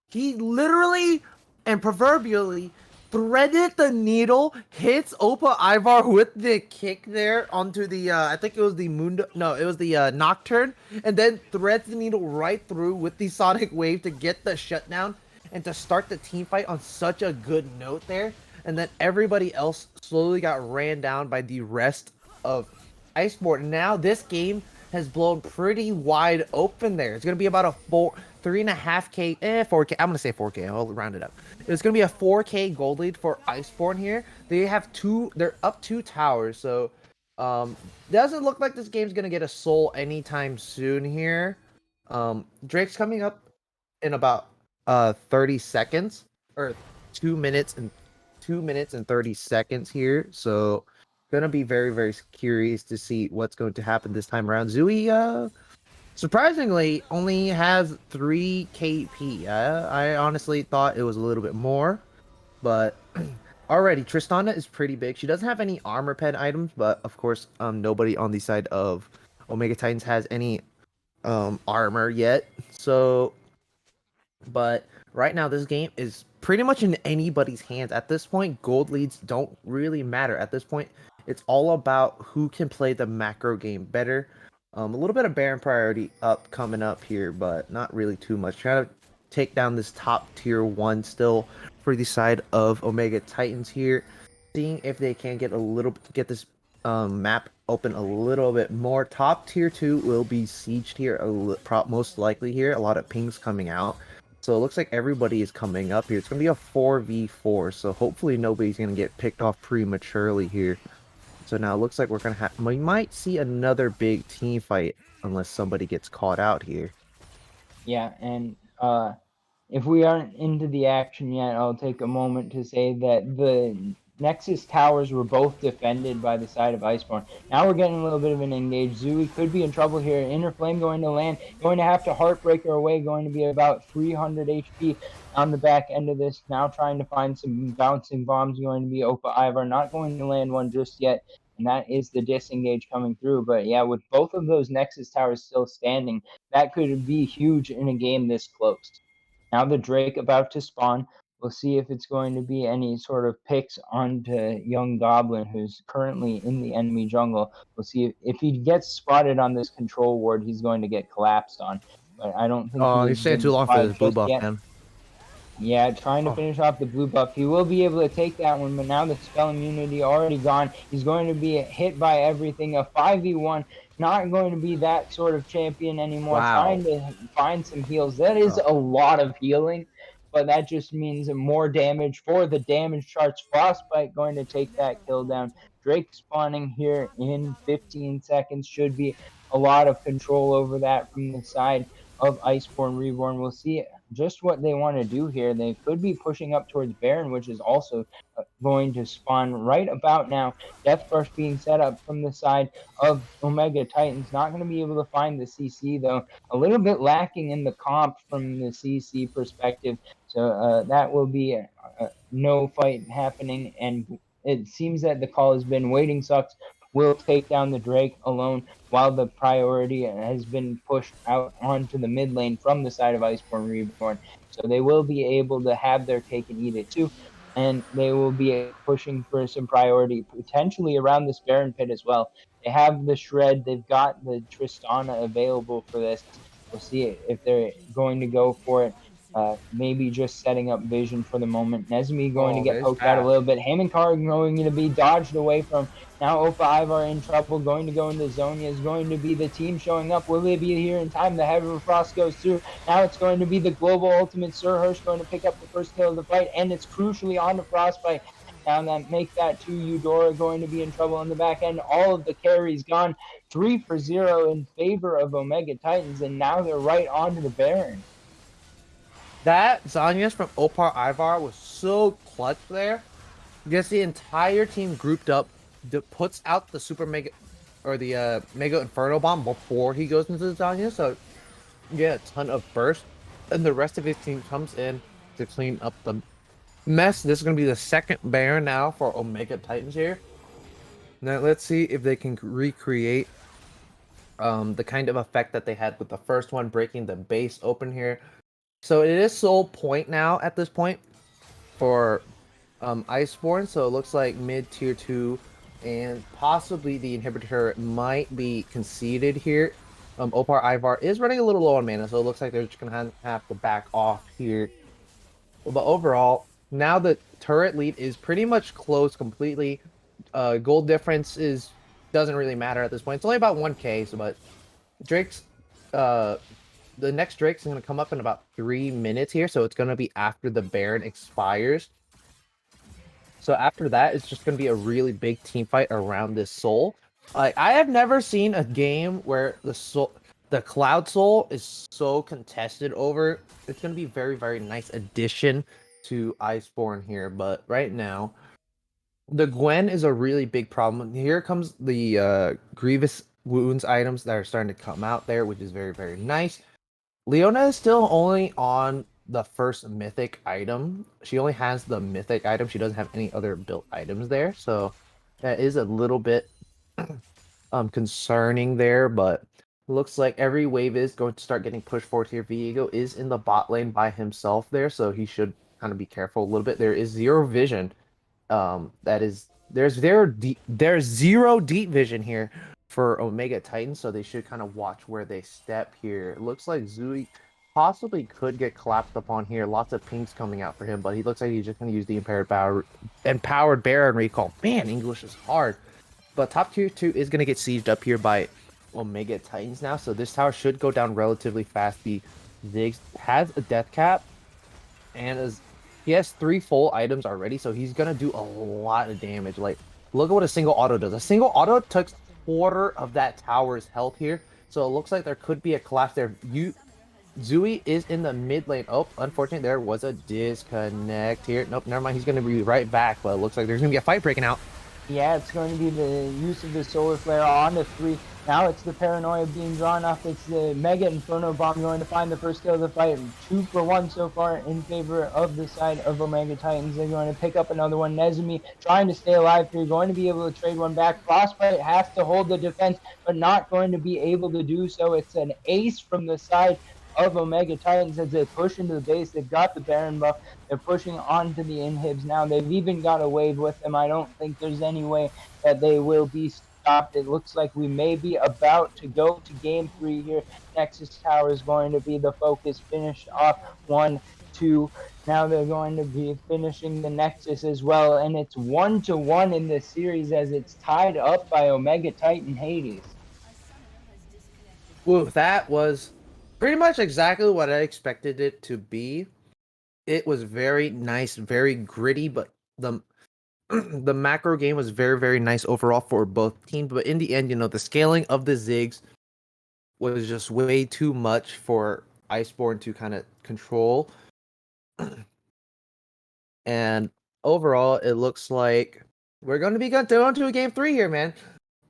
He literally and proverbially threaded the needle, hits Opa Ivar with the kick there onto the, I think it was the Mundo, no, it was the Nocturne, and then threads the needle right through with the Sonic Wave to get the shutdown and to start the team fight on such a good note there. And then everybody else slowly got ran down by the rest of Iceborn. Now this game has blown pretty wide open there. It's going to be about a 3.5k, 4k. I'm going to say 4k. I'll round it up. It's going to be a 4k gold lead for Iceborn here. They're up 2 towers. So, doesn't look like this game's going to get a soul anytime soon here. Drake's coming up in about 30 seconds or 2 minutes and 30 seconds here. So, gonna be very, very curious to see what's going to happen this time around. Zui, surprisingly, only has 3 KP. I honestly thought it was a little bit more, but already Tristana is pretty big. She doesn't have any armor pen items, but of course, nobody on the side of Omega Titans has any armor yet. So, but right now, this game is pretty much in anybody's hands. At this point, gold leads don't really matter. At this point, it's all about who can play the macro game better. A little bit of Baron priority up coming up here, but not really too much. Trying to take down this top tier 1 still for the side of Omega Titans here. Seeing if they can get this map open a little bit more. Top tier 2 will be sieged here, most likely here. A lot of pings coming out. So it looks like everybody is coming up here. It's going to be a 4v4, so hopefully nobody's going to get picked off prematurely here. So now it looks like we might see another big team fight unless somebody gets caught out here. Yeah, and if we aren't into the action yet, I'll take a moment to say that the Nexus towers were both defended by the side of Iceborn. Now we're getting a little bit of an engage. Zui could be in trouble here. Inner Flame going to land, going to have to Heartbreaker away, going to be about 300 HP on the back end of this. Now trying to find some bouncing bombs, going to be Opa Ivar, not going to land one just yet. And that is the disengage coming through. But yeah, with both of those Nexus towers still standing, that could be huge in a game this close. Now the Drake about to spawn. We'll see if it's going to be any sort of picks onto Young Goblin, who's currently in the enemy jungle. We'll see if he gets spotted on this control ward, he's going to get collapsed on. But I don't think he Oh, you're has staying been too long for spotted this blue just buff, yet. man. Yeah, trying to Oh, finish off the blue buff. He will be able to take that one, but now the spell immunity already gone. He's going to be hit by everything. A 5v1, not going to be that sort of champion anymore. wow. Trying to find some heals. That is Oh, a lot of healing, but that just means more damage for the damage charts. Frostbite going to take that kill down. Drake spawning here in 15 seconds should be a lot of control over that from the side of Iceborn Reborn. We'll see just what they want to do here. They could be pushing up towards Baron, which is also going to spawn right about now. Death Brush being set up from the side of Omega Titans. Not going to be able to find the CC, though. A little bit lacking in the comp from the CC perspective. So that will be no fight happening. And it seems that the call has been waiting sucks. Will take down the Drake alone while the priority has been pushed out onto the mid lane from the side of Iceborn Reborn. So they will be able to have their cake and eat it too. And they will be pushing for some priority potentially around this Baron pit as well. They have the Shred, they've got the Tristana available for this. We'll see if they're going to go for it. Maybe just setting up vision for the moment. Nezmi going to oh, get there's poked out a that. little bit. Hammondkar going to be dodged away from. Now Opa Ivar in trouble, going to go into Zonia, is going to be the team showing up. Will they be here in time? The Heaven of Frost goes through. Now it's going to be the global ultimate Sir Hirsch going to pick up the first kill of the fight, and it's crucially on to Frostbite. Now that make that to Eudora going to be in trouble on the back end. All of the carries gone 3-for-0 in favor of Omega Titans, and now they're right on to the Baron. That Zanya's from Opar Ivar was so clutch there. Because the entire team grouped up, puts out the super mega or the mega inferno bomb before he goes into the Zanya, so you get a ton of burst, and the rest of his team comes in to clean up the mess. This is gonna be the second Baron now for Omega Titans here. Now let's see if they can recreate the kind of effect that they had with the first one, breaking the base open here. So it is sole point now at this point for Iceborn, so it looks like mid tier 2 and possibly the inhibitor might be conceded here. Opar Ivar is running a little low on mana, so it looks like they're just gonna have to back off here. But overall, now the turret lead is pretty much closed completely. Gold difference is doesn't really matter at this point. It's only about 1k, so but Drake's the next Drake's gonna come up in about 3 minutes here, so it's gonna be after the Baron expires. So after that, it's just going to be a really big team fight around this soul. Like I have never seen a game where the Cloud Soul is so contested over. It's going to be very, very nice addition to Iceborn here. But right now, the Gwen is a really big problem. Here comes the Grievous Wounds items that are starting to come out there, which is very, very nice. Leona is still only on the first mythic item. She only has the mythic item. She doesn't have any other built items there. So that is a little bit concerning there, but looks like every wave is going to start getting pushed forward here. Viego is in the bot lane by himself there, so he should kind of be careful a little bit. There is zero vision. That is there's zero deep vision here for Omega Titan, so they should kind of watch where they step here. It looks like Zui possibly could get collapsed upon here. Lots of pings coming out for him, but he looks like he's just going to use the empowered Baron recall. Man, English is hard. But top tier 2 is going to get sieged up here by Omega Titans now, so this tower should go down relatively fast. The Ziggs has a death cap, and he has 3 full items already, so he's going to do a lot of damage. Like, look at what a single auto does. A single auto took quarter of that tower's health here, so it looks like there could be a collapse there. Zui is in the mid lane. Oh, unfortunately, there was a disconnect here. Nope, never mind. He's going to be right back, but it looks like there's going to be a fight breaking out. Yeah, it's going to be the use of the Solar Flare on to 3. Now it's the Paranoia being drawn off. It's the Mega Inferno Bomb going to find the first kill of the fight. 2-for-1 so far in favor of the side of Omega Titans. They're going to pick up another one. Nezumi trying to stay alive here. Going to be able to trade one back. Frostbite has to hold the defense, but not going to be able to do so. It's an ace from the side of Omega Titans as they push into the base. They've got the Baron buff. They're pushing onto the inhibs now. They've even got a wave with them. I don't think there's any way that they will be stopped. It looks like we may be about to go to game 3 here. Nexus Tower is going to be the focus. Finished off one 2. Now they're going to be finishing the Nexus as well, and it's 1-1 in this series as it's tied up by Omega Titan Hades. Woo, that was pretty much exactly what I expected it to be. It was very nice, very gritty, but the the macro game was very, very nice overall for both teams. But in the end, the scaling of the Ziggs was just way too much for Iceborn to kind of control. And overall, it looks like we're going to be going to a game 3 here, man.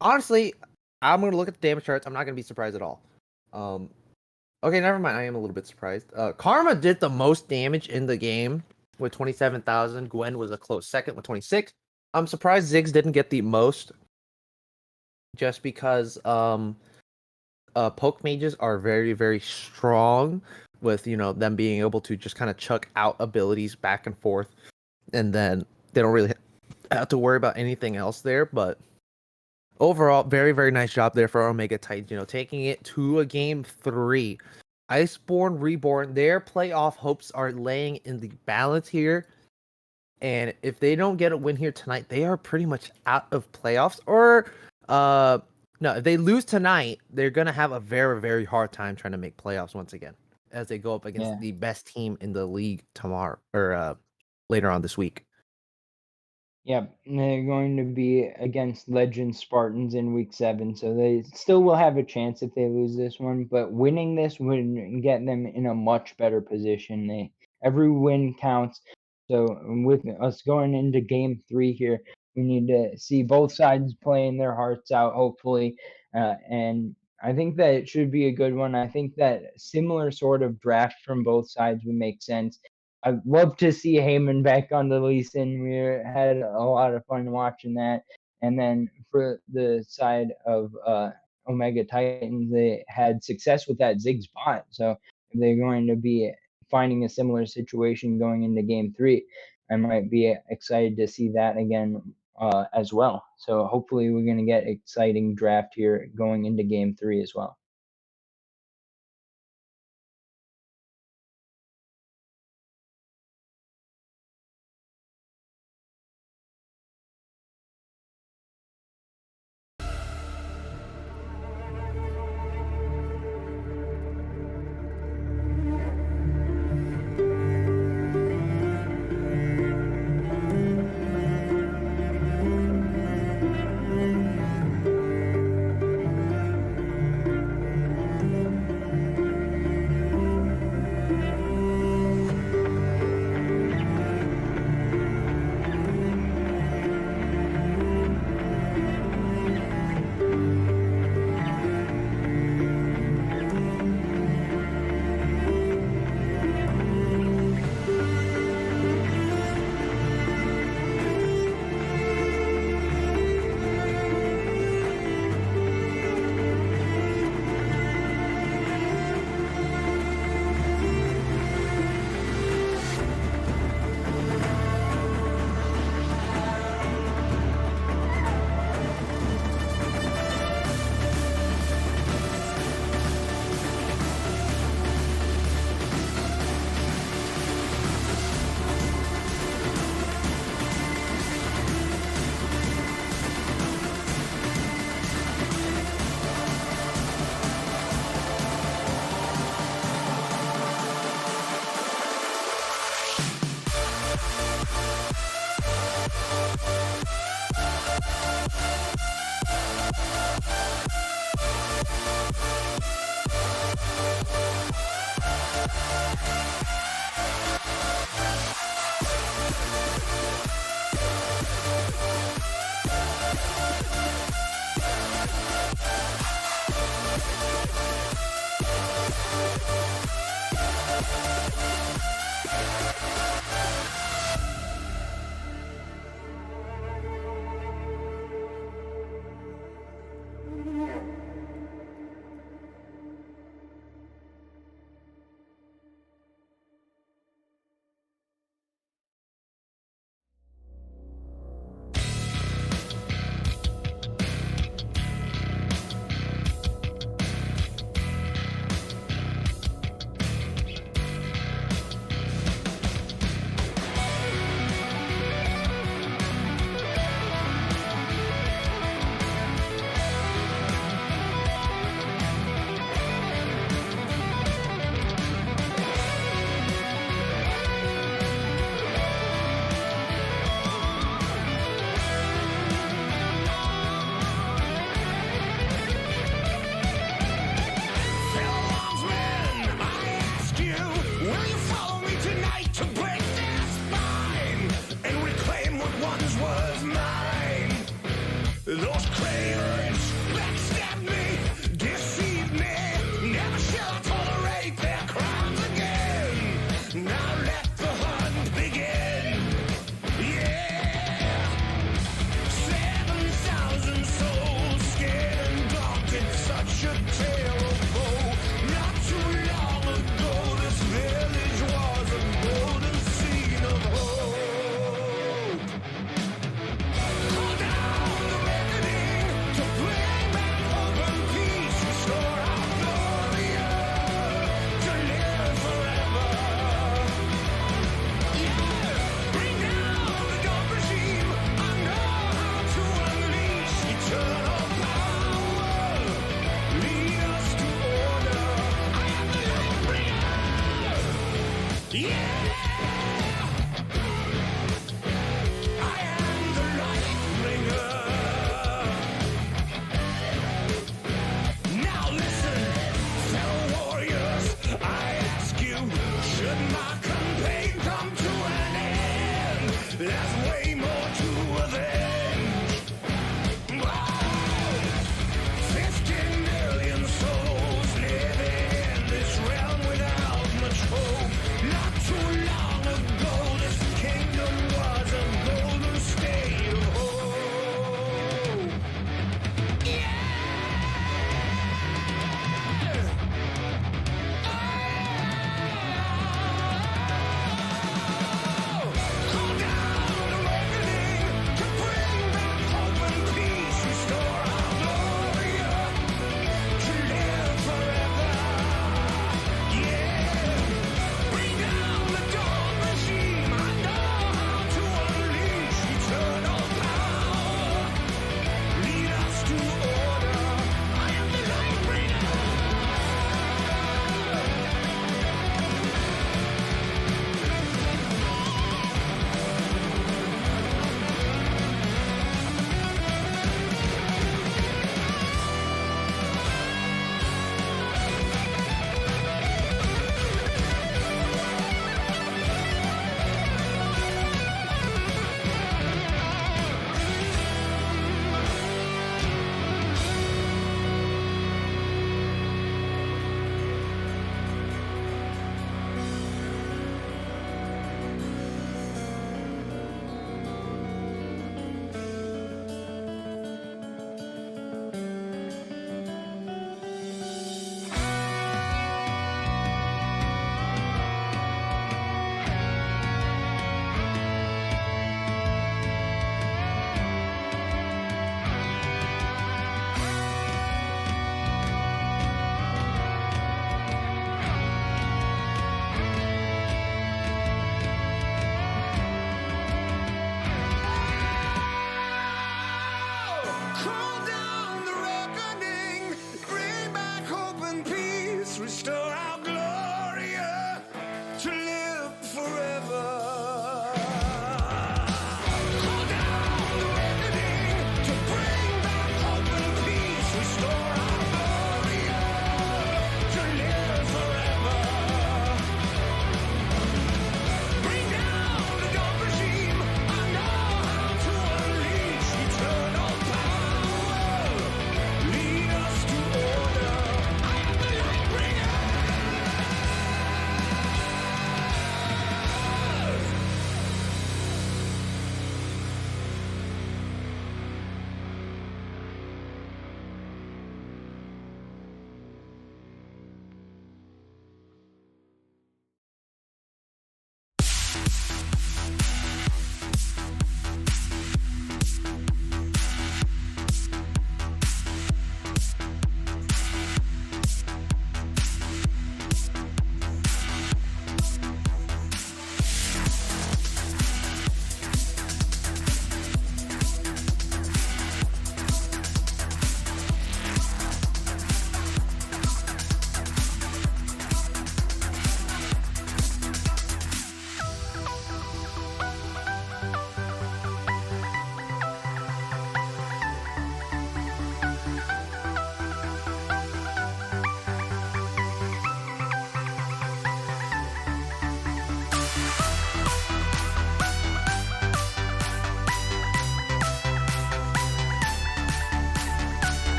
Honestly, I'm going to look at the damage charts. I'm not going to be surprised at all. Okay, never mind. I am a little bit surprised. Karma did the most damage in the game with 27,000. Gwen was a close second with 26. I'm surprised Ziggs didn't get the most, just because poke mages are very, very strong with them being able to just kind of chuck out abilities back and forth, and then they don't really have to worry about anything else there. But overall, very, very nice job there for Omega Titans, taking it to a game 3. Iceborn, Reborn, their playoff hopes are laying in the balance here. And if they don't get a win here tonight, they are pretty much out of playoffs. Or, no, if they lose tonight, they're going to have a very, very hard time trying to make playoffs once again, as they go up against the best team in the league tomorrow, or later on this week. Yep, they're going to be against Legend Spartans in week 7, so they still will have a chance if they lose this one, but winning this would get them in a much better position. Every win counts. So with us going into game 3 here, we need to see both sides playing their hearts out, hopefully, and I think that it should be a good one. I think that similar sort of draft from both sides would make sense. I'd love to see Heyman back on the Lee Sin. We had a lot of fun watching that. And then for the side of Omega Titans, they had success with that Ziggs bot. So they're going to be finding a similar situation going into game 3. I might be excited to see that again as well. So hopefully we're going to get exciting draft here going into game 3 as well.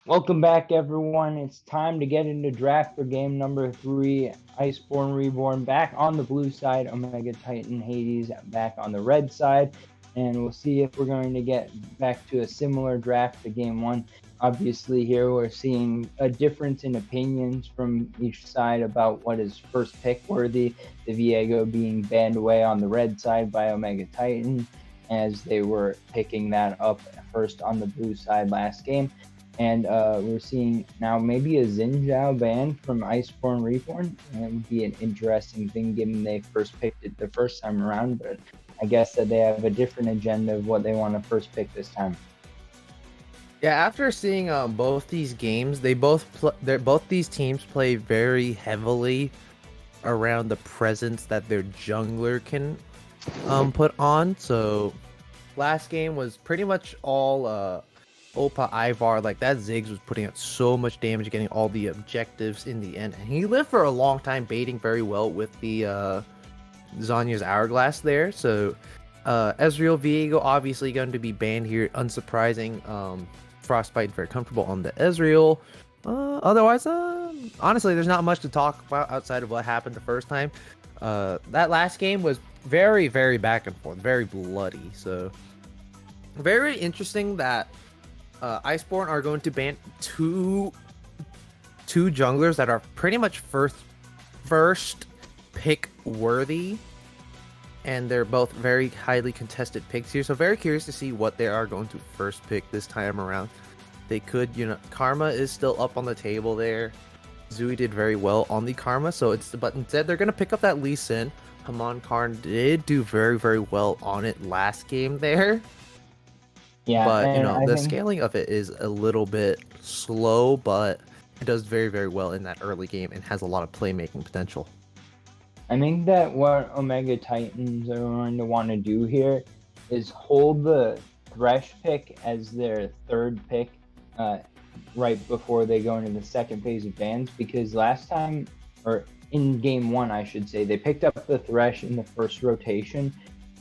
Welcome back, everyone. It's time to get into draft for game number 3. Iceborn Reborn back on the blue side, Omega Titan Hades back on the red side. And we'll see if we're going to get back to a similar draft to game 1. Obviously, here we're seeing a difference in opinions from each side about what is first pick worthy. The Viego being banned away on the red side by Omega Titan, as they were picking that up first on the blue side last game. And we're seeing now maybe a Xin Zhao ban from Iceborn Reborn. And it would be an interesting thing given they first picked it the first time around, but I guess that they have a different agenda of what they want to first pick this time. Yeah, after seeing both these games, both these teams play very heavily around the presence that their jungler can put on. So last game was pretty much all Opa Ivar. Like, that Ziggs was putting out so much damage, getting all the objectives in the end, and he lived for a long time baiting very well with the Zanya's Hourglass there. So Ezreal Viego obviously going to be banned here, unsurprising. Frostbite very comfortable on the Ezreal. Otherwise, honestly, there's not much to talk about outside of what happened the first time. That last game was very, very back and forth, very bloody. So very interesting that Iceborn are going to ban two junglers that are pretty much first pick worthy, and they're both very highly contested picks here. So very curious to see what they are going to first pick this time around. They could, Karma is still up on the table there. Zui did very well on the Karma, but instead they're gonna pick up that Lee Sin. Haman Karn did do very, very well on it last game there. Yeah, but the scaling of it is a little bit slow, but it does very, very well in that early game and has a lot of playmaking potential. I think that what Omega Titans are going to want to do here is hold the Thresh pick as their third pick right before they go into the second phase of bans, because last time, or in game 1 I should say, they picked up the Thresh in the first rotation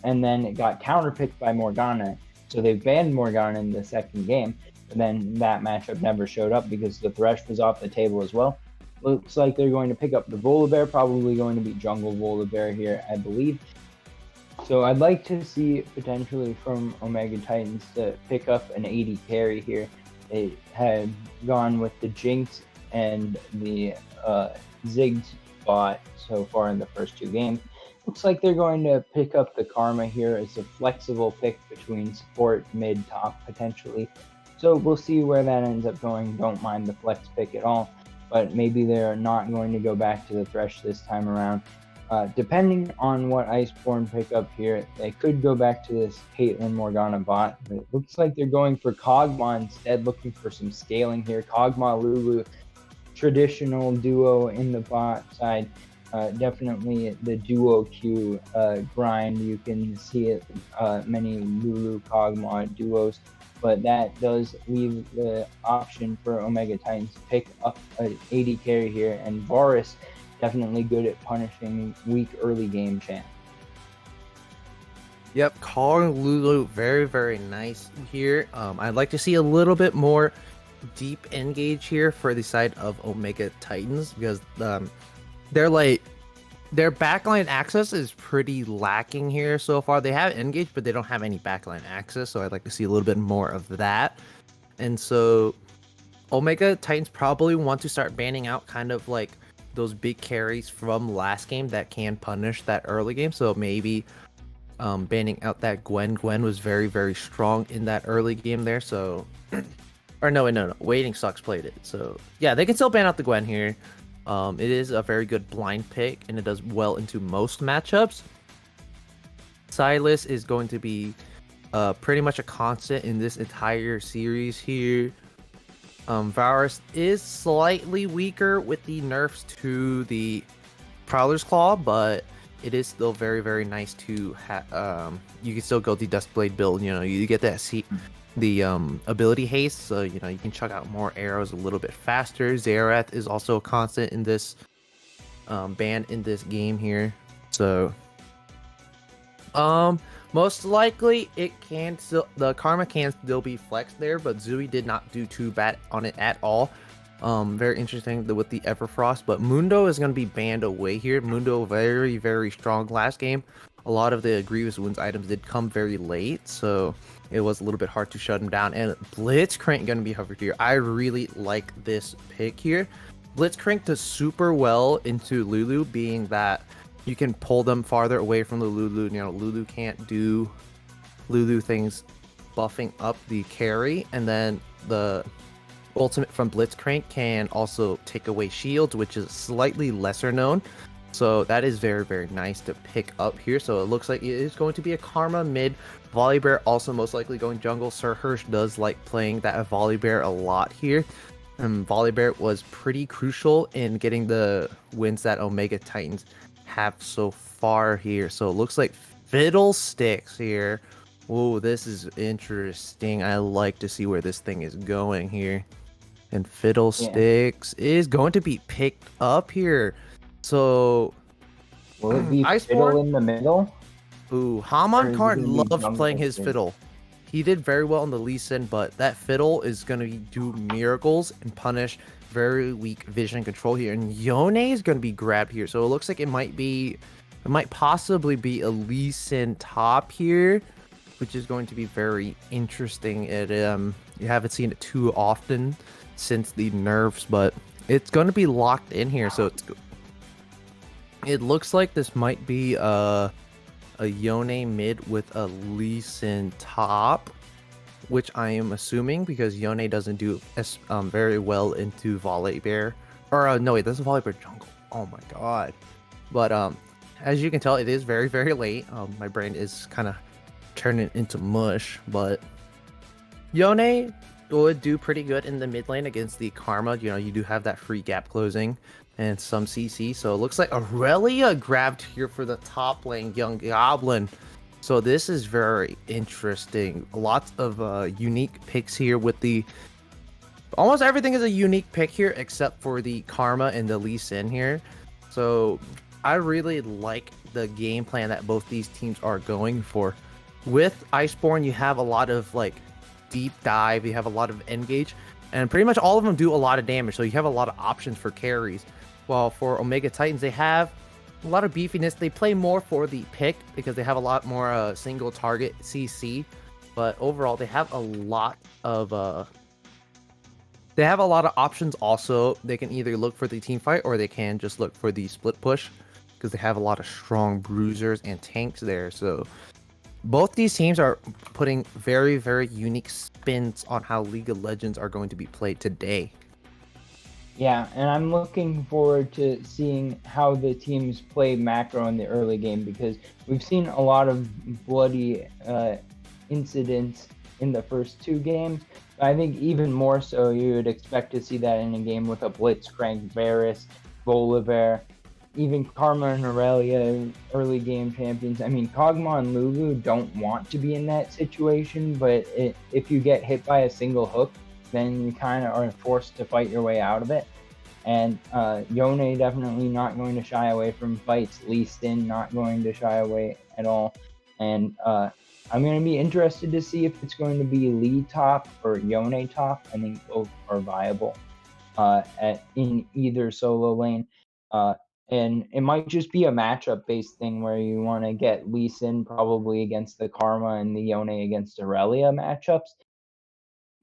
and then it got counterpicked by Morgana. So they banned Morgana in the second game, but then that matchup never showed up because the Thresh was off the table as well. Looks like they're going to pick up the Volibear, probably going to be jungle Volibear here, I believe. So I'd like to see potentially from Omega Titans to pick up an 80 carry here. They had gone with the Jinx and the Ziggs bot so far in the first 2 games. Looks like they're going to pick up the Karma here as a flexible pick between support, mid, top, potentially. So we'll see where that ends up going. Don't mind the flex pick at all, but maybe they're not going to go back to the Thresh this time around. Depending on what Iceborn pick up here, they could go back to this Caitlyn Morgana bot, but it looks like they're going for Kog'Maw instead, looking for some scaling here. Kog'Maw, Lulu, traditional duo in the bot side. Definitely the duo queue grind. You can see it, many Lulu Kog'Maw duos, but that does leave the option for Omega Titans to pick up an 80 carry here, and Varus definitely good at punishing weak early game champ. Yep, calling Lulu very, very nice here. I'd like to see a little bit more deep engage here for the side of Omega Titans, because their backline access is pretty lacking here so far. They have engage, but they don't have any backline access, so I'd like to see a little bit more of that. And so Omega Titans probably want to start banning out kind of like those big carries from last game that can punish that early game. So maybe banning out that Gwen. Gwen was very, very strong in that early game there. So, or no. Waiting Sucks played it. So yeah, they can still ban out the Gwen here. It is a very good blind pick, and it does well into most matchups. Silas is going to be pretty much a constant in this entire series here. Varus is slightly weaker with the nerfs to the Prowler's Claw, but it is still very, very nice to have. You can still go the Duskblade build. You get that the ability haste, so you can chuck out more arrows a little bit faster. Xerath is also a constant in this ban in this game here. So Most likely, the karma can still be flexed there, but Zooey did not do too bad on it at all. Very interesting with the Everfrost, but Mundo is going to be banned away here. Mundo very, very strong last game. A lot of the Grievous Wounds items did come very late, so it was a little bit hard to shut him down. And Blitzcrank going to be hovered here. I really like this pick here. Blitzcrank does super well into Lulu, being that you can pull them farther away from the Lulu. You know, Lulu can't do Lulu things, buffing up the carry, and then the ultimate from Blitzcrank can also take away shields, which is slightly lesser known. So that is very, very nice to pick up here. So it looks like it is going to be a Karma mid. Volibear also most likely going jungle. Sir Hirsch does like playing that Volibear a lot here. Volibear was pretty crucial in getting the wins that Omega Titans have so far here. So it looks like Fiddlesticks here. Whoa, this is interesting. I like to see where this thing is going here. And Fiddlesticks is going to be picked up here. So will it be Iceborn Fiddle in the middle? Ooh, Hamon Karn loves playing his fiddle. He did very well in the Lee Sin, but that fiddle is going to do miracles and punish very weak vision control here. And Yone is going to be grabbed here. So it looks like it might possibly be a Lee Sin top here, which is going to be very interesting. You haven't seen it too often since the nerfs, but it's going to be locked in here. So it looks like this might be a Yone mid with a Lee Sin top, which I am assuming because Yone doesn't do very well into Volibear. Or no, wait, that's a Volibear jungle. Oh my god. But as you can tell, it is very, very late. My brain is kind of turning into mush, but Yone would do pretty good in the mid lane against the Karma. You know, you do have that free gap closing and some CC. So it looks like Aurelia grabbed here for the top lane, Young Goblin. So this is very interesting. Lots of unique picks here with the... Almost everything is a unique pick here except for the Karma and the Lee Sin here. So I really like the game plan that both these teams are going for. With Iceborn, you have a lot of like deep dive, you have a lot of engage, and pretty much all of them do a lot of damage. So you have a lot of options for carries. While for Omega Titans, they have a lot of beefiness. They play more for the pick because they have a lot more single target CC. But overall, they have a lot of options. Also, they can either look for the team fight or they can just look for the split push because they have a lot of strong bruisers and tanks there. So both these teams are putting very, very unique spins on how League of Legends are going to be played today. Yeah, and I'm looking forward to seeing how the teams play macro in the early game because we've seen a lot of bloody incidents in the first two games. I think even more so, you would expect to see that in a game with a Blitzcrank, Varus, Volibear, even Karma and Aurelia, early game champions. I mean, Kog'Maw and Lulu don't want to be in that situation, but if you get hit by a single hook, then you kind of are forced to fight your way out of it. And Yone definitely not going to shy away from fights. Lee Sin not going to shy away at all. And I'm going to be interested to see if it's going to be Lee top or Yone top. I think both are viable in either solo lane. And it might just be a matchup based thing where you want to get Lee Sin probably against the Karma and the Yone against Aurelia matchups.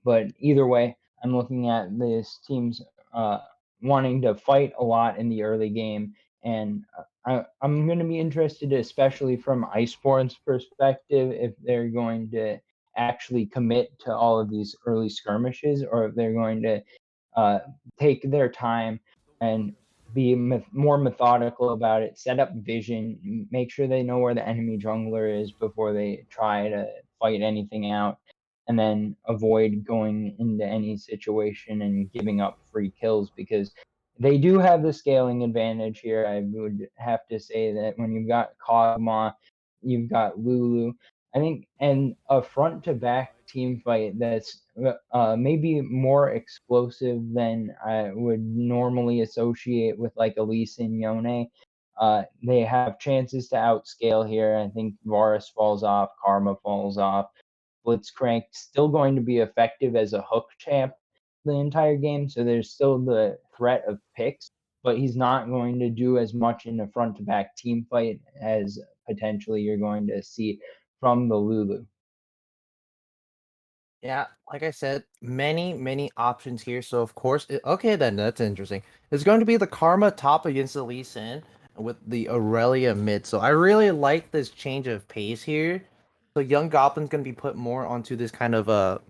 But either way, I'm looking at this team's wanting to fight a lot in the early game, and I'm going to be interested, especially from Iceborn's perspective, if they're going to actually commit to all of these early skirmishes, or if they're going to take their time and be more methodical about it, set up vision, make sure they know where the enemy jungler is before they try to fight anything out, and then avoid going into any situation and giving up free kills because they do have the scaling advantage here. I would have to say that when you've got Kog'Maw, you've got Lulu, I think, and a front to back team fight that's maybe more explosive than I would normally associate with like Elise and Yone. they have chances to outscale here. I think Varus falls off, Karma falls off. Blitzcrank still going to be effective as a hook champ the entire game, so there's still the threat of picks, but he's not going to do as much in a front to back team fight as potentially you're going to see from the Lulu. Yeah, like I said, many options here. So of course, okay, then that's interesting. It's going to be the Karma top against the Lee Sin with the Aurelia mid. So I really like this change of pace here. So Young Goblin's going to be put more onto this kind of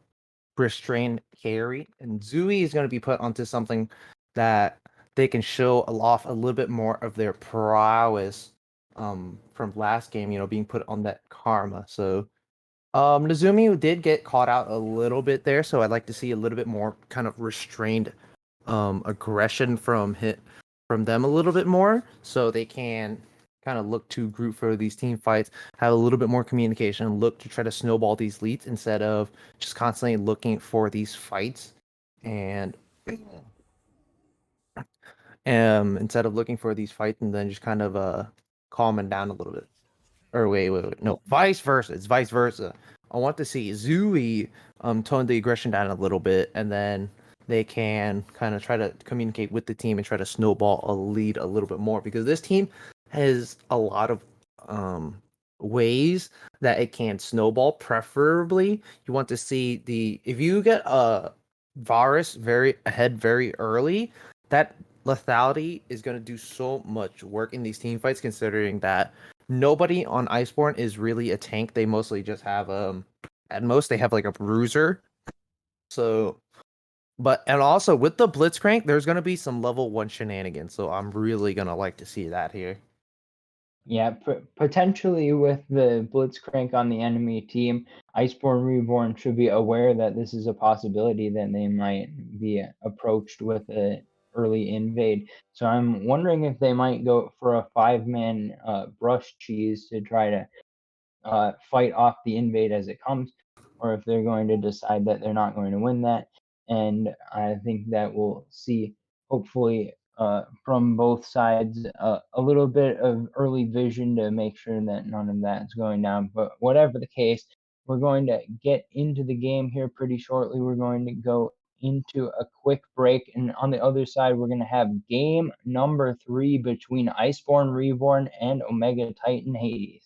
restrained carry, and Zooey is going to be put onto something that they can show off a little bit more of their prowess from last game. You know, being put on that Karma. So Nezumi did get caught out a little bit there, so I'd like to see a little bit more kind of restrained aggression from them a little bit more, so they can kind of look to group for these team fights, have a little bit more communication, look to try to snowball these leads instead of just constantly looking for these fights and instead of looking for these fights and then just kind of calming down a little bit. Or wait. No, vice versa. It's vice versa. I want to see Zooey tone the aggression down a little bit, and then they can kind of try to communicate with the team and try to snowball a lead a little bit more because this team has a lot of ways that it can snowball. Preferably, you want to see if you get a Varus very ahead very early, that lethality is going to do so much work in these team fights, considering that nobody on Iceborn is really a tank. They mostly just have at most they have like a bruiser. So and also with the Blitzcrank, there's gonna be some level 1 shenanigans. So I'm really gonna like to see that here. Yeah, potentially with the Blitzcrank on the enemy team, Iceborn Reborn should be aware that this is a possibility that they might be approached with an early invade. So I'm wondering if they might go for a 5-man brush cheese to try to fight off the invade as it comes, or if they're going to decide that they're not going to win that. And I think that we'll see, hopefully, from both sides, a little bit of early vision to make sure that none of that's going down. But whatever the case, we're going to get into the game here pretty shortly. We're going to go into a quick break, and on the other side, we're going to have game number 3 between Iceborn Reborn and Omega Titan Hades.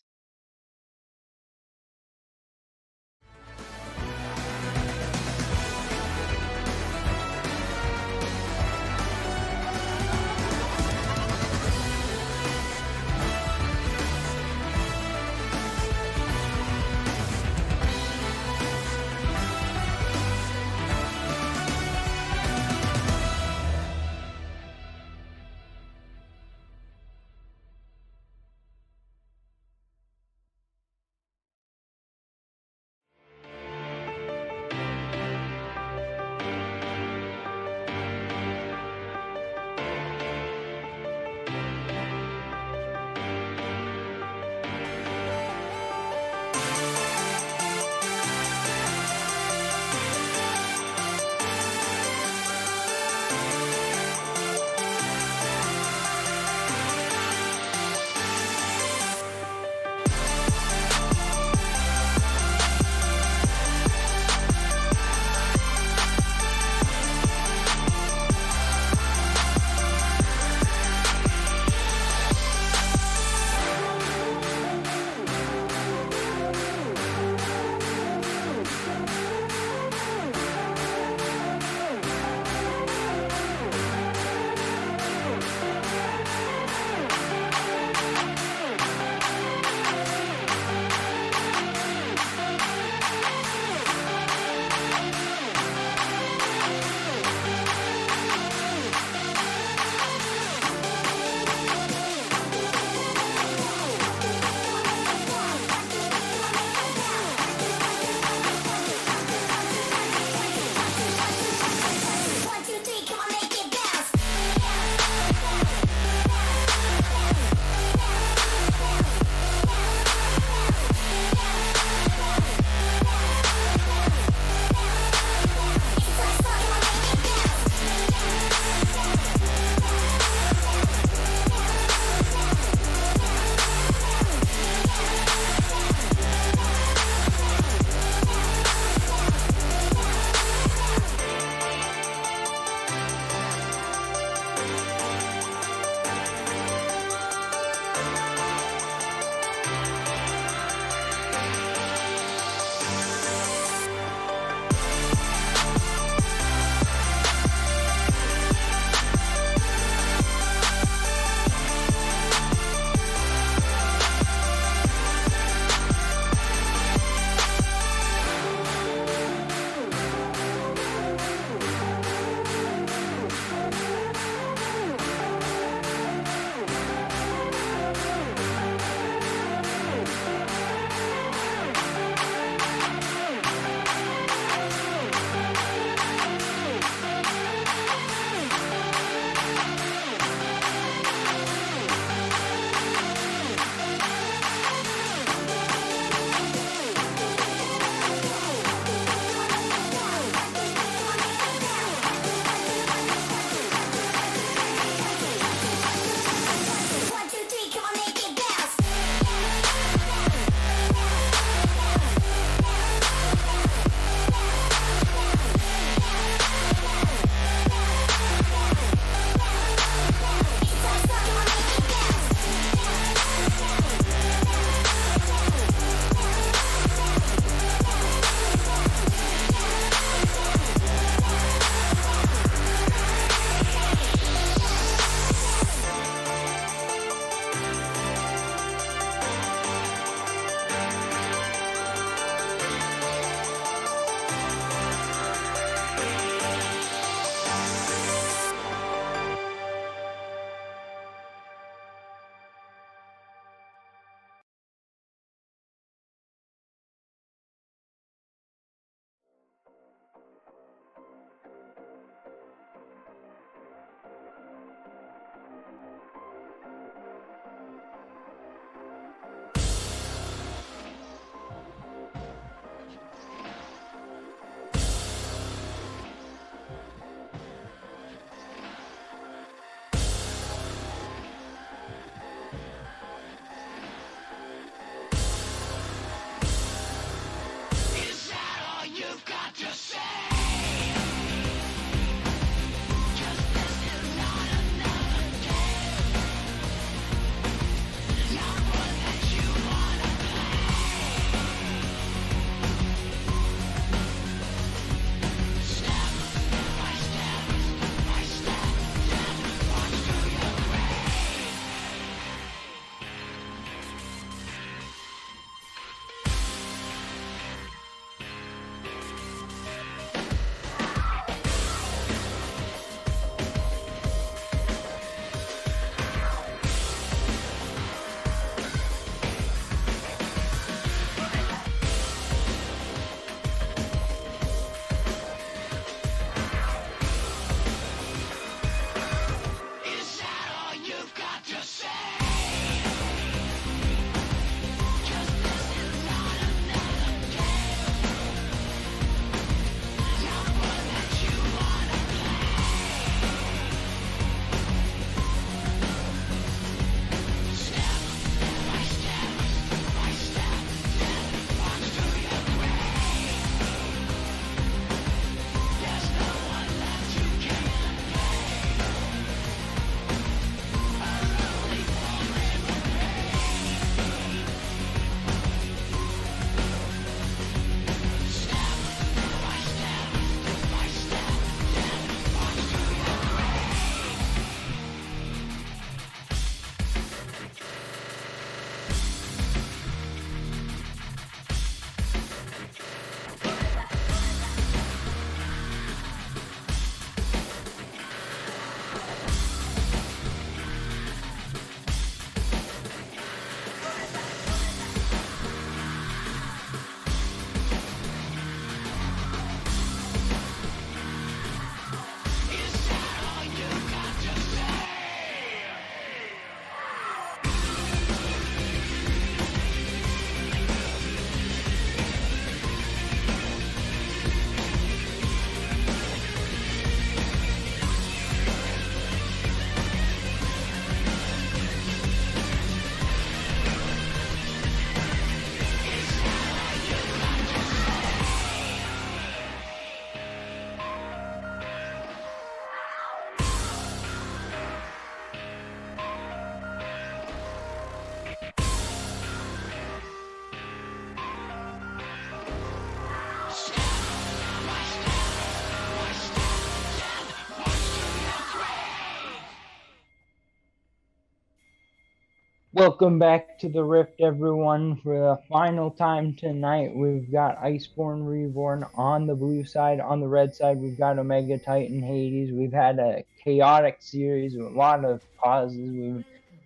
Welcome back to the Rift, everyone. For the final time tonight, we've got Iceborn Reborn on the blue side. On the red side, we've got Omega Titan Hades. We've had a chaotic series with a lot of pauses. We've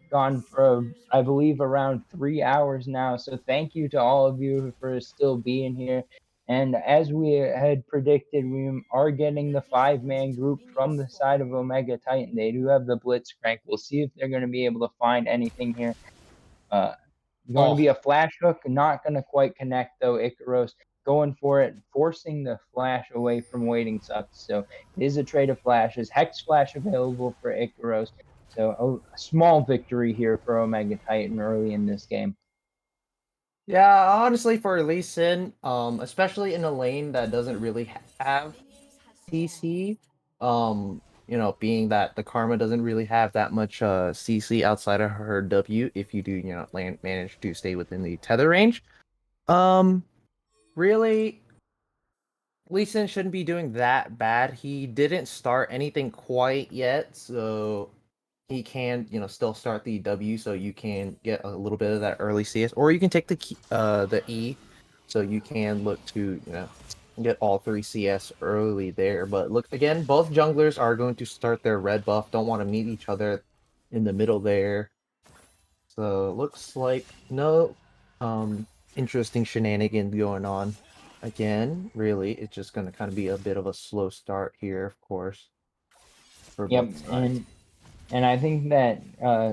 gone for, I believe, around 3 hours now. So thank you to all of you for still being here. And as we had predicted, we are getting the 5-man group from the side of Omega Titan. They do have the Blitzcrank. We'll see if they're going to be able to find anything here. Uh, Going to Oh, be a flash hook, not going to quite connect though. Icaros going for it, forcing the flash away from waiting sucks. So it is a trade of flashes. Hex flash available for Icaros. So a small victory here for Omega Titan early in this game. yeah, honestly, for Lee Sin, especially in a lane that doesn't really have CC, being that the Karma doesn't really have that much CC outside of her W, if you do, manage to stay within the tether range. Um, really, Lee Sin shouldn't be doing that bad. He didn't start anything quite yet, so he can, still start the W, so you can get a little bit of that early CS, or you can take the E, so you can look to, get all 3 CS early there. But look again, both junglers are going to start their red buff. Don't want to meet each other in the middle there. So looks like no interesting shenanigans going on. Again, really, it's just going to kind of be a bit of a slow start here, of course, for Yep, both sides. and I think that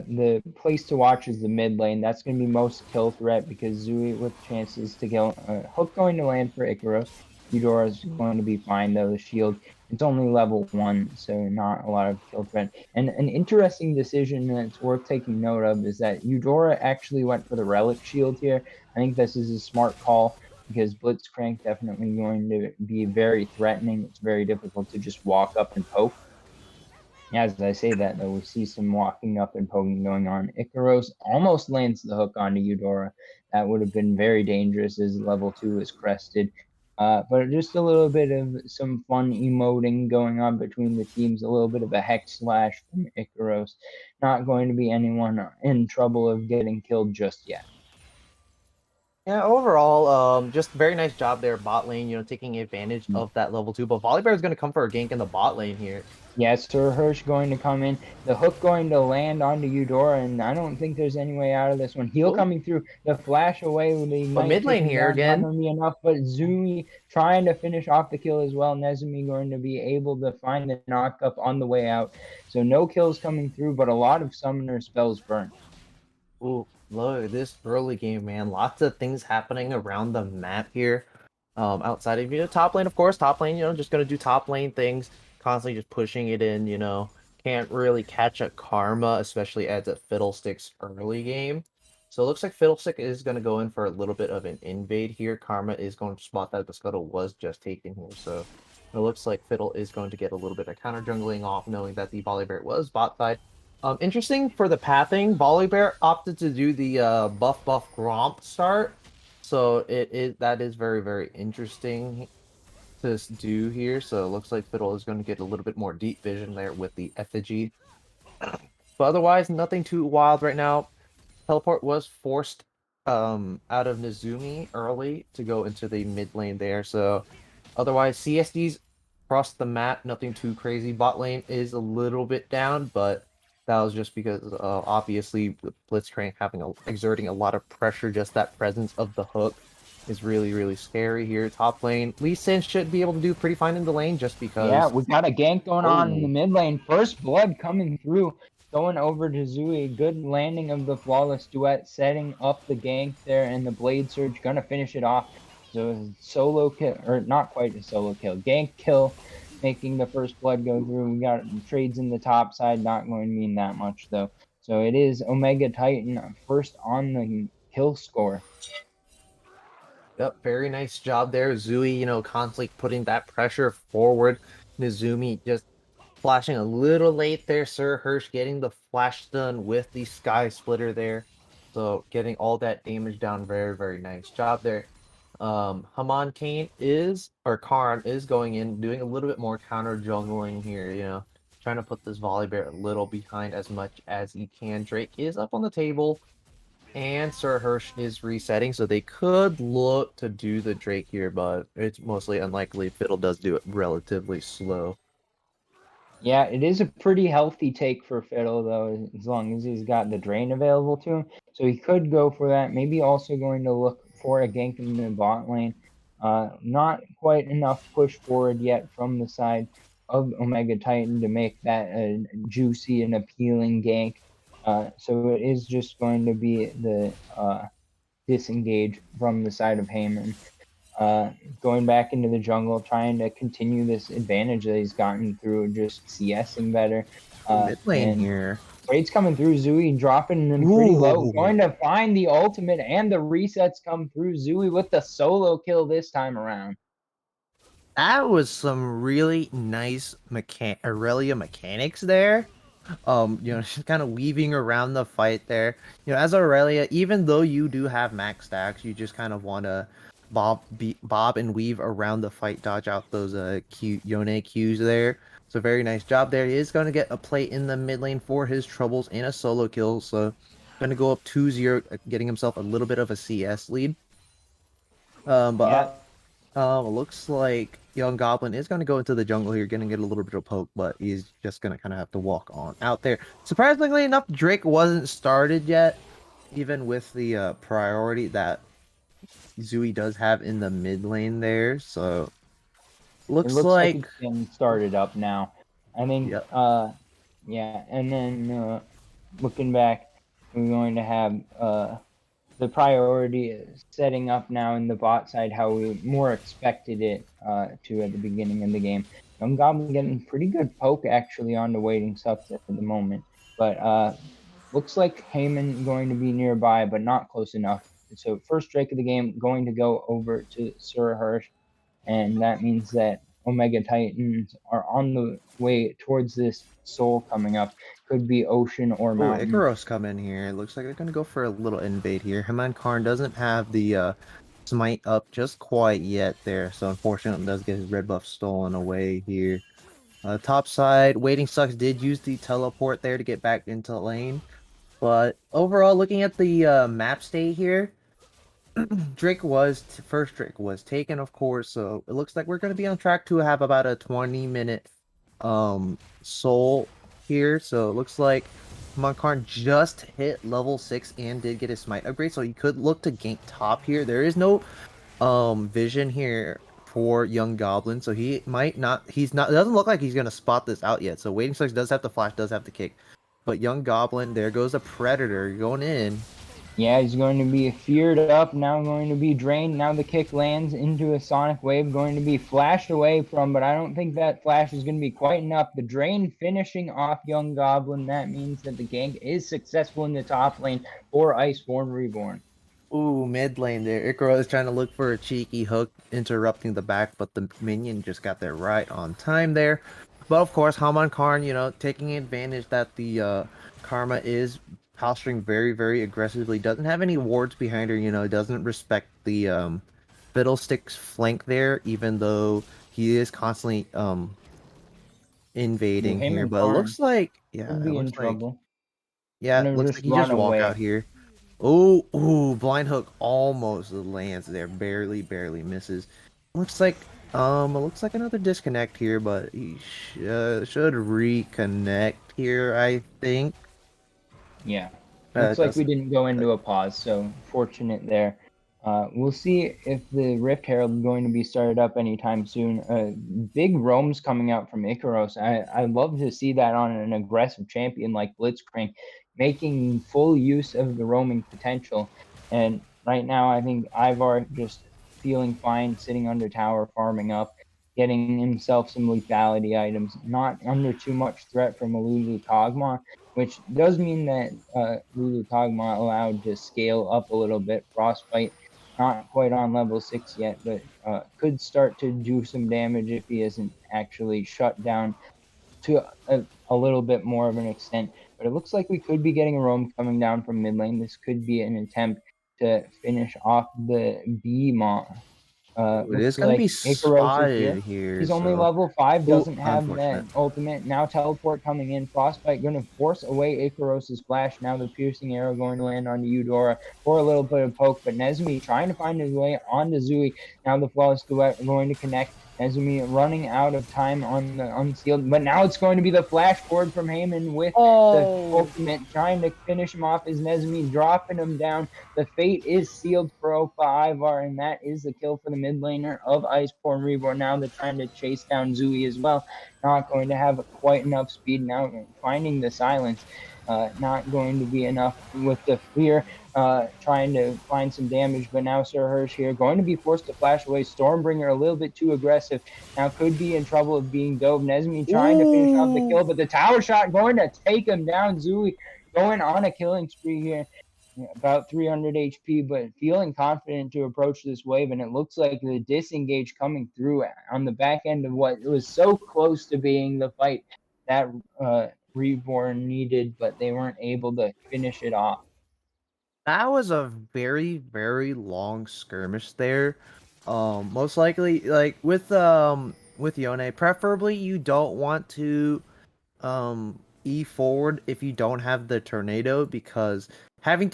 the place to watch is the mid lane. That's going to be most kill threat because Zui with chances to kill. Hook going to land for Icaros. Eudora is going to be fine though. The shield, it's only level 1, so not a lot of kill threat. And an interesting decision that's worth taking note of is that Eudora actually went for the relic shield here. I think this is a smart call because Blitzcrank definitely going to be very threatening. It's very difficult to just walk up and poke. As I say that, though, we see some walking up and poking going on. Icaros almost lands the hook onto Eudora. That would have been very dangerous as level 2 is crested. But just a little bit of some fun emoting going on between the teams, a little bit of a hex slash from Icaros. Not going to be anyone in trouble of getting killed just yet. Yeah, overall, just very nice job there, bot lane, taking advantage of that level 2. But Volibear is going to come for a gank in the bot lane here. Yes, Sir Hirsch going to come in. The hook going to land onto Eudora, and I don't think there's any way out of this one. Heal Oh, coming through. The flash away with the but Ignite mid lane taken here down. Not again. going to be enough, but Zumi trying to finish off the kill as well. Nezumi going to be able to find the knock up on the way out. So no kills coming through, but a lot of summoner spells burnt. Ooh, look at this early game, man. Lots of things happening around the map here. Outside of, top lane, of course. Top lane, just going to do top lane things. Constantly just pushing it in, Can't really catch a Karma, especially as a Fiddlesticks early game. So it looks like Fiddlestick is going to go in for a little bit of an invade here. Karma is going to spot that the Scuttle was just taken here. So it looks like Fiddle is going to get a little bit of counter jungling off, knowing that the Volibear was bot side. Interesting for the pathing, Volibear opted to do the buff Gromp start. So that is very, very interesting to do here. So it looks like Fiddle is going to get a little bit more deep vision there with the effigy. But otherwise, nothing too wild right now. Teleport was forced out of Nezumi early to go into the mid lane there. So otherwise, CSDs across the map, nothing too crazy. Bot lane is a little bit down, but that was just because obviously with Blitzcrank exerting a lot of pressure. Just that presence of the hook is really, really scary here. Top lane, Lee Sin should be able to do pretty fine in the lane just Yeah, because. we got a gank going on in the Oh, mid lane. First blood coming through, going over to Zui. Good landing of the flawless duet, setting up the gank there, and the blade surge gonna finish it off. So solo kill, or not quite a solo kill, gank kill, making the first blood go through. We got trades in the top side, not going to mean that much though. So it is Omega Titan first on the kill score. yep, very nice job there. Zui, constantly putting that pressure forward. Nizumi just flashing a little late there. Sir Hirsch getting the flash stun with the Sky Splitter there. So getting all that damage down. Very, very nice job there. Haman Kane or Karn is going in, doing a little bit more counter jungling here, trying to put this Volibear a little behind as much as he can. Drake is up on the table. And Sir Hirsch is resetting, so they could look to do the Drake here, but it's mostly unlikely. Fiddle does do it relatively slow. Yeah, it is a pretty healthy take for Fiddle, though, as long as he's got the drain available to him. So he could go for that. Maybe also going to look for a gank in the bot lane. Not quite enough push forward yet from the side of Omega Titan to make that a juicy and appealing gank. So it is just going to be the disengage from the side of Heyman. Going back into the jungle, trying to continue this advantage that he's gotten through just CSing better. Mid lane And here. Trade's coming through, Zooey dropping them pretty low. Going to find the ultimate, and the resets come through. Zooey with the solo kill this time around. That was some really nice Aurelia mechanics there. She's kind of weaving around the fight there. As Aurelia, even though you do have max stacks, you just kind of want to bob and weave around the fight, dodge out those Yone Qs there. So very nice job there. He is going to get a play in the mid lane for his troubles and a solo kill. So going to go up 2-0, getting himself a little bit of a CS lead. But looks like Young Goblin is going to go into the jungle here, going to get a little bit of poke, but he's just going to kind of have to walk on out there. Surprisingly enough, Drake wasn't started yet, even with the priority that Zooey does have in the mid lane there. So looks it looks like it's like getting started up now. I think, yep. yeah. And then looking back, we're going to have the priority is setting up now in the bot side how we more expected it to at the beginning of the game. Young Goblin getting pretty good poke actually on the waiting subs at the moment, but looks like Heyman going to be nearby, but not close enough. So first Drake of the game going to go over to Sir Hirsch, and that means that Omega Titans are on the way towards this soul coming up. Could be ocean or Oh, mountain. Icaros come in here. Looks like they're going to go for a little invade here. Haman Karn doesn't have the smite up just quite yet there, so unfortunately does get his red buff stolen away here. Top side, Waiting Sucks did use the teleport there to get back into lane. But overall, looking at the map state here, Drake first Drake was taken, of course. So it looks like we're going to be on track to have about a 20-minute soul here. So it looks like Monkarn just hit level 6 and did get his smite upgrade. So you could look to gank top here. There is no vision here for Young Goblin, so he might not. He's not. It doesn't look like he's gonna spot this out yet. So Waiting Slugs does have the flash, does have the kick, but Young Goblin, there goes a Predator going in. Yeah, he's going to be feared up, now going to be drained. Now the kick lands into a sonic wave, going to be flashed away from, but I don't think that flash is going to be quite enough. The drain finishing off Young Goblin. That means that the gank is successful in the top lane for Iceborn Reborn. Ooh, mid lane there. Icaro is trying to look for a cheeky hook, interrupting the back, but the minion just got there right on time there. But of course, Haman Karn, taking advantage that the Karma is posturing very, very aggressively, doesn't have any wards behind her, doesn't respect the Fiddlestick's flank there, even though he is constantly invading Him here. and But it Karn looks like, yeah, could it be in looks like, trouble. yeah, it Gonna looks just like he run just walk out away. here. Oh, ooh, blind hook almost lands there, barely, barely misses. It looks like another disconnect here, but he should reconnect here, I think. Yeah, looks like we Doesn't. didn't go into a pause, so fortunate there. We'll see if the Rift Herald is going to be started up anytime soon. Big roams coming out from Icaros. I love to see that on an aggressive champion like Blitzcrank, making full use of the roaming potential. And right now, I think Ivar just feeling fine, sitting under tower, farming up, getting himself some lethality items, not under too much threat from a Lulu Kog'Maw, which does mean that Lulu Kog'Maw allowed to scale up a little bit. Frostbite not quite on level 6 yet, but could start to do some damage if he isn't actually shut down to a little bit more of an extent. But it looks like we could be getting a roam coming down from mid lane. This could be an attempt to finish off the B-Maw. It is Looks gonna be like Icaros is spotted here. here, He's only so level 5, oh, doesn't have that unfortunate. ultimate. Now teleport coming in. Frostbite going to force away Icaros's flash. Now the piercing arrow going to land on Eudora for a little bit of poke. But Nezumi trying to find his way onto Zui. Now the flawless duet are going to connect. Nezumi running out of time on the unsealed. But now it's going to be the flash forward from Heyman with the Oh, ultimate. Trying to finish him off is Nezumi, dropping him down. The fate is sealed for Opa Ivar, and that is the kill for the mid laner of Iceborn Reborn. Now they're trying to chase down Zui as well. Not going to have quite enough speed. Now finding the silence. Not going to be enough with the fear, trying to find some damage. But now Sir Hirsch here going to be forced to flash away. Stormbringer a little bit too aggressive. Now could be in trouble of being dove. Nezmi trying to finish off the ooh. kill, but the tower shot going to take him down. Zui going on a killing spree here, about 300 HP, but feeling confident to approach this wave. And it looks like the disengage coming through on the back end of what was so close to being the fight that Reborn needed, but they weren't able to finish it off. That was a very, very long skirmish there. Most likely, like with Yone, preferably you don't want to E forward if you don't have the tornado, because having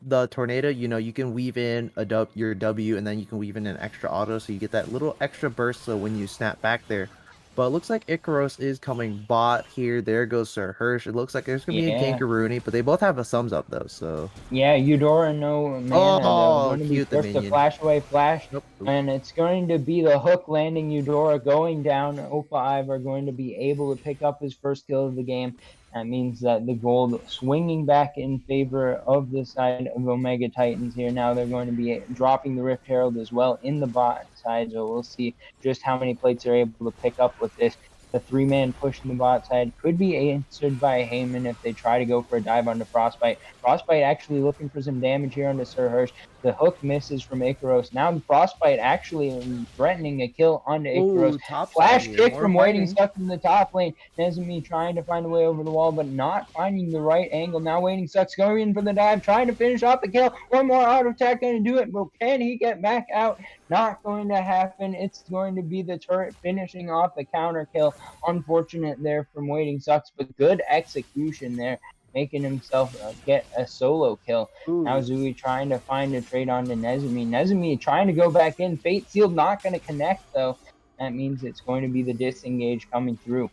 the tornado, you can weave in your W, and then you can weave in an extra auto, so you get that little extra burst so when you snap back there. But it looks like Icaros is coming bot here. There goes Sir Hirsch. It looks like there's gonna be a Yeah. Gankaroonie, but they both have a thumbs up though, so Yeah, Eudora no mana though. oh, Going to be cute the forced to minion. flash away, flash. Nope. And it's going to be the hook landing Eudora going down. Opa Ivar going to be able to pick up his first kill of the game. That means that the gold swinging back in favor of the side of Omega Titans here. Now they're going to be dropping the Rift Herald as well in the bot side. So we'll see just how many plates they're able to pick up with this. The 3-man push in the bot side could be answered by Heyman if they try to go for a dive onto Frostbite. Frostbite actually looking for some damage here onto Sir Hirsch. The hook misses from Icaros. Now the Frostbite actually threatening a kill onto Icaros. Ooh, top Flash side here. kick More from Waiting fighting. Suck from the top lane. Nezumi trying to find a way over the wall, but not finding the right angle. Now Waiting Suck's going in for the dive, trying to finish off the kill. One more auto attack going to do it, but can he get back out? Not going to happen. It's going to be the turret finishing off the counter kill. Unfortunate there from Waiting Sucks, but good execution there, making himself get a solo kill. Ooh. Now Zui trying to find a trade on to Nezumi. Nezumi trying to go back in. Fate Sealed not going to connect though. That means it's going to be the disengage coming through.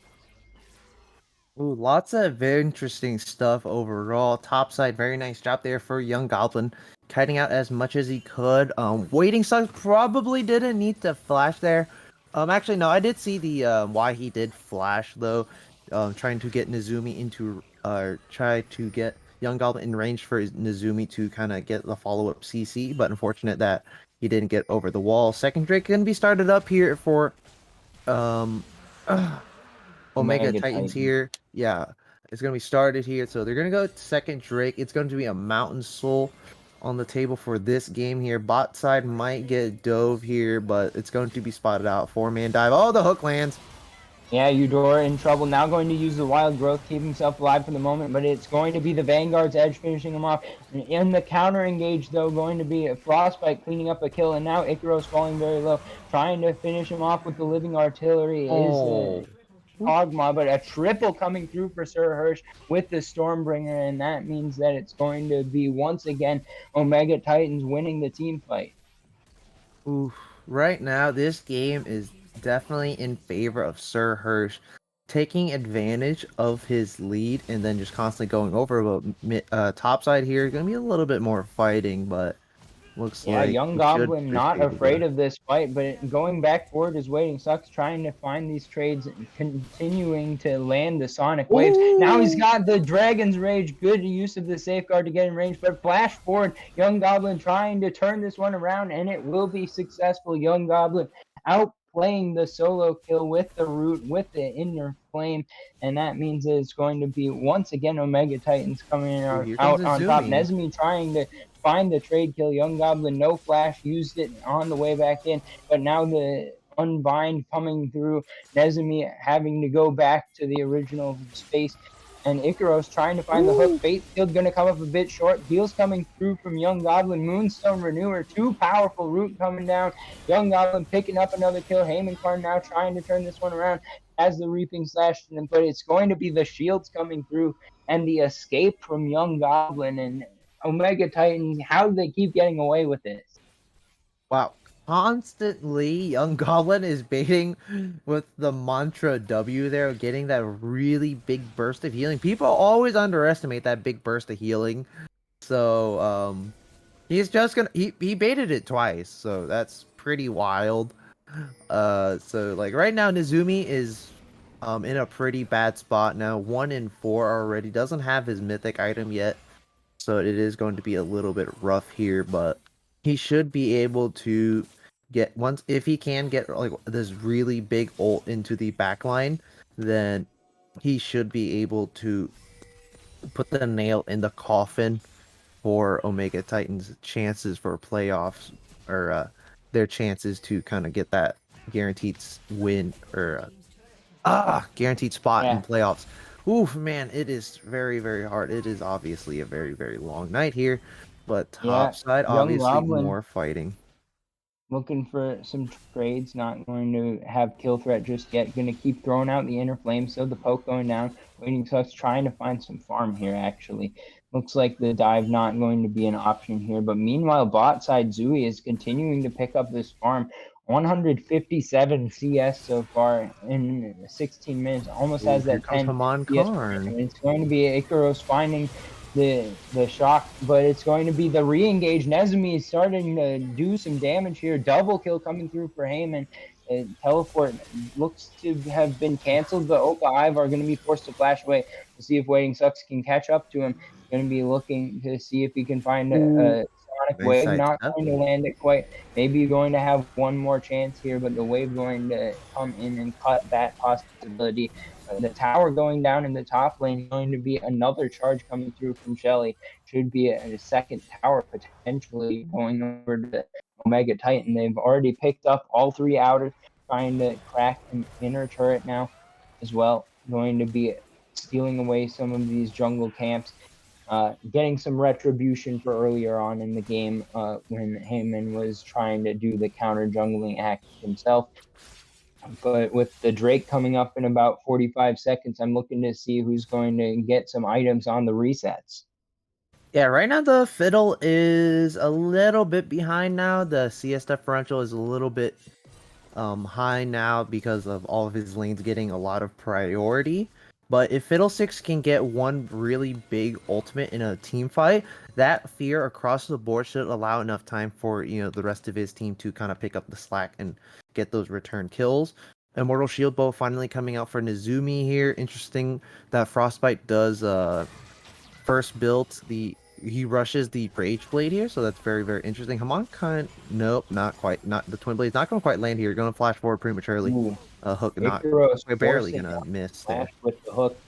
Ooh, lots of very interesting stuff overall. Topside, very nice job there for Young Goblin, kiting out as much as he could. Waiting Sucks probably didn't need to flash there. Actually, no, I did see the why he did flash though. Trying to get Nezumi into, try to get Young Goblin in range for Nezumi to kind of get the follow-up CC, but unfortunate that he didn't get over the wall. Second Drake gonna be started up here for um. Omega Titans here. Yeah, it's going to be started here. So they're going to go second Drake. It's going to be a Mountain Soul on the table for this game here. Bot side might get dove here, but it's going to be spotted out. 4-man dive. Oh, the hook lands. Yeah, Eudora in trouble. Now going to use the Wild Growth, keep himself alive for the moment, but it's going to be the Vanguard's Edge finishing him off. In the counter engage, though, going to be a Frostbite cleaning up a kill, and now Icaros falling very low, trying to finish him off with the Living Artillery is Hogma, but a triple coming through for Sir Hirsch with the Stormbringer, and that means that it's going to be once again Omega Titans winning the team fight. Oof. Right now, this game is definitely in favor of Sir Hirsch, taking advantage of his lead and then just constantly going over. But top side here, going to be a little bit more fighting, but looks Yeah, like Young we should Goblin be not able afraid to. of this fight, but going back forward is Waiting Sucks, trying to find these trades and continuing to land the Sonic Waves. Now he's got the Dragon's Rage, good use of the Safeguard to get in range, but flash forward, Young Goblin trying to turn this one around, and it will be successful. Young Goblin outplaying the solo kill with the root, with the inner flame, and that means that it's going to be once again Omega Titans coming Ooh, out, here comes out on top. Izumi. Nezumi trying to find the trade kill. Young Goblin, no flash, used it on the way back in, but now the unbind coming through. Nezumi having to go back to the original space. And Icaros trying to find the hook. Fate Field going to come up a bit short. Heals coming through from Young Goblin. Moonstone Renewer. Too powerful. Root coming down. Young Goblin picking up another kill. Heyman Karn now trying to turn this one around as the Reaping Slash. But it's going to be the shields coming through and the escape from Young Goblin and Omega Titan. How do they keep getting away with this? Wow. Constantly, Young Goblin is baiting with the mantra W there, getting that really big burst of healing. People always underestimate that big burst of healing. So, he's just gonna he baited it twice, so that's pretty wild. So like right now Nizumi is in a pretty bad spot now. 1-4 already. Doesn't have his mythic item yet. So it is going to be a little bit rough here, but he should be able to get once if he can get like this really big ult into the back line, then he should be able to put the nail in the coffin for Omega Titans' chances for playoffs or their chances to kind of get that guaranteed win or guaranteed spot in playoffs. Oof, man, it is very, very hard. It is obviously a very, very long night here, but top side, obviously more fighting. Looking for some trades, not going to have kill threat just yet. Going to keep throwing out the inner flame, so the poke going down. Waiting Sucks trying to find some farm here, actually. Looks like the dive not going to be an option here. But meanwhile, bot side Zui is continuing to pick up this farm. 157 CS so far in 16 minutes. Almost has that 10 CS. It's going to be Icaros finding the shock, but it's going to be the re-engage. Nezumi is starting to do some damage here. Double kill coming through for Heyman. Teleport looks to have been canceled, but Opa Ive are going to be forced to flash away to see if Waiting Sucks can catch up to him. Going to be looking to see if he can find a Sonic Wave. Not going to land it quite. Maybe going to have one more chance here, but the wave going to come in and cut that possibility. The tower going down in the top lane, going to be another charge coming through from Shelly. Should be a second tower potentially going over to Omega Titan. They've already picked up all 3 outers, trying to crack an inner turret now as well. Going to be stealing away some of these jungle camps. Getting some retribution for earlier on in the game when Heyman was trying to do the counter jungling act himself. But with the Drake coming up in about 45 seconds, I'm looking to see who's going to get some items on the resets. Yeah, right now the Fiddle is a little bit behind now. The CS differential is a little bit high now because of all of his lanes getting a lot of priority. But if Fiddlesticks can get one really big ultimate in a team fight, that fear across the board should allow enough time for the rest of his team to kind of pick up the slack and get those return kills. Immortal Shield Bow finally coming out for Nizumi here. Interesting that Frostbite does first build he rushes the Rage Blade here, so that's very, very interesting. Haman nope, not quite. Not the Twin Blade's not going to quite land here. Going to flash forward prematurely. Hook not. We're barely going to miss there. With the hook,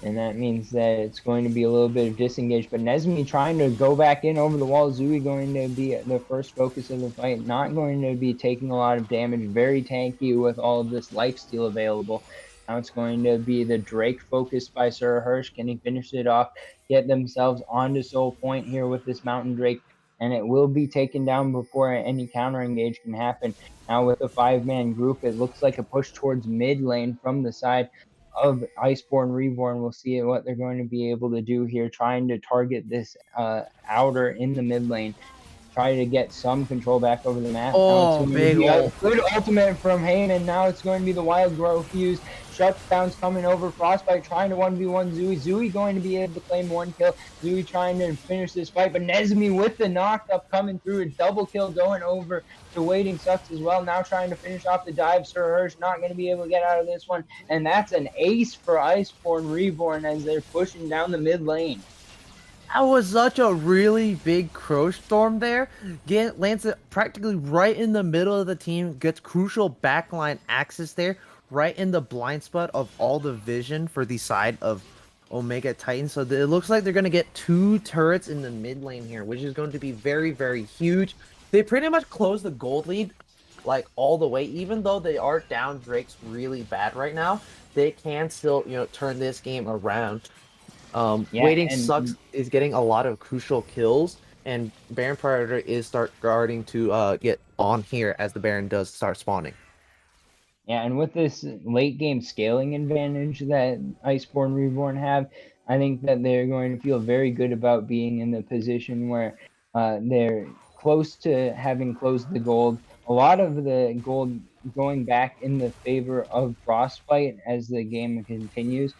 and that means that it's going to be a little bit of disengage. But Nezumi trying to go back in over the wall. Zui going to be the first focus of the fight. Not going to be taking a lot of damage. Very tanky with all of this lifesteal available. Now it's going to be the Drake focused by Sir Hirsch. Can he finish it off? Get themselves onto Soul Point here with this Mountain Drake. And it will be taken down before any counter engage can happen. Now with a 5-man group, it looks like a push towards mid lane from the side of Iceborn Reborn. We'll see what they're going to be able to do here, trying to target this outer in the mid lane. Try to get some control back over the map. Oh, big good ultimate from Heyman. Now it's going to be the Wild Growth fuse. Shutdowns coming over. Frostbite trying to 1v1 Zui. Zui going to be able to claim 1 kill. Zui trying to finish this fight, but Nezumi with the knock-up coming through. A double kill going over to Waiting Sucks as well. Now trying to finish off the dive. Sir Hirsch not going to be able to get out of this one. And that's an ace for Iceborn Reborn as they're pushing down the mid lane. That was such a really big Crow Storm there. Lands it practically right in the middle of the team. Gets crucial backline access there. Right in the blind spot of all the vision for the side of Omega Titan. So it looks like they're going to get 2 turrets in the mid lane here, which is going to be very, very huge. They pretty much close the gold lead like all the way. Even though they are down Drake's really bad right now, they can still, turn this game around. Yeah, Waiting and Sucks is getting a lot of crucial kills, and Baron Predator is starting to get on here as the Baron does start spawning. yeah, and with this late game scaling advantage that Iceborn Reborn have, I think that they're going to feel very good about being in the position where they're close to having closed the gold. A lot of the gold going back in the favor of Frostbite as the game continues.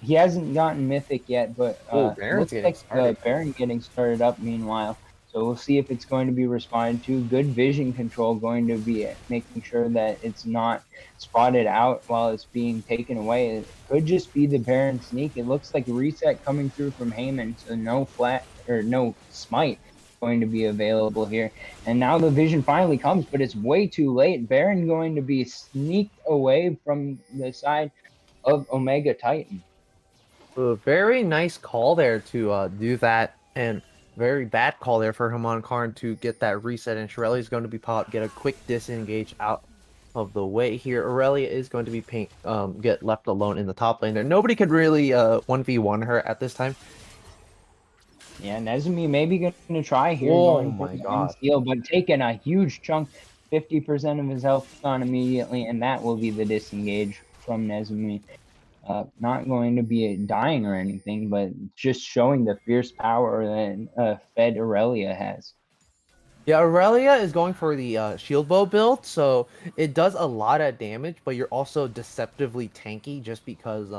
He hasn't gotten Mythic yet, but Oh, Baron's looks getting like the started. Baron getting started up meanwhile. So we'll see if it's going to be responded to. Good vision control going to be making sure that it's not spotted out while it's being taken away. It could just be the Baron sneak. It looks like a reset coming through from Heyman, so no flat or no smite going to be available here. And now the vision finally comes, but it's way too late. Baron going to be sneaked away from the side of Omega Titan. A very nice call there to do that, and very bad call there for Haman Karn to get that reset. And Shirelli is going to be pop, get a quick disengage out of the way here. Aurelia is going to be get left alone in the top lane there. Nobody could really 1v1 her at this time. Yeah, Nezumi maybe going to try here, Oh going for my the god. steal, but taking a huge chunk, 50% of his health gone immediately, and that will be the disengage from Nezumi. Not going to be dying or anything, but just showing the fierce power that Fed Aurelia has. Yeah, Aurelia is going for the shield bow build, so it does a lot of damage, but you're also deceptively tanky just because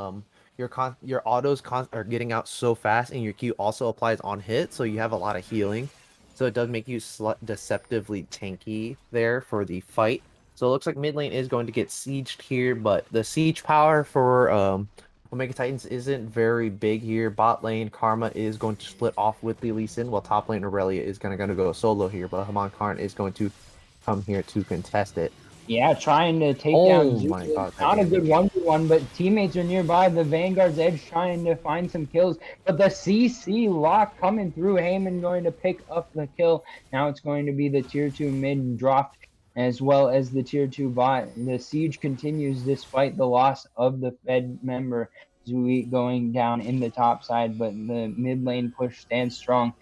your autos are getting out so fast, and your Q also applies on hit, so you have a lot of healing. So it does make you deceptively tanky there for the fight. So it looks like mid lane is going to get sieged here, but the siege power for Omega Titans isn't very big here. Bot lane, Karma is going to split off with the Lee Sin, while top lane Aurelia is gonna go solo here, but Haman Karn is going to come here to contest it. Yeah, trying to take down Oh Zuko. my god, that Not a good damage. 1v1, but teammates are nearby. The Vanguard's Edge trying to find some kills. But the CC lock coming through. Heyman going to pick up the kill. Now it's going to be the tier 2 mid dropped as well as the tier 2 bot. The siege continues despite the loss of the Fed member. Zui going down in the top side, but the mid lane push stands strong.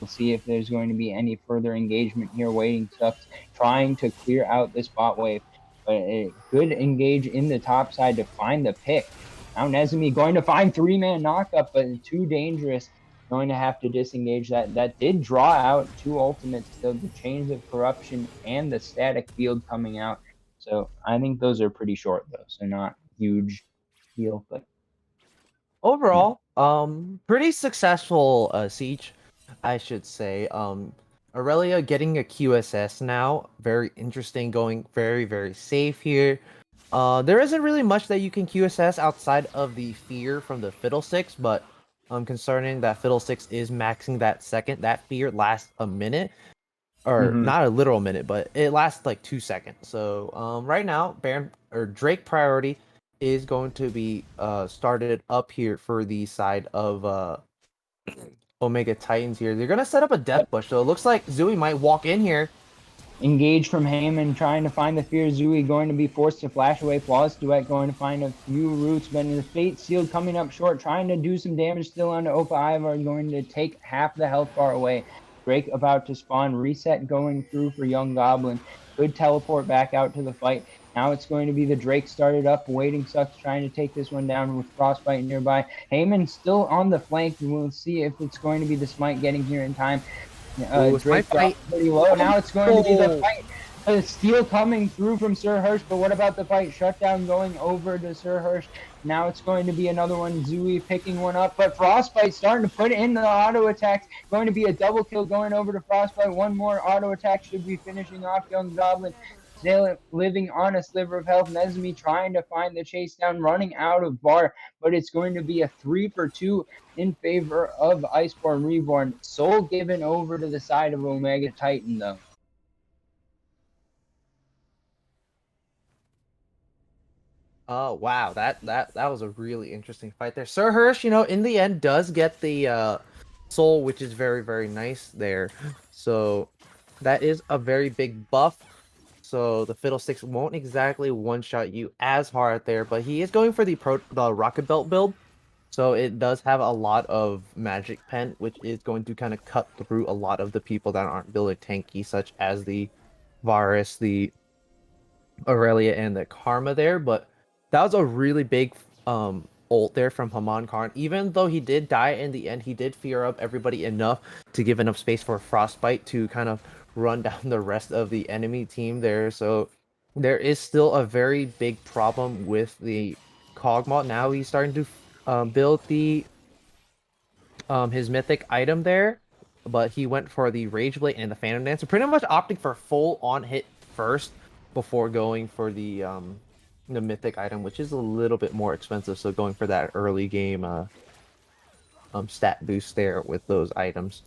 We'll see if there's going to be any further engagement here. Waiting Sucks trying to clear out this bot wave, but a good engage in the top side to find the pick. Now Nezumi going to find 3-man knockup, but too dangerous. Going to have to disengage that. That did draw out 2 ultimates, though, the Chains of Corruption and the Static Field coming out. So I think those are pretty short, though, so not huge deal, but yeah. Overall, pretty successful siege, I should say. Aurelia getting a QSS now, very interesting, going very, very safe here. There isn't really much that you can QSS outside of the fear from the Fiddlesticks, but concerning that Fiddlesticks is maxing that second, that fear lasts a minute, or Mm-hmm. not a literal minute, but it lasts like 2 seconds. So right now, Baron or Drake priority is going to be started up here for the side of Omega Titans here. They're gonna set up a death bush, so it looks like Zui might walk in here. Engage from Heyman, trying to find the Fear Zui, going to be forced to flash away. Flawless Duet going to find a few roots, but in the Fate Sealed coming up short, trying to do some damage still onto Opa Ivar, going to take half the health bar away. Drake about to spawn, reset going through for Young Goblin. Good teleport back out to the fight. Now it's going to be the Drake started up. Waiting Sucks trying to take this one down with Frostbite nearby. Heyman still on the flank. We'll see if it's going to be the Smite getting here in time. Ooh, it's my Drake dropped fight. pretty low. Now it's going to be the Oh. fight. Steal coming through from Sir Hirsch, but what about the fight? Shutdown going over to Sir Hirsch. Now it's going to be another one. Zui picking one up, but Frostbite starting to put in the auto attacks. Going to be a double kill going over to Frostbite. One more auto attack should be finishing off Young Goblin. Still living on a sliver of health. Nezumi trying to find the chase down, running out of bar, but it's going to be a 3-for-2 in favor of Iceborn Reborn. Soul given over to the side of Omega Titan, though. Oh wow, that was a really interesting fight there. Sir Hirsch, in the end does get the soul, which is very, very nice there. So that is a very big buff. So the Fiddlesticks won't exactly one-shot you as hard there, but he is going for the Rocket Belt build. So it does have a lot of magic pen, which is going to kind of cut through a lot of the people that aren't building tanky, such as the Varus, the Aurelia, and the Karma there. But that was a really big ult there from Haman Khan. Even though he did die in the end, he did fear up everybody enough to give enough space for Frostbite to kind of run down the rest of the enemy team there. So there is still a very big problem with the Kog'Maw. Now he's starting to build the his mythic item there, but he went for the Rage Blade and the Phantom Dancer, pretty much opting for full on hit first before going for the mythic item, which is a little bit more expensive. So going for that early game stat boost there with those items.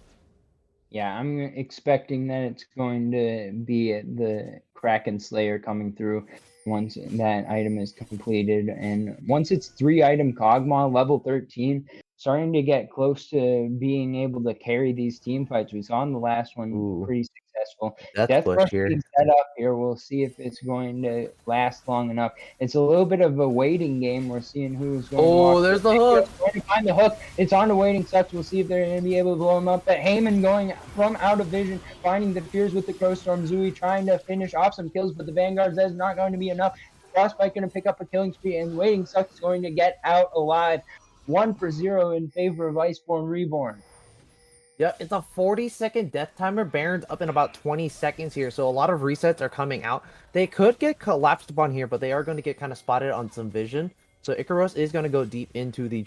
Yeah, I'm expecting that it's going to be the Kraken Slayer coming through once that item is completed. And once it's 3-item Kog'Maw level 13, starting to get close to being able to carry these team fights. We saw in the last one Ooh, pretty successful. Death Death Bush Rush here. being set up here. We'll see if it's going to last long enough. It's a little bit of a waiting game. We're seeing who's going to walk. Oh, there's the hook. Going to find the hook. It's on to waiting sucks. We'll see if they're going to be able to blow him up. But Heyman going from out of vision, finding the fears with the Crowstorm. Zooey trying to finish off some kills, but the Vanguard is not going to be enough. Frostbite going to pick up a killing spree, and waiting sucks going to get out alive. 1-0 in favor of Iceborn Reborn. Yeah, it's a 40-second death timer. Baron's up in about 20 seconds here, so a lot of resets are coming out. They could get collapsed upon here, but they are going to get kind of spotted on some vision. So Icaros is going to go deep into the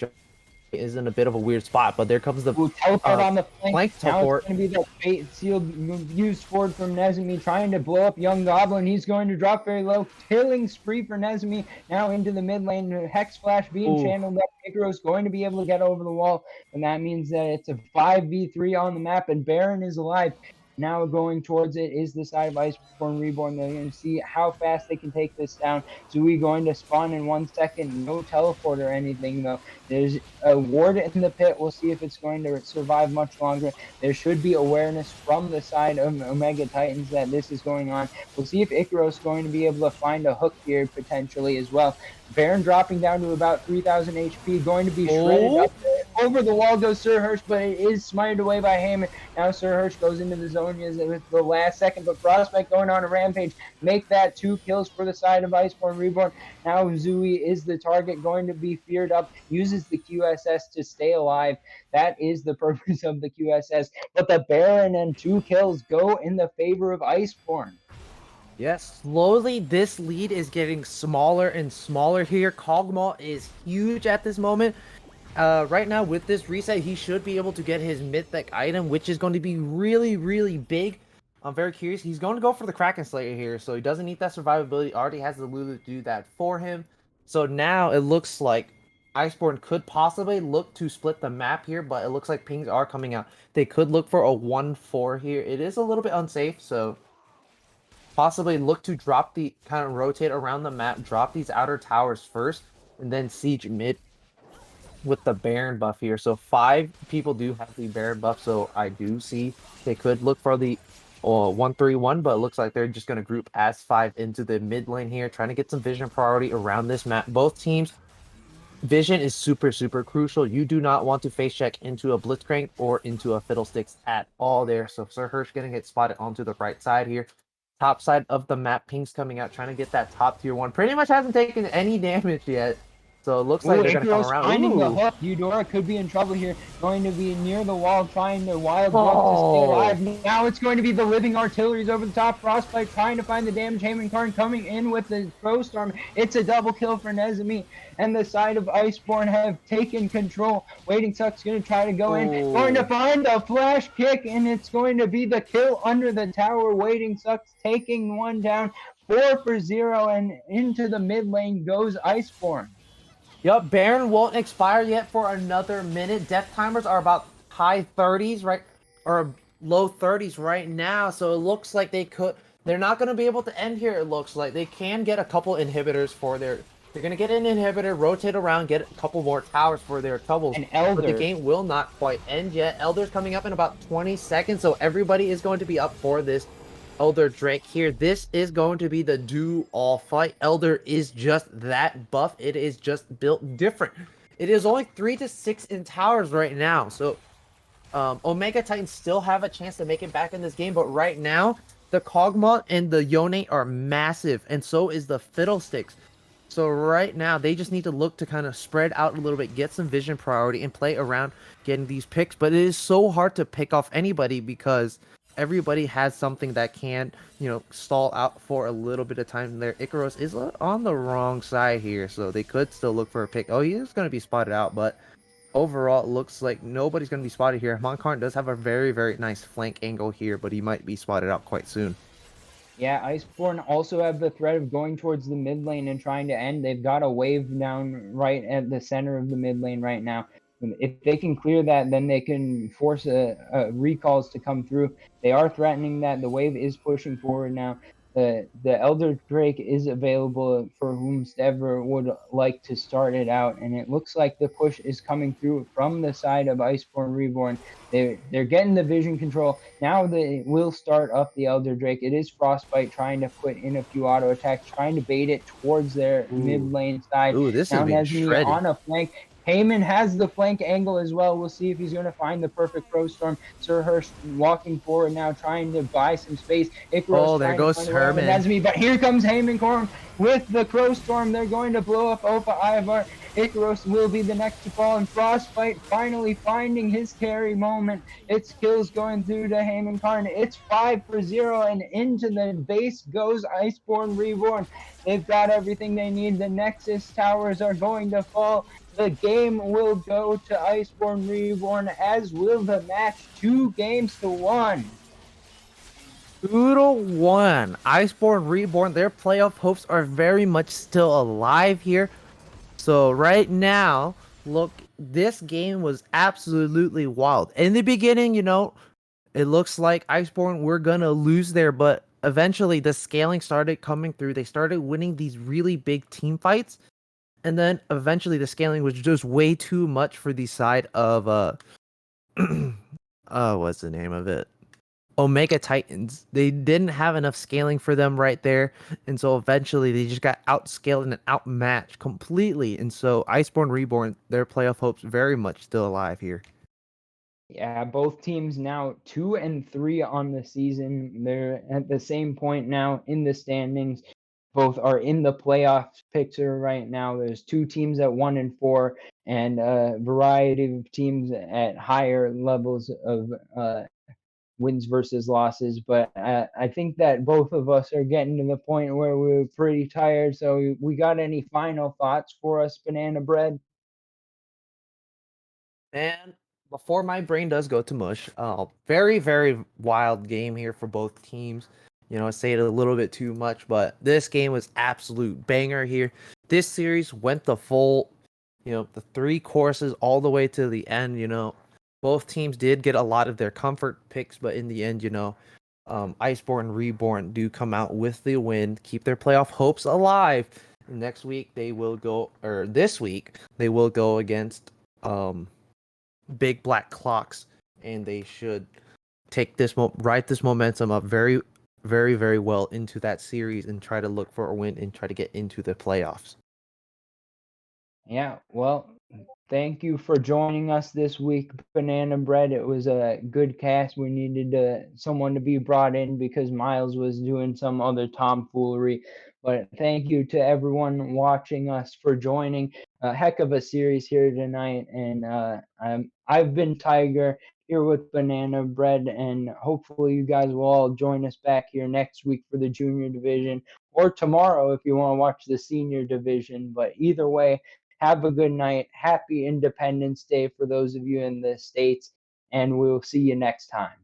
is in a bit of a weird spot, but there comes the teleport on the flank. Now teleport. it's going to be the bait sealed used forward from Nezumi, trying to blow up Young Goblin. He's going to drop very low. Killing spree for Nezumi. Now into the mid lane. Hex Flash being channeled up. Icaros going to be able to get over the wall, and that means that it's a 5v3 on the map, and Baron is alive. Now going towards it is the side of Iceborn Reborn. They're going to see how fast they can take this down. Zooey going to spawn in 1 second. No teleport or anything, though. There's a ward in the pit. We'll see if it's going to survive much longer. There should be awareness from the side of Omega Titans that this is going on. We'll see if Icaros is going to be able to find a hook here potentially as well. Baron dropping down to about 3,000 HP, going to be shredded up there. Over the wall goes Sir Hirsch, but it is smited away by Heyman. Now Sir Hirsch goes into the Zonias with the last second, but Frostbite going on a rampage. Make that 2 kills for the side of Iceborn Reborn. Now Zooey is the target, going to be feared up, uses the QSS to stay alive. That is the purpose of the QSS. But the Baron and 2 kills go in the favor of Iceborn. Yes, slowly this lead is getting smaller and smaller here. Kog'Maw is huge at this moment. Right now with this reset, he should be able to get his mythic item, which is going to be really, really big. I'm very curious. He's going to go for the Kraken Slayer here, so he doesn't need that survivability. Already has the Lulu to do that for him. So now it looks like Iceborn could possibly look to split the map here, but it looks like pings are coming out. They could look for a 1-4 here. It is a little bit unsafe, so possibly look to drop the kind of rotate around the map, drop these outer towers first, and then siege mid with the Baron buff here. So 5 people do have the Baron buff, so I do see they could look for the 1-3-1, but it looks like they're just going to group as 5 into the mid lane here, trying to get some vision priority around this map. Both teams, vision is super, super crucial. You do not want to face check into a Blitzcrank or into a Fiddlesticks at all there. So Sir Hirsch going to get spotted onto the right side here. Top side of the map, ping's coming out, trying to get that top tier 1. Pretty much hasn't taken any damage yet. So it looks like they're going to come around. Finding the hook. Eudora could be in trouble here. Going to be near the wall, trying to wild block to stay alive. Now it's going to be the living artilleries over the top. Frostbite trying to find the damage. Heyman Karn coming in with the Crowstorm. It's a double kill for Nezumi. And the side of Iceborn have taken control. Waiting Suck's going to try to go in. Going to find a flash kick, and it's going to be the kill under the tower. Waiting Suck's taking one down. 4-0, and into the mid lane goes Iceborn. Yup, Baron won't expire yet for another minute. Death timers are about high 30s, right? Or low 30s right now. So it looks like they're not going to be able to end here, it looks like. They can get a couple inhibitors for their... They're going to get an inhibitor, rotate around, get a couple more towers for their troubles. And Elder. But the game will not quite end yet. Elder's coming up in about 20 seconds, so everybody is going to be up for this Elder Drake here. This is going to be the do-all fight. Elder is just that buff. It is just built different. It is only 3 to 6 in towers right now. So Omega Titans still have a chance to make it back in this game, but right now the Kog'Maw and the Yone are massive, and so is the Fiddlesticks. So right now they just need to look to kind of spread out a little bit, get some vision priority, and play around getting these picks. But it is so hard to pick off anybody because everybody has something that can, stall out for a little bit of time there. Icarus is on the wrong side here, so they could still look for a pick. Oh, he is going to be spotted out, but overall, it looks like nobody's going to be spotted here. Monkarn does have a very, very nice flank angle here, but he might be spotted out quite soon. Yeah, Iceborn also have the threat of going towards the mid lane and trying to end. They've got a wave down right at the center of the mid lane right now. If they can clear that, then they can force recalls to come through. They are threatening that. The wave is pushing forward now. The Elder Drake is available for whomsoever would like to start it out, and it looks like the push is coming through from the side of Iceborn Reborn. They're getting the vision control. Now they will start up the Elder Drake. It is Frostbite trying to put in a few auto attacks, trying to bait it towards their mid lane side. Ooh, this is Now being Nezmi shredded. on a flank. Heyman has the flank angle as well. We'll see if he's going to find the perfect Crow Storm. Sir Hirsch walking forward now, trying to buy some space. Icarus There trying goes to find around Herman. Nezmi, but here comes Heyman Korn with the Crow Storm. They're going to blow up Opa Ivar. Icarus will be the next to fall, and Frostbite finally finding his carry moment. It's kills going through to Heyman Karn. It's 5-0, and into the base goes Iceborn Reborn. They've got everything they need. The Nexus towers are going to fall. The game will go to Iceborn Reborn, as will the match. 2-1. 2-1. Iceborn Reborn, their playoff hopes are very much still alive here. So right now, look, this game was absolutely wild. In the beginning, it looks like Iceborn were gonna lose there, but eventually the scaling started coming through. They started winning these really big team fights, and then eventually the scaling was just way too much for the side of what's the name of it? Omega Titans. They didn't have enough scaling for them right there, and so eventually they just got outscaled and outmatched completely. And so Iceborn Reborn, their playoff hopes very much still alive here. Yeah, both teams now 2-3 on the season. They're at the same point now in the standings. Both are in the playoff picture right now. There's two teams at 1-4, and a variety of teams at higher levels of wins versus losses. But I think that both of us are getting to the point where we're pretty tired. So we got any final thoughts for us, Banana Bread? And before my brain does go to mush, very, very wild game here for both teams. I say it a little bit too much, but this game was absolute banger here. This series went the full, the 3 courses all the way to the end. Both teams did get a lot of their comfort picks, but in the end, Iceborn Reborn do come out with the win, keep their playoff hopes alive. Next week they will go, or this week they will go against Big Black Clocks, and they should take ride this momentum up very, very, very well into that series and try to look for a win and try to get into the playoffs. Yeah, well, thank you for joining us this week, Banana Bread. It was a good cast. We needed someone to be brought in because Miles was doing some other tomfoolery. But thank you to everyone watching us for joining. A heck of a series here tonight. And I've been Tiger here with Banana Bread, and hopefully you guys will all join us back here next week for the junior division, or tomorrow if you want to watch the senior division. But either way, have a good night. Happy Independence Day for those of you in the States, and we'll see you next time.